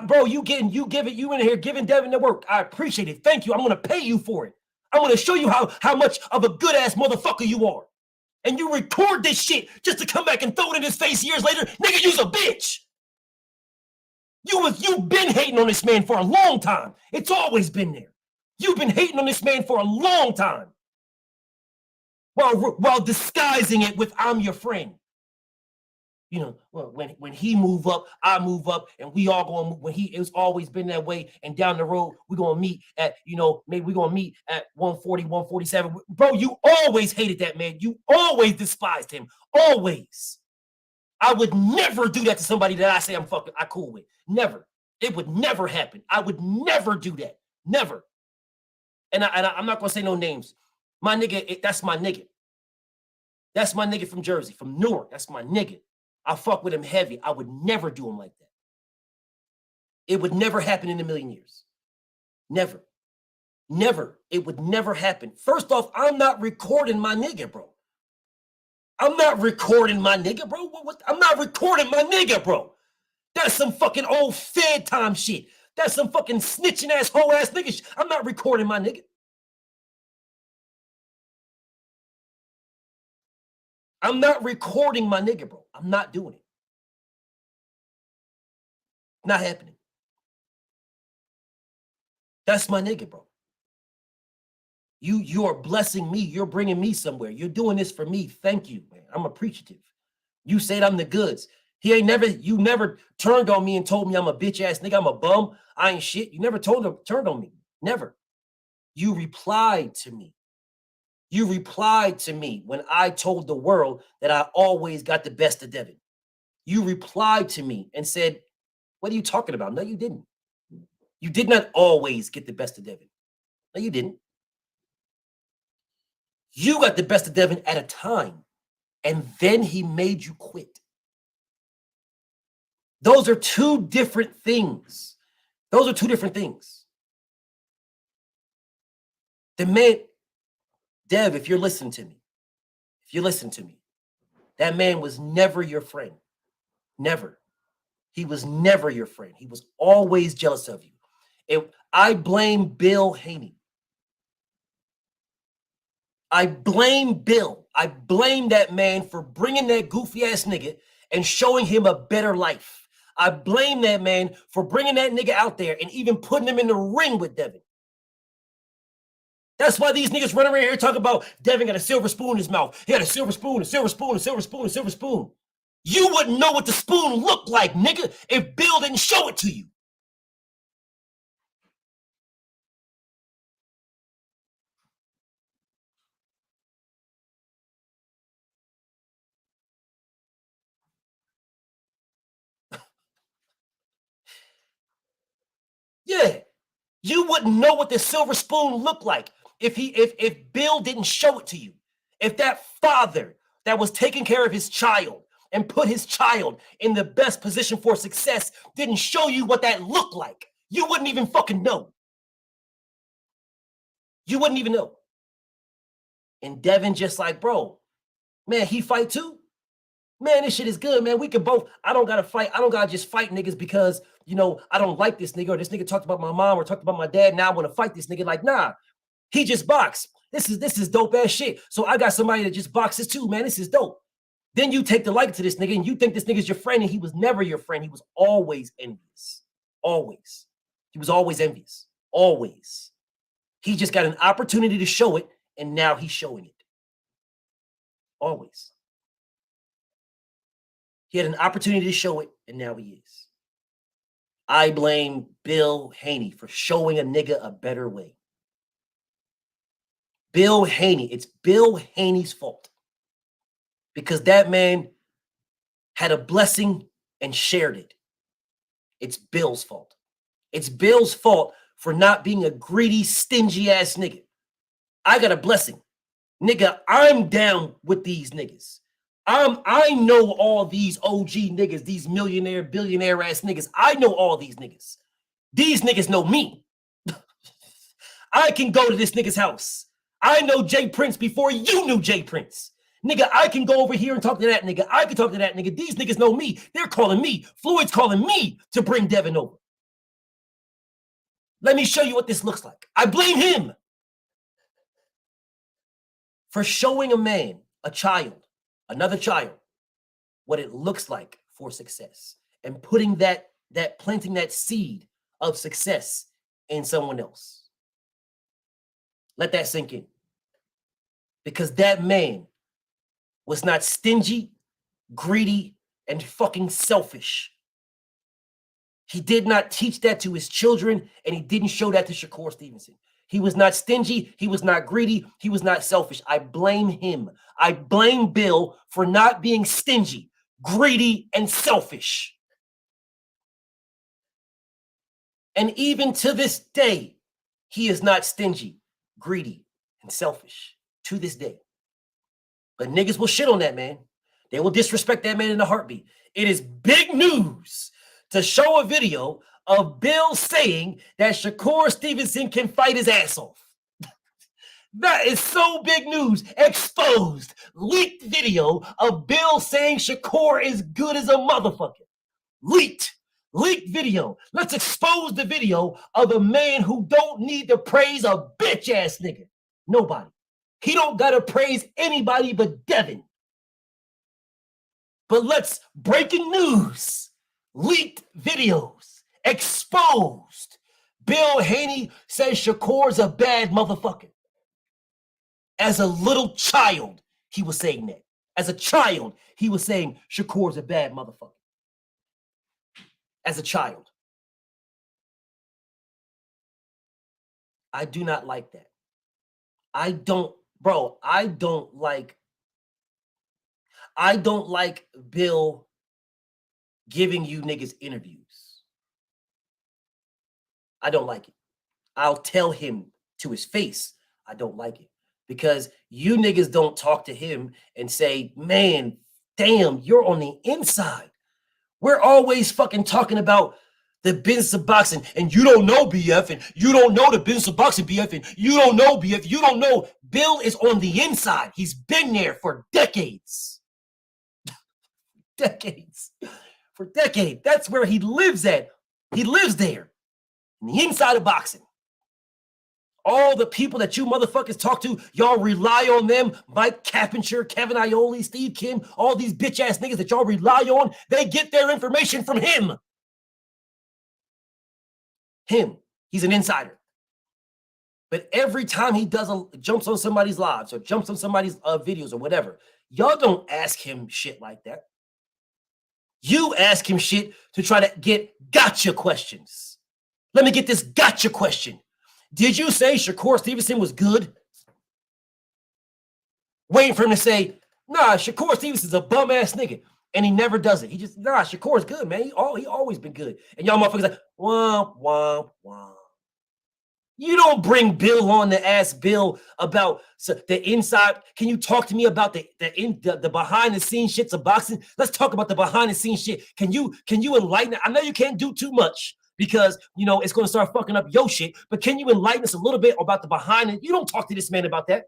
Bro, you in here giving Devin the work. I appreciate it. Thank you. I'm going to pay you for it. I'm going to show you how much of a good ass motherfucker you are. And you record this shit just to come back and throw it in his face years later. Nigga, you's a bitch. You've been hating on this man for a long time. It's always been there. You've been hating on this man for a long time. While disguising it with I'm your friend. You know, well, when he move up, I move up, and we all going to move. It's always been that way. And down the road, we're going to meet at, maybe we're going to meet at 140, 147. Bro, you always hated that man. You always despised him. Always. I would never do that to somebody that I say I cool with. Never. It would never happen. I would never do that. Never. And I'm not going to say no names. My nigga, that's my nigga. That's my nigga from Jersey, from Newark. That's my nigga. I fuck with him heavy. I would never do him like that. It would never happen in a million years. Never. Never. It would never happen. First off, I'm not recording my nigga, bro. I'm not recording my nigga, bro. I'm not recording my nigga, bro. That's some fucking old Fed time shit. That's some fucking snitching ass, hoe ass nigga shit. I'm not recording my nigga. I'm not recording my nigga, bro. I'm not doing it. Not happening. That's my nigga, bro. You are blessing me. You're bringing me somewhere. You're doing this for me. Thank you, man. I'm appreciative. You said I'm the goods. You never turned on me and told me I'm a bitch ass nigga. I'm a bum. I ain't shit. You never turned on me. Never. You replied to me. You replied to me when I told the world that I always got the best of Devin. You replied to me and said, what are you talking about? No, you didn't. You did not always get the best of Devin. No, you didn't. You got the best of Devin at a time, and then he made you quit. Those are two different things. Those are two different things. The man... Dev, if you're listening to me, that man was never your friend. Never. He was never your friend. He was always jealous of you. I blame Bill Haney. I blame Bill. I blame that man for bringing that goofy ass nigga and showing him a better life. I blame that man for bringing that nigga out there and even putting him in the ring with Devin. That's why these niggas run around here talking about Devin got a silver spoon in his mouth. He had a silver spoon, a silver spoon, a silver spoon, a silver spoon. You wouldn't know what the spoon looked like, nigga, if Bill didn't show it to you. Yeah, you wouldn't know what the silver spoon looked like if Bill didn't show it to you. If that father that was taking care of his child and put his child in the best position for success didn't show you what that looked like, you wouldn't even fucking know. You wouldn't even know. And Devin just like, bro, man, he fight too? Man, this shit is good, man. We can both. I don't got to fight. I don't got to just fight niggas because, I don't like this nigga or this nigga talked about my mom or talked about my dad. Now I want to fight this nigga. Like, nah, he just boxed. This is dope ass shit. So I got somebody that just boxes too, man. This is dope. Then you take the liking to this nigga and you think this nigga's your friend, and he was never your friend. He was always envious. Always. He was always envious. Always. He just got an opportunity to show it, and now he's showing it. Always. He had an opportunity to show it, and now he is. I blame Bill Haney for showing a nigga a better way. Bill Haney. It's Bill Haney's fault. Because that man had a blessing and shared it. It's Bill's fault. It's Bill's fault for not being a greedy, stingy ass nigga. I got a blessing. Nigga, I'm down with these niggas. I know all these OG niggas, these millionaire, billionaire ass niggas. I know all these niggas. These niggas know me. I can go to this nigga's house. I know Jay Prince before you knew Jay Prince. Nigga, I can go over here and talk to that nigga. I can talk to that nigga. These niggas know me. They're calling me. Floyd's calling me to bring Devin over. Let me show you what this looks like. I blame him for showing a man, a child, another child, what it looks like for success and putting planting that seed of success in someone else. Let that sink in. Because that man was not stingy, greedy, and fucking selfish. He did not teach that to his children, and he didn't show that to Shakur Stevenson. He was not stingy. He was not greedy. He was not selfish. I blame him. I blame Bill for not being stingy, greedy, and selfish. And even to this day, he is not stingy, greedy, and selfish. To this day. But niggas will shit on that man. They will disrespect that man in a heartbeat. It is big news to show a video of Bill saying that Shakur Stevenson can fight his ass off. That is so big news. Exposed. Leaked video of Bill saying Shakur is good as a motherfucker. Leaked video. Let's expose the video of a man who don't need to praise a bitch ass nigga. Nobody. He don't gotta praise anybody but Devin. But let's breaking news. Leaked videos. Exposed. Bill Haney says Shakur's a bad motherfucker. As a little child, he was saying that. As a child, he was saying Shakur's a bad motherfucker. As a child. I do not like that. I don't like Bill giving you niggas interviews. I don't like it. I'll tell him to his face, I don't like it. Because you niggas don't talk to him and say, man, damn, you're on the inside. We're always fucking talking about the business of boxing, and you don't know BF, and you don't know the business of boxing, BF, and you don't know BF, you don't know. Bill is on the inside. He's been there for decades. For decades. That's where he lives at. He lives there, in the inside of boxing. All the people that you motherfuckers talk to, y'all rely on them. Mike Cappinger, Kevin Iole, Steve Kim, all these bitch-ass niggas that y'all rely on, they get their information from him. He's an insider. But every time he jumps on somebody's lives or jumps on somebody's videos or whatever, y'all don't ask him shit like that. You ask him shit to try to get gotcha questions. Let me get this gotcha question. Did you say Shakur Stevenson was good? Waiting for him to say, nah, Shakur Stevenson's a bum ass nigga. And he never does it. He just, nah, Shakur's good, man. He always been good. And y'all motherfuckers like, womp, womp, womp. You don't bring Bill on to ask Bill about the inside. Can you talk to me about the behind the scenes shits of boxing? Let's talk about the behind the scenes shit. Can you enlighten it? I know you can't do too much because, you know, it's going to start fucking up your shit. But can you enlighten us a little bit about the behind it? You don't talk to this man about that.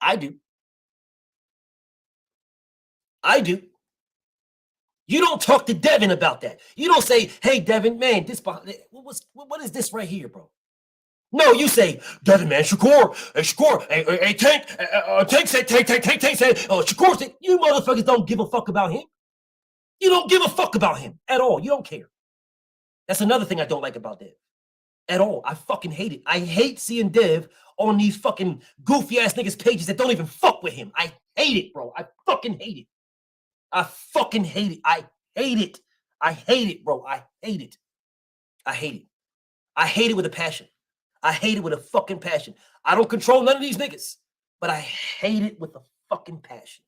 I do. You don't talk to Devin about that. You don't say, hey, Devin, man, what is this right here, bro? No, you say, Devin, man, Shakur, Tank said, Shakur said, you motherfuckers don't give a fuck about him. You don't give a fuck about him at all. You don't care. That's another thing I don't like about Dev. At all. I fucking hate it. I hate seeing Dev on these fucking goofy ass niggas pages that don't even fuck with him. I hate it, bro. I fucking hate it. I fucking hate it. I hate it. I hate it, bro. I hate it. I hate it. I hate it with a passion. I hate it with a fucking passion. I don't control none of these niggas, but I hate it with a fucking passion.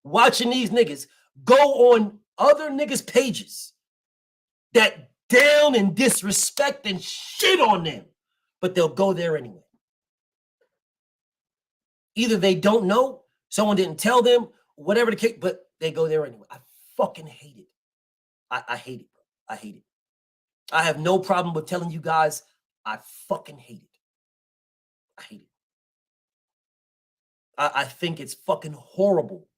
Watching these niggas go on other niggas' pages that down and disrespect and shit on them, but they'll go there anyway. Either they don't know, someone didn't tell them, whatever the case, but they go there anyway. I fucking hate it. I hate it, bro. I hate it. I have no problem with telling you guys I fucking hate it. I hate it. I think it's fucking horrible.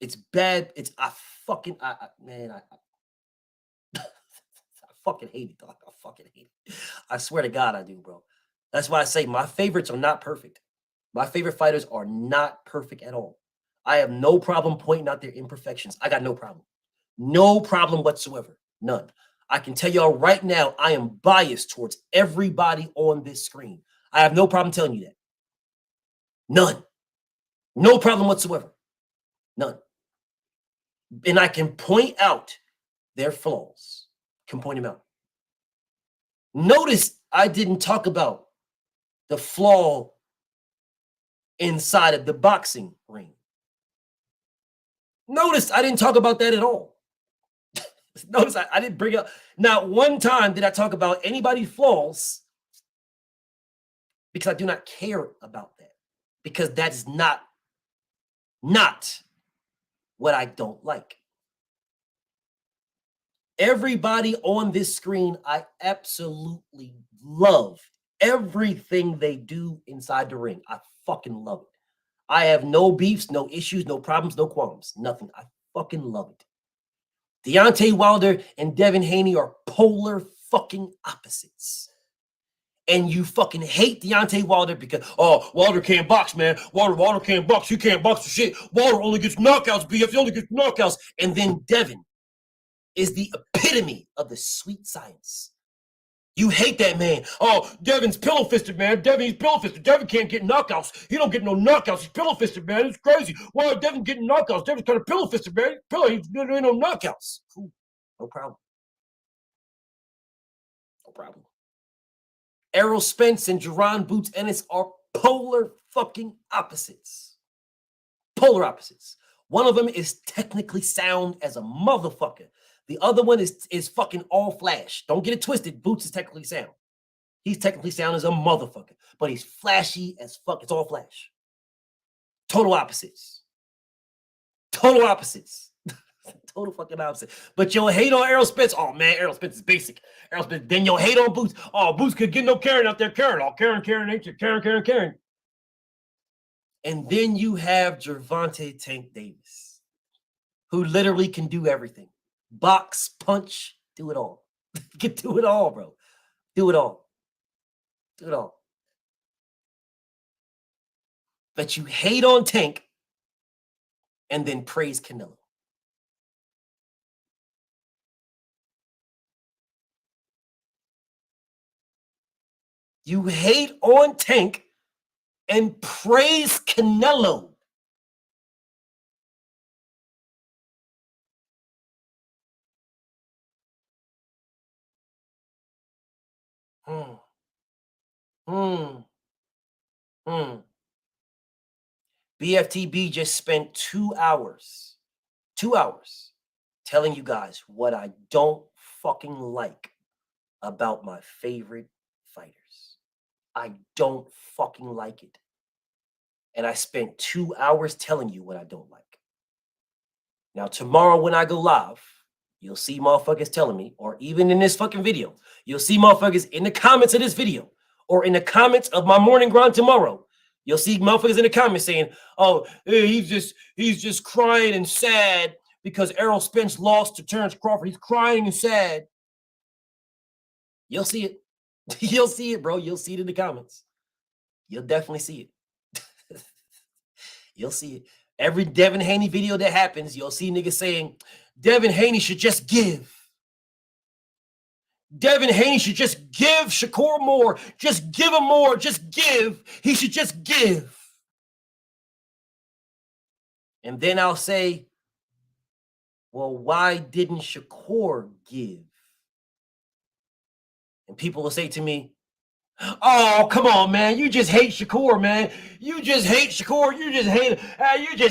It's bad. I fucking fucking hate it, dog. I fucking hate it. I swear to God, I do, bro. That's why I say my favorites are not perfect. My favorite fighters are not perfect at all. I have no problem pointing out their imperfections. I got no problem. No problem whatsoever. None. I can tell y'all right now, I am biased towards everybody on this screen. I have no problem telling you that. None. No problem whatsoever. None. And I can point out their flaws. Can point them out. Notice I didn't talk about the flaw inside of the boxing ring. Notice I didn't talk about that at all. Notice I didn't bring up, not one time did I talk about anybody's flaws, because I do not care about that, because that's not what I don't like. Everybody on this screen, I absolutely love everything they do inside the ring. I fucking love it. I have no beefs, no issues, no problems, no qualms, nothing. I fucking love it. Deontay Wilder and Devin Haney are polar fucking opposites. And you fucking hate Deontay Wilder because, oh, Wilder can't box, man. Wilder can't box. He can't box for shit. Wilder only gets knockouts, BF. He only gets knockouts. And then Devin is the epitome of the sweet science. You hate that man. Oh, Devin's pillow-fisted, man. He's pillow-fisted. Devin can't get knockouts. He don't get no knockouts. He's pillow-fisted, man. It's crazy. Why Devin getting knockouts? Devin's kind of pillow-fisted, man. He ain't no knockouts. Cool. No problem. No problem. Errol Spence and Jerron Boots Ennis are polar fucking opposites. Polar opposites. One of them is technically sound as a motherfucker. The other one is fucking all flash. Don't get it twisted. Boots is technically sound. He's technically sound as a motherfucker, but he's flashy as fuck. It's all flash. Total opposites. Total opposites. Total fucking opposite. But you'll hate on Errol Spence. Oh man, Errol Spence is basic. Errol Spence. Then you'll hate on Boots. Oh, Boots could get no Karen out there. Karen. Oh, Karen ain't you? Karen. And then you have Gervonta Tank Davis, who literally can do everything. Box, punch, do it all. You can do it all, bro. Do it all. Do it all. But you hate on Tank and then praise Canelo. You hate on Tank and praise Canelo. BFTB just spent 2 hours telling you guys what I don't fucking like about my favorite fighters. I don't fucking like it. And I spent 2 hours telling you what I don't like. Now, tomorrow when I go live, you'll see motherfuckers telling me, or even in this fucking video, you'll see motherfuckers in the comments of this video, or in the comments of my morning grind tomorrow. You'll see motherfuckers in the comments saying, oh, he's just crying and sad because Errol Spence lost to Terrence Crawford. He's crying and sad. You'll see it. You'll see it, bro. You'll see it in the comments. You'll definitely see it. You'll see it. Every Devin Haney video that happens, you'll see niggas saying, Devin Haney should just give. Devin Haney should just give Shakur more. Just give him more. Just give. He should just give. And then I'll say, well, why didn't Shakur give? And people will say to me, oh, come on, man. You just hate Shakur, man. You just hate Shakur. You just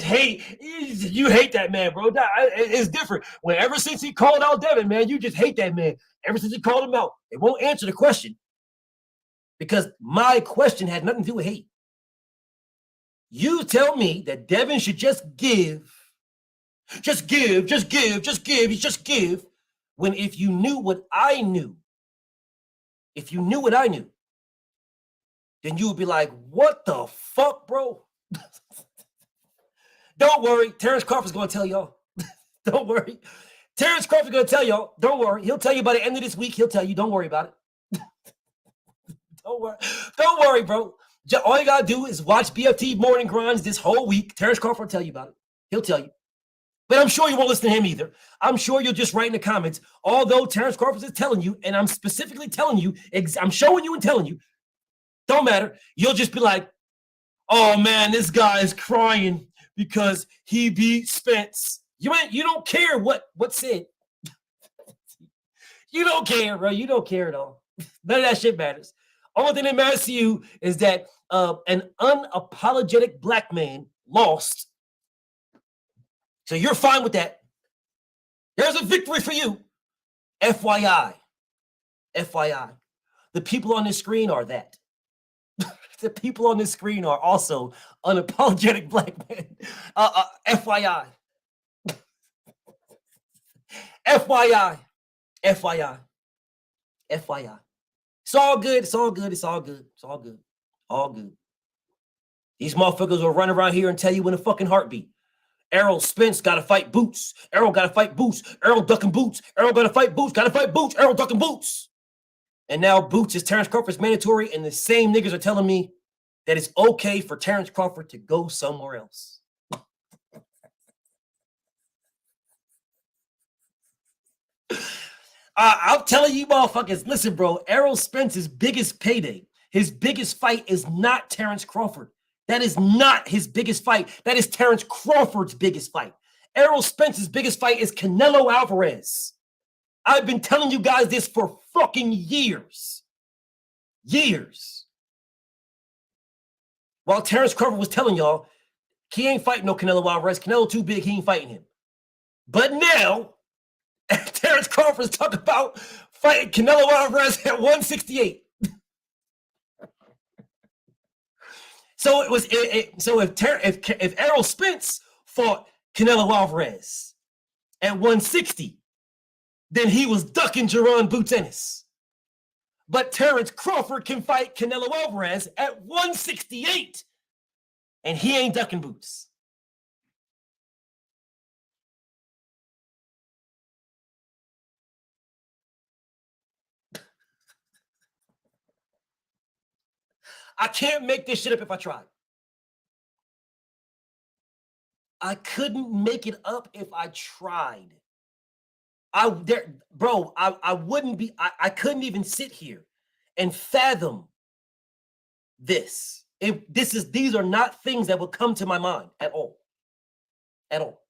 hate that man, bro. It's different. Ever since he called out Devin, man, you just hate that man. Ever since he called him out, they won't answer the question because my question had nothing to do with hate. You tell me that Devin should just give, when if you knew what I knew, then you would be like, what the fuck, bro? Don't worry. Terrence Crawford's going to tell y'all. Don't worry. Terrence Crawford's going to tell y'all. Don't worry. He'll tell you by the end of this week. He'll tell you. Don't worry about it. Don't worry. Don't worry, bro. All you got to do is watch BFT Morning Grinds this whole week. Terrence Crawford will tell you about it. He'll tell you. But I'm sure you won't listen to him either. I'm sure you'll just write in the comments, although Terrence Crawford is telling you, and I'm specifically telling you, I'm showing you and telling you, don't matter. You'll just be like, oh, man, this guy is crying because he beat Spence. You don't care what's said. You don't care, bro. You don't care at all. None of that shit matters. Only thing that matters to you is that an unapologetic black man lost. So you're fine with that. There's a victory for you. FYI. FYI. The people on this screen are that. The people on this screen are also unapologetic black men. FYI. FYI. FYI. FYI. It's all good. It's all good. It's all good. It's all good. All good. These motherfuckers will run around here and tell you in a fucking heartbeat. Errol Spence got to fight Boots. Errol got to fight Boots. Errol ducking Boots. Errol got to fight Boots. Got to fight Boots. Errol ducking Boots. And now Boots is Terrence Crawford's mandatory, and the same niggas are telling me that it's okay for Terrence Crawford to go somewhere else. I'm telling you motherfuckers, listen, bro, Errol Spence's biggest payday, his biggest fight is not Terrence Crawford. That is not his biggest fight. That is Terrence Crawford's biggest fight. Errol Spence's biggest fight is Canelo Alvarez. I've been telling you guys this for fucking years. Years. While Terrence Crawford was telling y'all, he ain't fighting no Canelo Alvarez. Canelo too big, he ain't fighting him. But now, Terrence Crawford's talking about fighting Canelo Alvarez at 168. So it was. If Errol Spence fought Canelo Alvarez at 160, then he was ducking Jaron Boots Ennis. But Terrence Crawford can fight Canelo Alvarez at 168, and he ain't ducking Boots. I can't make this shit up if I tried. I couldn't make it up if I tried. I wouldn't be, I couldn't even sit here and fathom this. These are not things that would come to my mind at all. At all.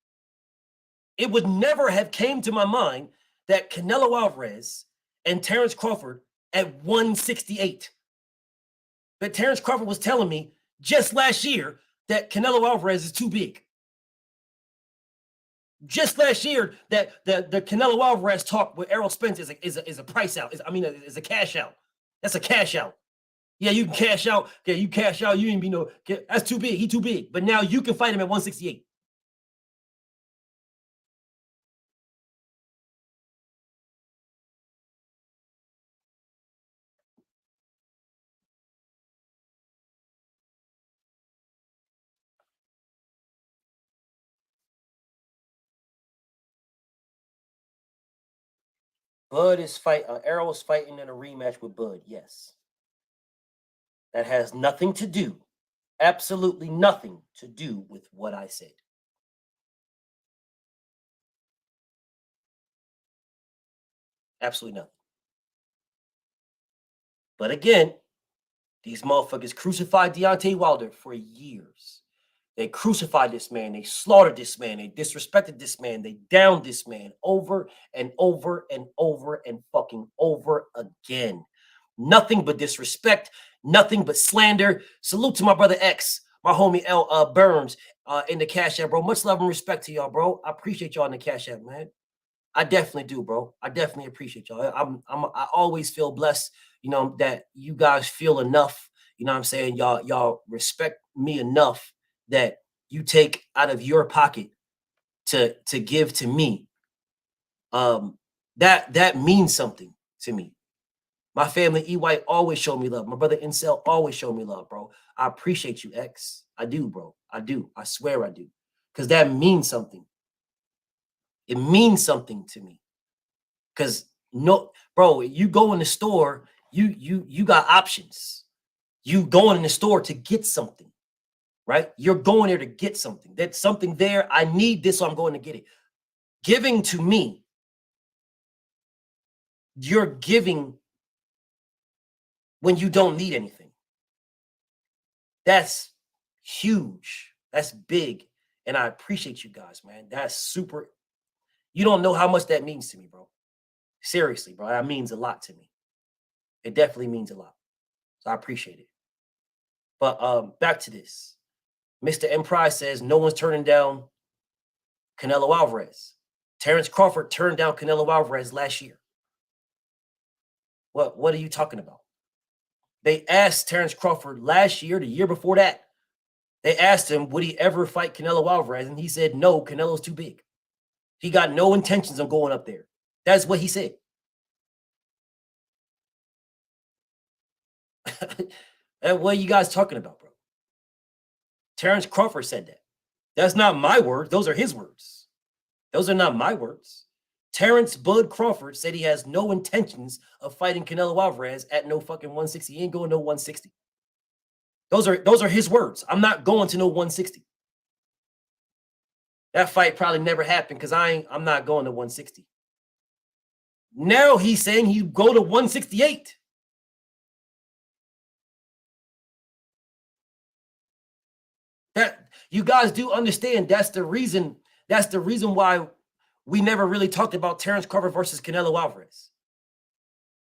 It would never have came to my mind that Canelo Alvarez and Terrence Crawford at 168. But Terrence Crawford was telling me just last year that Canelo Alvarez is too big. Just last year that the Canelo Alvarez talk with Errol Spence is a price out. Is a cash out. That's a cash out. Yeah, you can cash out. Okay, you cash out. You ain't be no. That's too big. He too big. But now you can fight him at 168. Errol is fighting in a rematch with Bud, yes. That has nothing to do, absolutely nothing to do with what I said. Absolutely nothing. But again, these motherfuckers crucified Deontay Wilder for years. They crucified this man. They slaughtered this man. They disrespected this man. They downed this man over and over and over and fucking over again. Nothing but disrespect. Nothing but slander. Salute to my brother X, my homie L Burns in the Cashapp, bro. Much love and respect to y'all, bro. I appreciate y'all in the Cashapp, man. I definitely do, bro. I definitely appreciate y'all. I always feel blessed, that you guys feel enough. You know what I'm saying? Y'all respect me enough that you take out of your pocket to give to me. That means something to me. My family, E White, always show me love. My brother Incel always show me love, bro. I appreciate you, X. I do, bro. I do. I swear I do. because that means something. It means something to me. Because no, bro, you go in the store, you got options. You going in the store to get something, right? You're going there to get something. There's something there. I need this, so I'm going to get it. Giving to me, you're giving when you don't need anything. That's huge. That's big. And I appreciate you guys, man. That's super. You don't know how much that means to me, bro. Seriously, bro. That means a lot to me. It definitely means a lot. So I appreciate it. But back to this. Mr. M. Price says no one's turning down Canelo Alvarez. Terrence Crawford turned down Canelo Alvarez last year. What are you talking about? They asked Terrence Crawford last year, the year before that. They asked him, would he ever fight Canelo Alvarez? And he said, no, Canelo's too big. He got no intentions of going up there. That's what he said. And what are you guys talking about, bro? Terrence Crawford said that. That's not my words. Those are his words. Those are not my words. Terrence Bud Crawford said he has no intentions of fighting Canelo Alvarez at no fucking 160. He ain't going no 160. Those are his words. I'm not going to no 160. That fight probably never happened because I'm not going to 160. Now he's saying he'd go to 168. That you guys do understand that's the reason why we never really talked about Terrence Crawford versus Canelo Alvarez.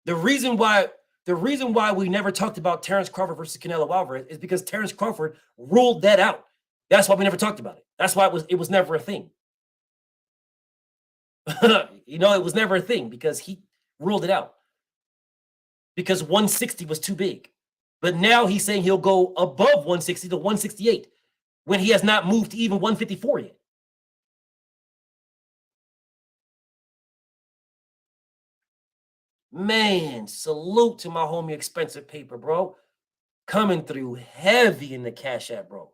The reason why we never talked about Terrence Crawford versus Canelo Alvarez is because Terrence Crawford ruled that out. That's why we never talked about it. That's why it was never a thing. You know, it was never a thing because he ruled it out. Because 160 was too big. But now he's saying he'll go above 160 to 168 when he has not moved to even 154 yet. Man, salute to my homie Expensive Paper, bro. Coming through heavy in the Cash App, bro.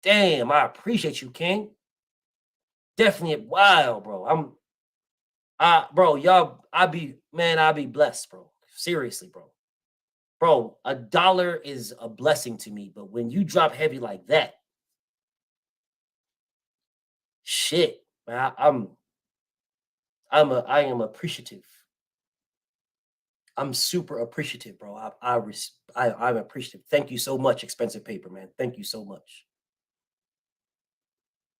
Damn, I appreciate you, King. Definitely wild, bro. Bro, y'all, I be blessed, bro. Seriously, bro. Bro, $1 is a blessing to me, but when you drop heavy like that, shit, man, I am appreciative. I'm super appreciative, bro. I'm appreciative. Thank you so much, Expensive Paper, man. Thank you so much.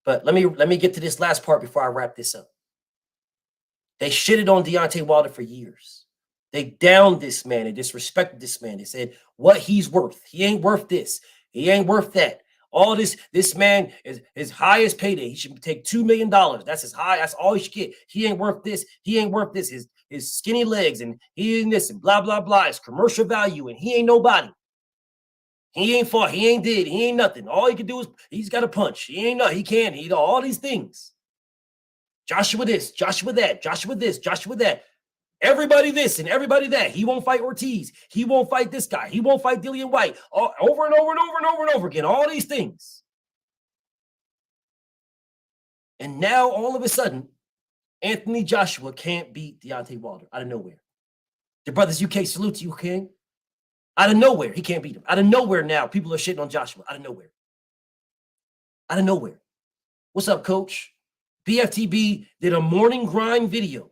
But let me get to this last part before I wrap this up. They shitted on Deontay Wilder for years. They downed this man. They disrespected this man. They said what he's worth. He ain't worth this. He ain't worth that. All this man is his highest payday. He should take $2 million. That's his high. That's all he should get. He ain't worth this. He ain't worth this. His skinny legs and he ain't this and blah, blah, blah. It's commercial value and he ain't nobody. He ain't fought. He ain't did. He ain't nothing. All he can do is he's got a punch. He ain't nothing. He can't. He all these things. Joshua this, Joshua that, Joshua this, Joshua that. Everybody this and everybody that. He won't fight Ortiz. He won't fight this guy. He won't fight Dillian White. Over and over and over and over and over again. All these things. And now all of a sudden, Anthony Joshua can't beat Deontay Wilder out of nowhere. The brothers UK salute to you, King. Out of nowhere, he can't beat him. Out of nowhere now, people are shitting on Joshua. Out of nowhere. Out of nowhere. What's up, Coach? BFTB did a morning grind video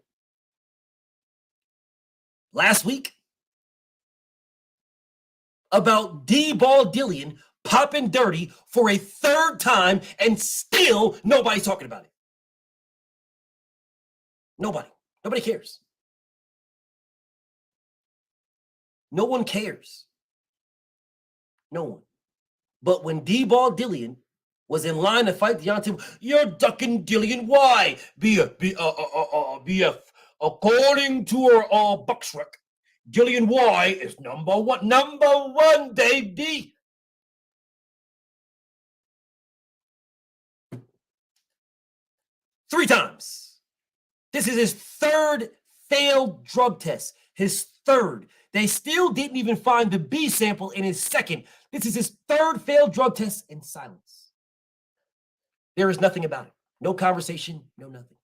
last week about D-Ball Dillian popping dirty for a third time and still nobody's talking about it. Nobody. Nobody cares. No one cares. No one. But when D-Ball Dillian was in line to fight Deontay, you're ducking Dillian. Why? BF. According to our Bucksrec, Dillian Y is number one. Number one, baby. Three times. This is his third failed drug test. His third. They still didn't even find the B sample in his second. This is his third failed drug test in silence. There is nothing about it. No conversation, no nothing.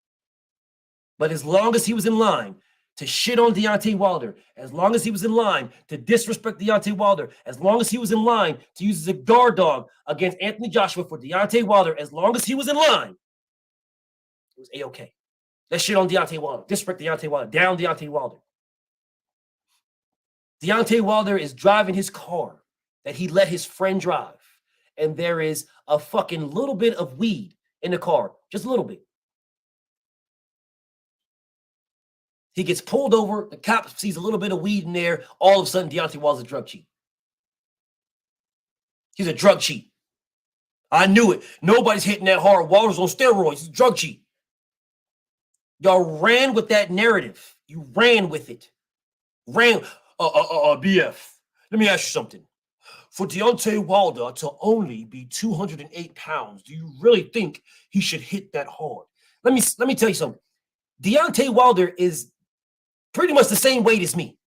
But as long as he was in line to shit on Deontay Wilder, as long as he was in line to disrespect Deontay Wilder, as long as he was in line to use as a guard dog against Anthony Joshua for Deontay Wilder, as long as he was in line, it was A-okay. Let's shit on Deontay Wilder, disrespect Deontay Wilder, down Deontay Wilder. Deontay Wilder is driving his car that he let his friend drive, and there is a fucking little bit of weed in the car, just a little bit. He gets pulled over. The cop sees a little bit of weed in there. All of a sudden, Deontay Wilder's a drug cheat. He's a drug cheat. I knew it. Nobody's hitting that hard. Wilder's on steroids. He's a drug cheat. Y'all ran with that narrative. You ran with it. BF. Let me ask you something. For Deontay Wilder to only be 208 pounds, do you really think he should hit that hard? Let me tell you something. Deontay Wilder is pretty much the same weight as me.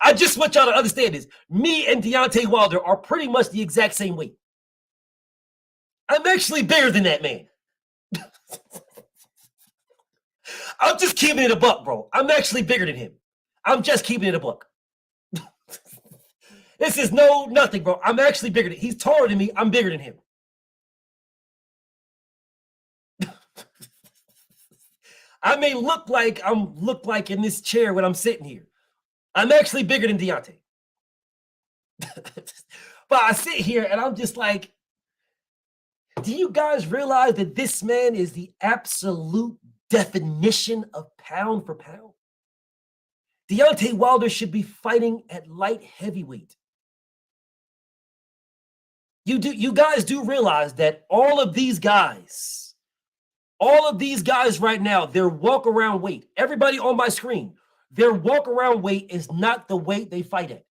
I just want y'all to understand this. Me and Deontay Wilder are pretty much the exact same weight. I'm actually bigger than that man. I'm just keeping it a buck, bro. I'm actually bigger than him. I'm just keeping it a buck. This is nothing, bro. I'm actually bigger than he's taller than me. I'm bigger than him. I may look like in this chair when I'm sitting here. I'm actually bigger than Deontay. But I sit here and I'm just like, do you guys realize that this man is the absolute definition of pound for pound? Deontay Wilder should be fighting at light heavyweight. You guys do realize that all of these guys right now, their walk around weight, everybody on my screen, their walk around weight is not the weight they fight at.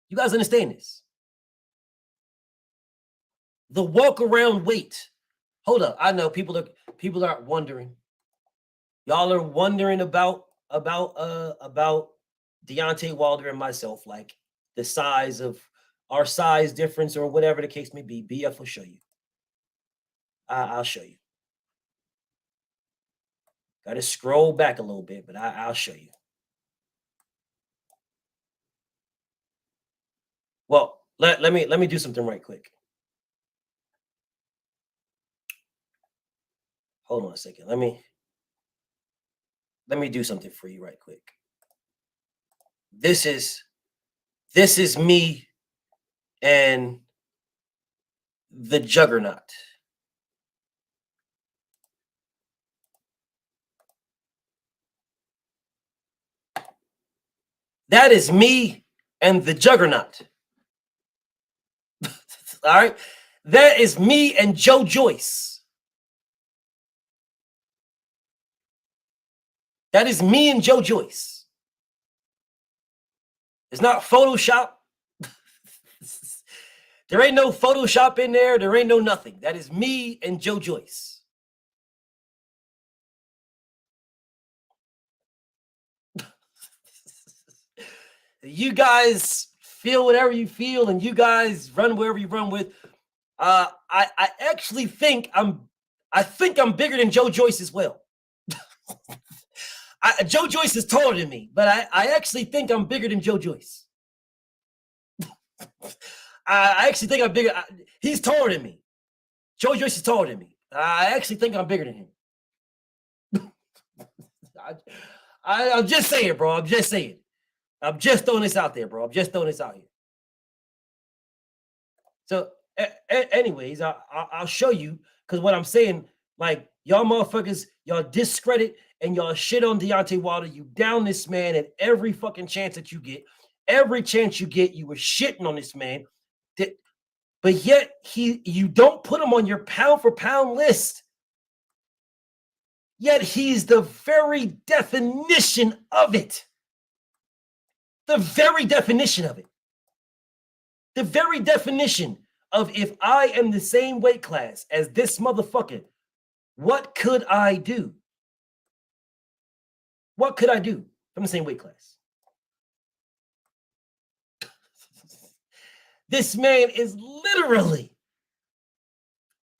You guys understand this? The walk around weight. Hold up. I know people are wondering. Y'all are wondering about Deontay Wilder and myself, like the size of our size difference or whatever the case may be. BF will show you. I'll show you. Got to scroll back a little bit, but I'll show you. Well, let me do something right quick. Hold on a second. Let me do something for you right quick. This is me and the Juggernaut. That is me and the Juggernaut. All right. That is me and Joe Joyce. That is me and Joe Joyce. It's not Photoshop. There ain't no Photoshop in there. There ain't no nothing. That is me and Joe Joyce. You guys feel whatever you feel, and you guys run wherever you run with. I actually think I'm bigger than Joe Joyce as well. Joe Joyce is taller than me, but I actually think I'm bigger than Joe Joyce. I actually think I'm bigger. He's taller than me. Joe Joyce is taller than me. I actually think I'm bigger than him. I'm just saying, bro. I'm just saying. I'm just throwing this out there, bro. I'm just throwing this out here. So, anyways, I'll show you, because what I'm saying, like, y'all motherfuckers, y'all discredit and y'all shit on Deontay Wilder. You down this man at every fucking chance that you get. Every chance you get, you were shitting on this man. But yet, you don't put him on your pound for pound list. Yet he's the very definition of it. The very definition of it. The very definition of, if I am the same weight class as this motherfucker, what could I do? What could I do from the same weight class? This man is literally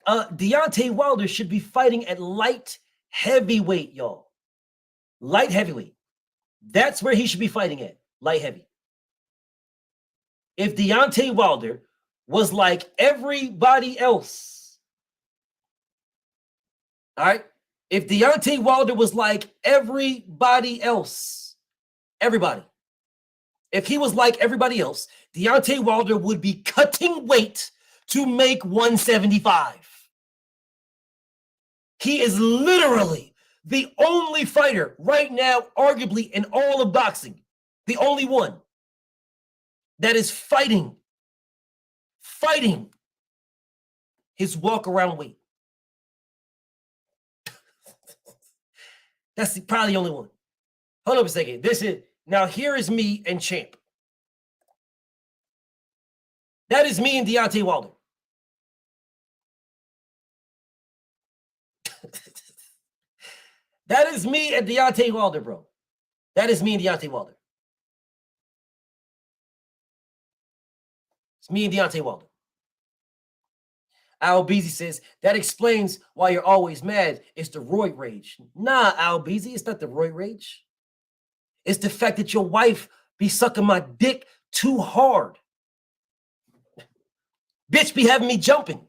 Deontay Wilder should be fighting at light heavyweight, y'all. Light heavyweight. That's where he should be fighting at, light heavy. If Deontay Wilder was like everybody else, all right? If Deontay Wilder was like everybody else, everybody, if he was like everybody else, Deontay Wilder would be cutting weight to make 175. He is literally the only fighter right now, arguably in all of boxing, the only one that is fighting his walk-around weight. That's probably the only one. Hold up a second. Now here is me and Champ. That is me and Deontay Wilder. That is me and Deontay Wilder, bro. That is me and Deontay Wilder. It's me and Deontay Wilder. Al Beasy says, that explains why you're always mad. It's the roid rage. Nah, Al Beasy, it's not the roid rage. It's the fact that your wife be sucking my dick too hard. Bitch be having me jumping.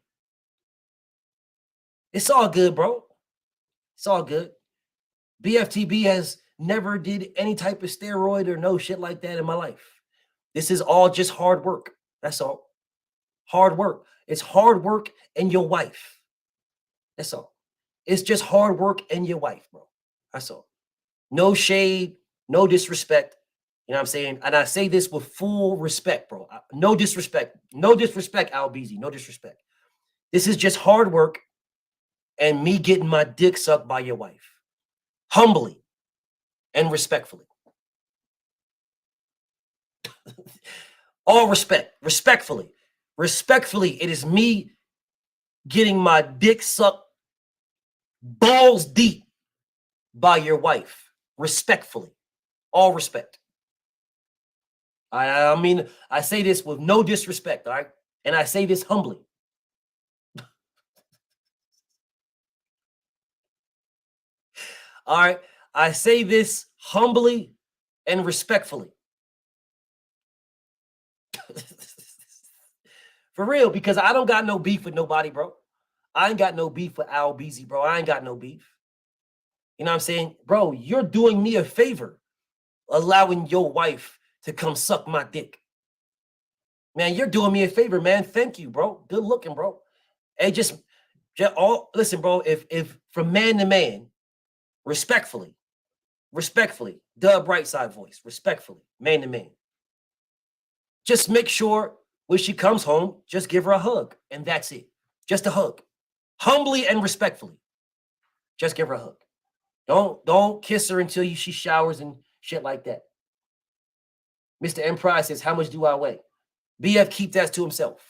It's all good, bro. It's all good. BFTB has never did any type of steroid or no shit like that in my life. This is all just hard work. That's all. Hard work. It's hard work and your wife. That's all. It's just hard work and your wife, bro. That's all. No shade, no disrespect. You know what I'm saying? And I say this with full respect, bro. No disrespect. No disrespect, Al Beasy. No disrespect. This is just hard work and me getting my dick sucked by your wife. Humbly and respectfully. All respect. Respectfully. Respectfully, it is me getting my dick sucked balls deep by your wife. Respectfully. All respect. I mean, I say this with no disrespect, all right? And I say this humbly. All right? I say this humbly and respectfully. For real, because I don't got no beef with nobody, bro. I ain't got no beef with Al Beasy, bro. I ain't got no beef. You know what I'm saying? Bro, you're doing me a favor allowing your wife to come suck my dick. Man, you're doing me a favor, man. Thank you, bro. Good looking, bro. Hey, just all listen, bro. If from man to man, respectfully, Dub Brightside voice, respectfully, man to man. Just make sure when she comes home, just give her a hug, and that's it. Just a hug, humbly and respectfully. Just give her a hug. Don't kiss her until she showers and shit like that. Mr. M. Price says, how much do I weigh? BF, keep that to himself.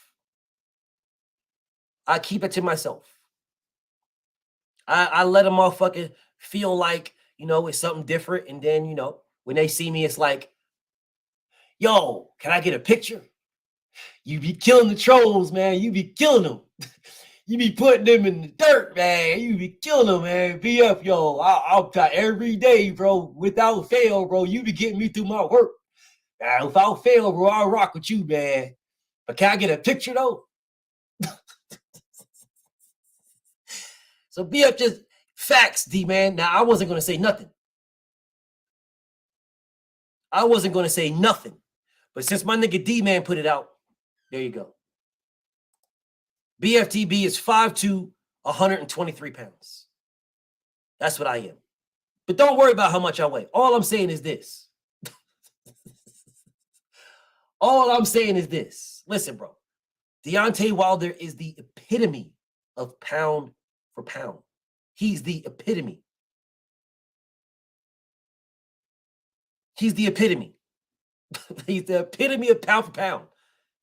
I keep it to myself. I let a motherfucker feel like, you know, it's something different. And then, you know, when they see me, it's like, yo, can I get a picture? You be killing the trolls, man. You be killing them. You be putting them in the dirt, man. You be killing them, man. BF, yo, I'll try every day, bro. Without fail, bro. You be getting me through my work. Without fail, bro, I'll rock with you, man. But can I get a picture, though? So BF just facts, D, man. Now, I wasn't going to say nothing. I wasn't going to say nothing. But since my nigga D-man put it out, there you go. BFTB is 5'2", 123 pounds. That's what I am. But don't worry about how much I weigh. All I'm saying is this. All I'm saying is this. Listen, bro. Deontay Wilder is the epitome of pound for pound. He's the epitome. He's the epitome. He's the epitome of pound for pound.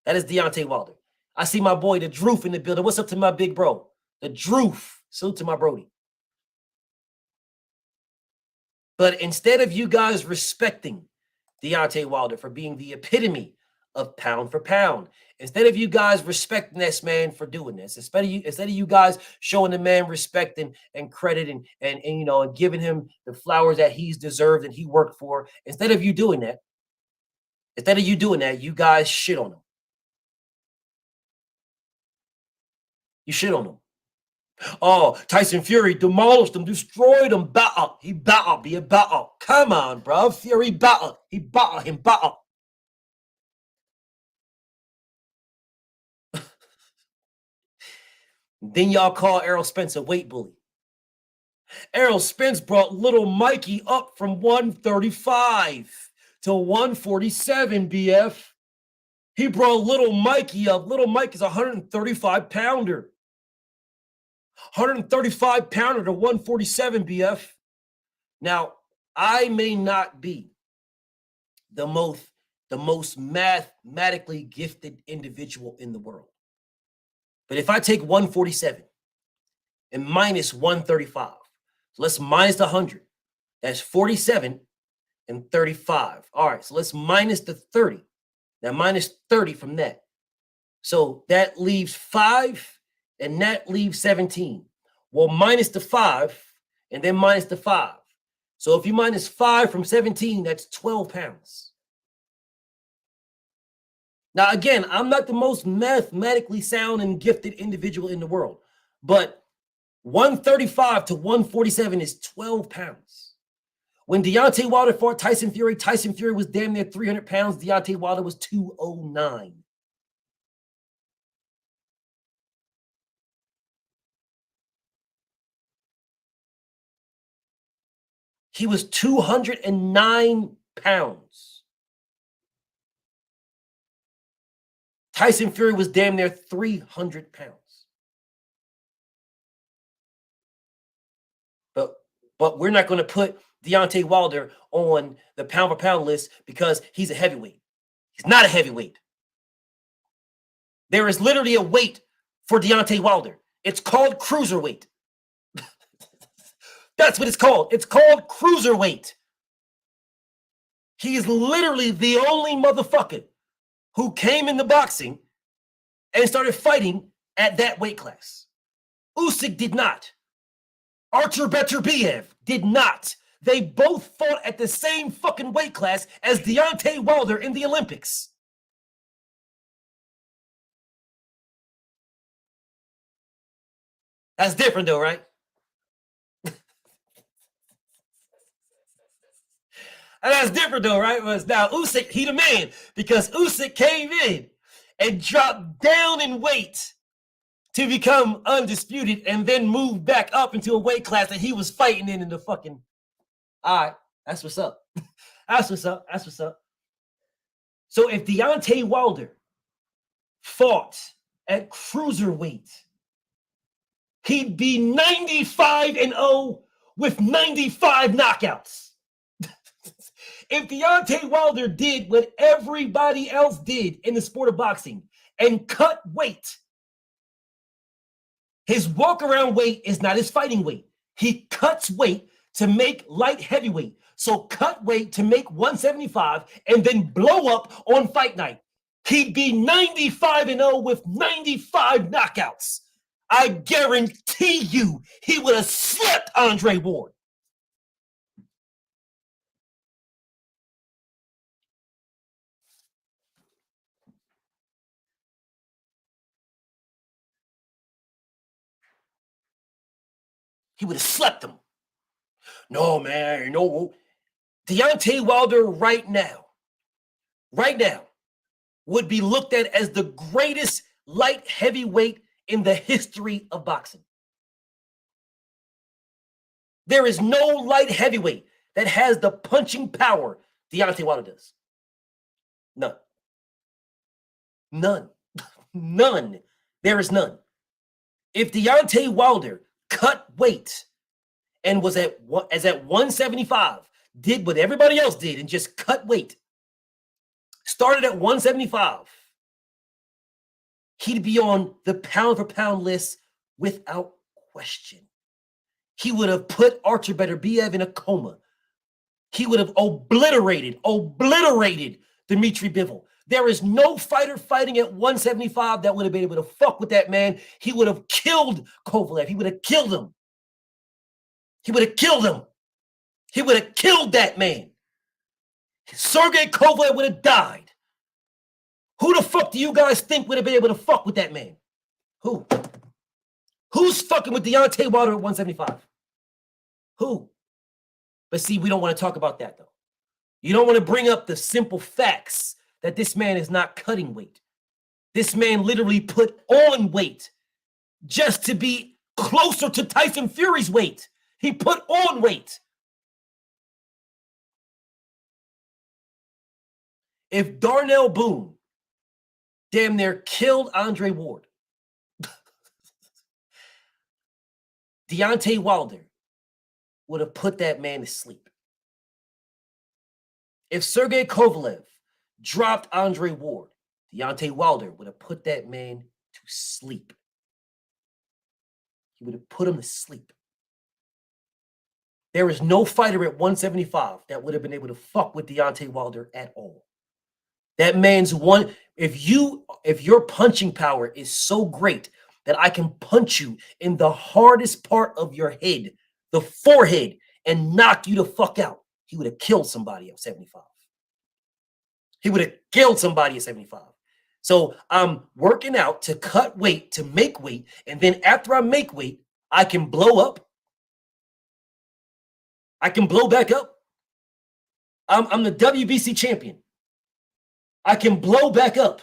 That is Deontay Wilder. I see my boy, the Droof, in the building. What's up to my big bro? The Droof. Salute to my Brody. But instead of you guys respecting Deontay Wilder for being the epitome of pound for pound. Instead of you guys respecting this man for doing this, instead of you guys showing the man respect and credit and you know and giving him the flowers that he's deserved and he worked for, instead of you doing that, you guys shit on him. You shit on him. Oh, Tyson Fury demolished him, destroyed him, battle. He battled, be a battle. Come on, bro. Fury battled. He battled him, battle. Then y'all call Errol Spence a weight bully. Errol Spence brought little Mikey up from 135 to 147, BF. He brought little Mikey up. Little Mike is a 135 pounder. 135 pounder to 147, BF. Now, I may not be the most mathematically gifted individual in the world. But if I take 147 and minus 135, so let's minus 100. That's 47 and 35. All right, so let's minus the 30. Now minus 30 from that. So that leaves 5 and that leaves 17. Well, minus the 5 and then minus the 5. So if you minus 5 from 17, that's 12 pounds. Now, again, I'm not the most mathematically sound and gifted individual in the world, but 135 to 147 is 12 pounds. When Deontay Wilder fought Tyson Fury was damn near 300 pounds. Deontay Wilder was 209. He was 209 pounds. Tyson Fury was damn near 300 pounds. But we're not going to put Deontay Wilder on the pound for pound list because he's a heavyweight. He's not a heavyweight. There is literally a weight for Deontay Wilder. It's called cruiserweight. That's what it's called. It's called cruiserweight. He's literally the only motherfucker who came into boxing and started fighting at that weight class. Usyk did not. Artur Beterbiev did not. They both fought at the same fucking weight class as Deontay Wilder in the Olympics. That's different though, right? That's different though, right? Now Usyk, he the man, because Usyk came in and dropped down in weight to become undisputed and then moved back up into a weight class that he was fighting in the fucking... All right, that's what's up. That's what's up. That's what's up. So if Deontay Wilder fought at cruiserweight, he'd be 95-0 with 95 knockouts. If Deontay Wilder did what everybody else did in the sport of boxing and cut weight, his walk-around weight is not his fighting weight. He cuts weight to make light heavyweight. So cut weight to make 175 and then blow up on fight night. He'd be 95-0 with 95 knockouts. I guarantee you he would have slept Andre Ward. He would have slept him. No, man, no. Deontay Wilder right now, would be looked at as the greatest light heavyweight in the history of boxing. There is no light heavyweight that has the punching power Deontay Wilder does. None. None. None. There is none. If Deontay Wilder cut weight and was at 175, did what everybody else did and just cut weight, started at 175, he'd be on the pound for pound list without question. He would have put Artur Beterbiev in a coma. He would have obliterated Dmitry Bivol. There is no fighter fighting at 175 that would have been able to fuck with that man. He would have killed Kovalev. He would have killed him. He would have killed him. He would have killed that man. Sergey Kovalev would have died. Who the fuck do you guys think would have been able to fuck with that man? Who? Who's fucking with Deontay Wilder at 175? Who? But see, we don't want to talk about that, though. You don't want to bring up the simple facts that this man is not cutting weight. This man literally put on weight just to be closer to Tyson Fury's weight. He put on weight. If Darnell Boone damn near killed Andre Ward, Deontay Wilder would have put that man to sleep. If Sergey Kovalev dropped Andre Ward, Deontay Wilder would have put that man to sleep. He would have put him to sleep. There is no fighter at 175 that would have been able to fuck with Deontay Wilder at all. That man's one. If your punching power is so great that I can punch you in the hardest part of your head, the forehead, and knock you the fuck out, he would have killed somebody at 75. He would have killed somebody at 75. So I'm working out to cut weight, to make weight, and then after I make weight, I can blow up. I can blow back up. I'm the WBC champion. I can blow back up.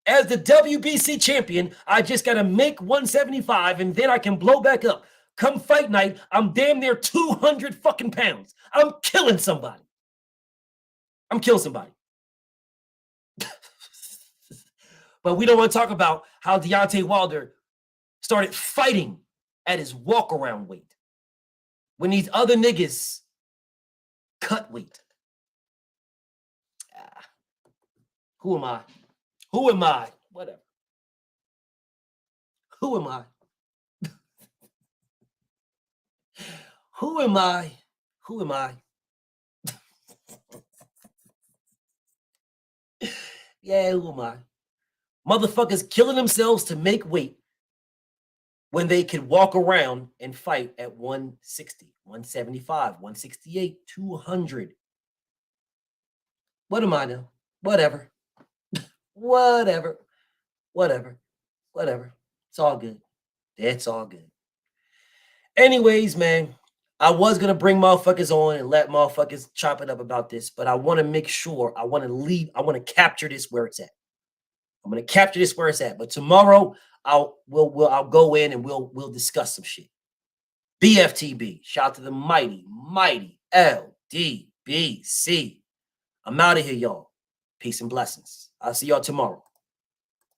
As the WBC champion, I just got to make 175 and then I can blow back up. Come fight night, I'm damn near 200 fucking pounds. I'm killing somebody. I'm killing somebody. But we don't want to talk about how Deontay Wilder started fighting at his walk-around weight when these other niggas cut weight. Who am I? Who am I? Whatever. Who am I? Who am I? Who am I? Yeah, who am I? Motherfuckers killing themselves to make weight when they can walk around and fight at 160, 175, 168, 200. What am I now? Whatever. Whatever. It's all good. It's all good. Anyways, man, I was going to bring motherfuckers on and let motherfuckers chop it up about this, but I want to make sure, I want to capture this where it's at. I'm going to capture this where it's at. But tomorrow, I'll go in and we'll discuss some shit. BFTB. Shout out to the mighty LDBC. I'm out of here, y'all. Peace and blessings. I'll see y'all tomorrow.